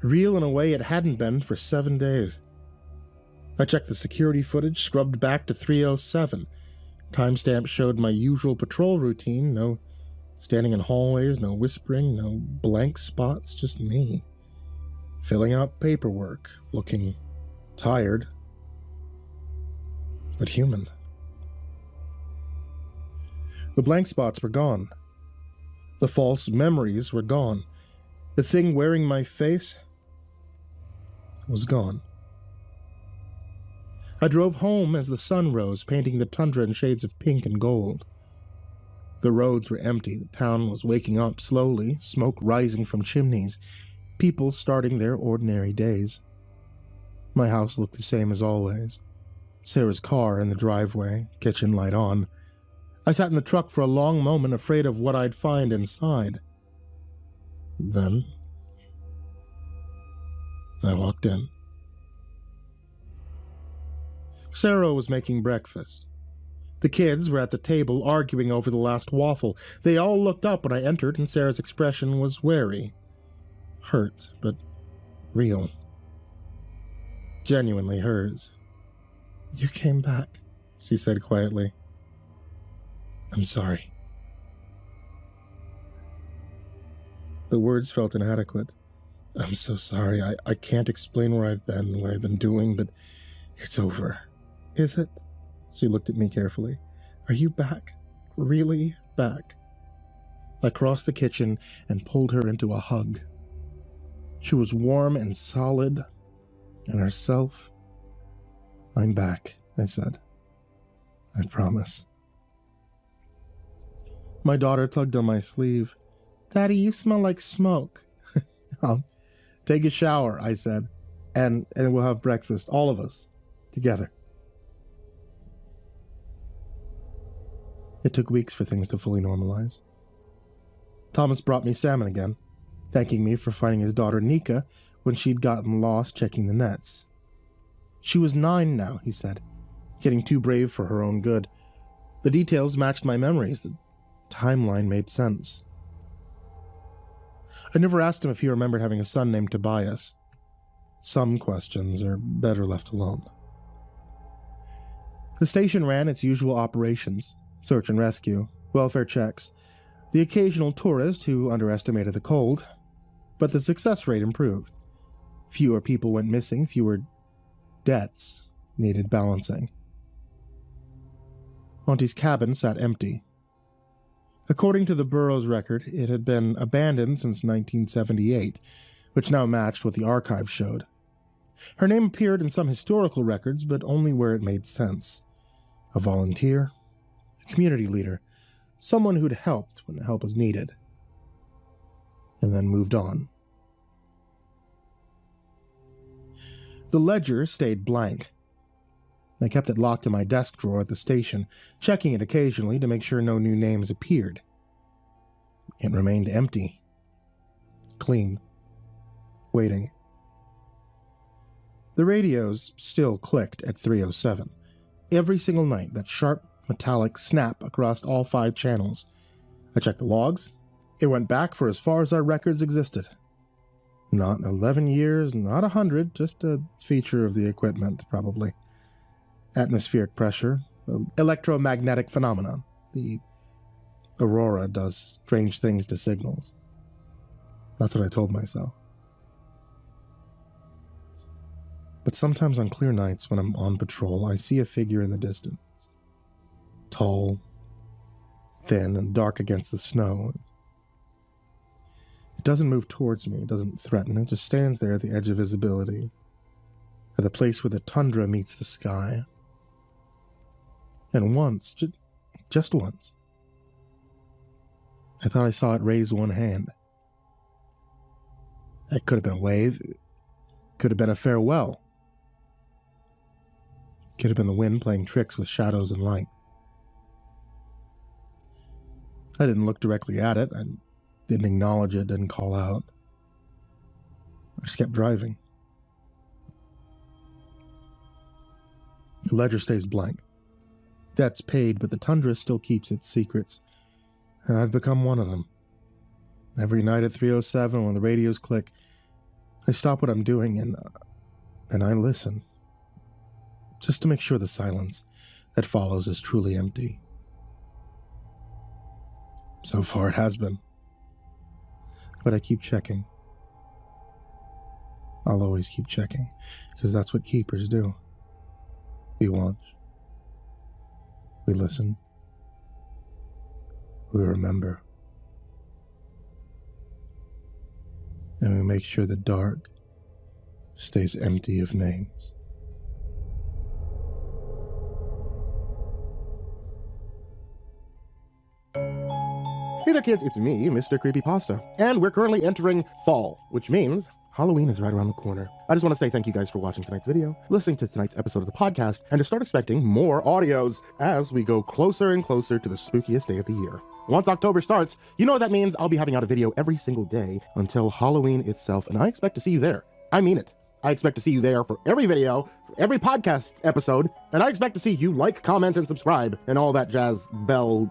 S1: real in a way it hadn't been for 7 days. I checked the security footage, scrubbed back to 3:07. Timestamp showed my usual patrol routine, no standing in hallways, no whispering, no blank spots, just me. Filling out paperwork, looking tired, but human. The blank spots were gone. The false memories were gone. The thing wearing my face was gone. I drove home as the sun rose, painting the tundra in shades of pink and gold. The roads were empty. The town was waking up slowly, smoke rising from chimneys, people starting their ordinary days. My house looked the same as always. Sarah's car in the driveway, kitchen light on. I sat in the truck for a long moment, afraid of what I'd find inside. Then, I walked in. Sarah was making breakfast. The kids were at the table arguing over the last waffle. They all looked up when I entered, and Sarah's expression was wary. Hurt, but real. Genuinely hers. "You came back," she said quietly. "I'm sorry." The words felt inadequate. "I'm so sorry. I can't explain where I've been, what I've been doing, but it's over." "Is it?" She looked at me carefully. "Are you back? Really back?" I crossed the kitchen and pulled her into a hug. She was warm and solid, and herself. "I'm back," I said. "I promise." My daughter tugged on my sleeve. "Daddy, you smell like smoke." "I'll take a shower," I said, and we'll have breakfast, all of us, together. It took weeks for things to fully normalize. Thomas brought me salmon again, thanking me for finding his daughter Nika when she'd gotten lost checking the nets. She was 9 now, he said, getting too brave for her own good. The details matched my memories. The timeline made sense. I never asked him if he remembered having a son named Tobias. Some questions are better left alone. The station ran its usual operations: search and rescue, welfare checks, the occasional tourist who underestimated the cold, but the success rate improved. Fewer people went missing, fewer debts needed balancing. Auntie's cabin sat empty. According to the Bureau's record, it had been abandoned since 1978, which now matched what the archive showed. Her name appeared in some historical records, but only where it made sense. A volunteer, a community leader, someone who'd helped when help was needed, and then moved on. The ledger stayed blank. I kept it locked in my desk drawer at the station, checking it occasionally to make sure no new names appeared. It remained empty. Clean. Waiting. The radios still clicked at 3:07. Every single night, that sharp, metallic snap across all 5 channels. I checked the logs. It went back for as far as our records existed. Not 11 years, not 100, just a feature of the equipment, probably. Atmospheric pressure, electromagnetic phenomena. The aurora does strange things to signals. That's what I told myself. But sometimes on clear nights when I'm on patrol, I see a figure in the distance. Tall, thin, and dark against the snow. It doesn't move towards me, it doesn't threaten, it just stands there at the edge of visibility, at the place where the tundra meets the sky. And once, just once, I thought I saw it raise one hand. It could have been a wave, it could have been a farewell. It could have been the wind playing tricks with shadows and light. I didn't look directly at it, I didn't acknowledge it, didn't call out. I just kept driving. The ledger stays blank. Debt's paid, but the tundra still keeps its secrets, and I've become one of them. Every night at 3:07, when the radios click, I stop what I'm doing and I listen, just to make sure the silence that follows is truly empty. So far it has been. But I keep checking. I'll always keep checking, because that's what keepers do. We watch. We listen. We remember. And we make sure the dark stays empty of names. Hey there kids, it's me, Mr. Creepypasta, and we're currently entering fall, which means Halloween is right around the corner. I just want to say thank you guys for watching tonight's video, listening to tonight's episode of the podcast, and to start expecting more audios as we go closer and closer to the spookiest day of the year. Once October starts, you know what that means. I'll be having out a video every single day until Halloween itself, and I expect to see you there. I mean it. I expect to see you there for every video, for every podcast episode, and I expect to see you like, comment, and subscribe, and all that jazz bell,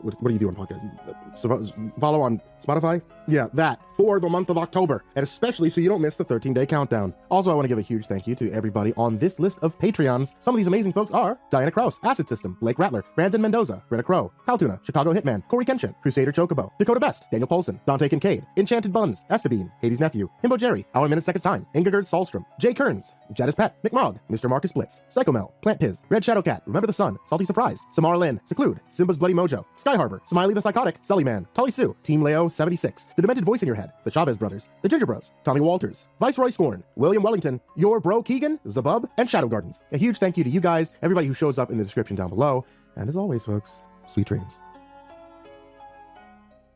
S1: what do you do on podcasts? Follow on Spotify? Yeah, that, for the month of October, and especially so you don't miss the 13-day countdown. Also, I want to give a huge thank you to everybody on this list of Patreons. Some of these amazing folks are Diana Kraus, Acid System, Blake Rattler, Brandon Mendoza, Brenna Crow, Kaltuna, Chicago Hitman, Corey Kenshin, Crusader Chocobo, Dakota Best, Daniel Polson, Dante Kincaid, Enchanted Buns, Estebean, Hades Nephew, Himbo Jerry, Our Minute Seconds Time, Ingegerd Solstrom, Jay Kearns, Jadis Pet, McMog, Mr. Marcus Blitz, Psychomel, Plant Piz, Red Shadow Cat, Remember the Sun, Salty Surprise, Samara Lynn, Seclude, Simba's Bloody Mojo, Sky Harbor, Smiley the Psychotic, Sully Man, Tully Sue, Team Leo 76, The Demented Voice in Your Head, The Chavez Brothers, The Ginger Bros, Tommy Walters, Viceroy Scorn, William Wellington, Your Bro Keegan, Zabub, and Shadow Gardens. A huge thank you to you guys, everybody who shows up in the description down below, and as always, folks, sweet dreams.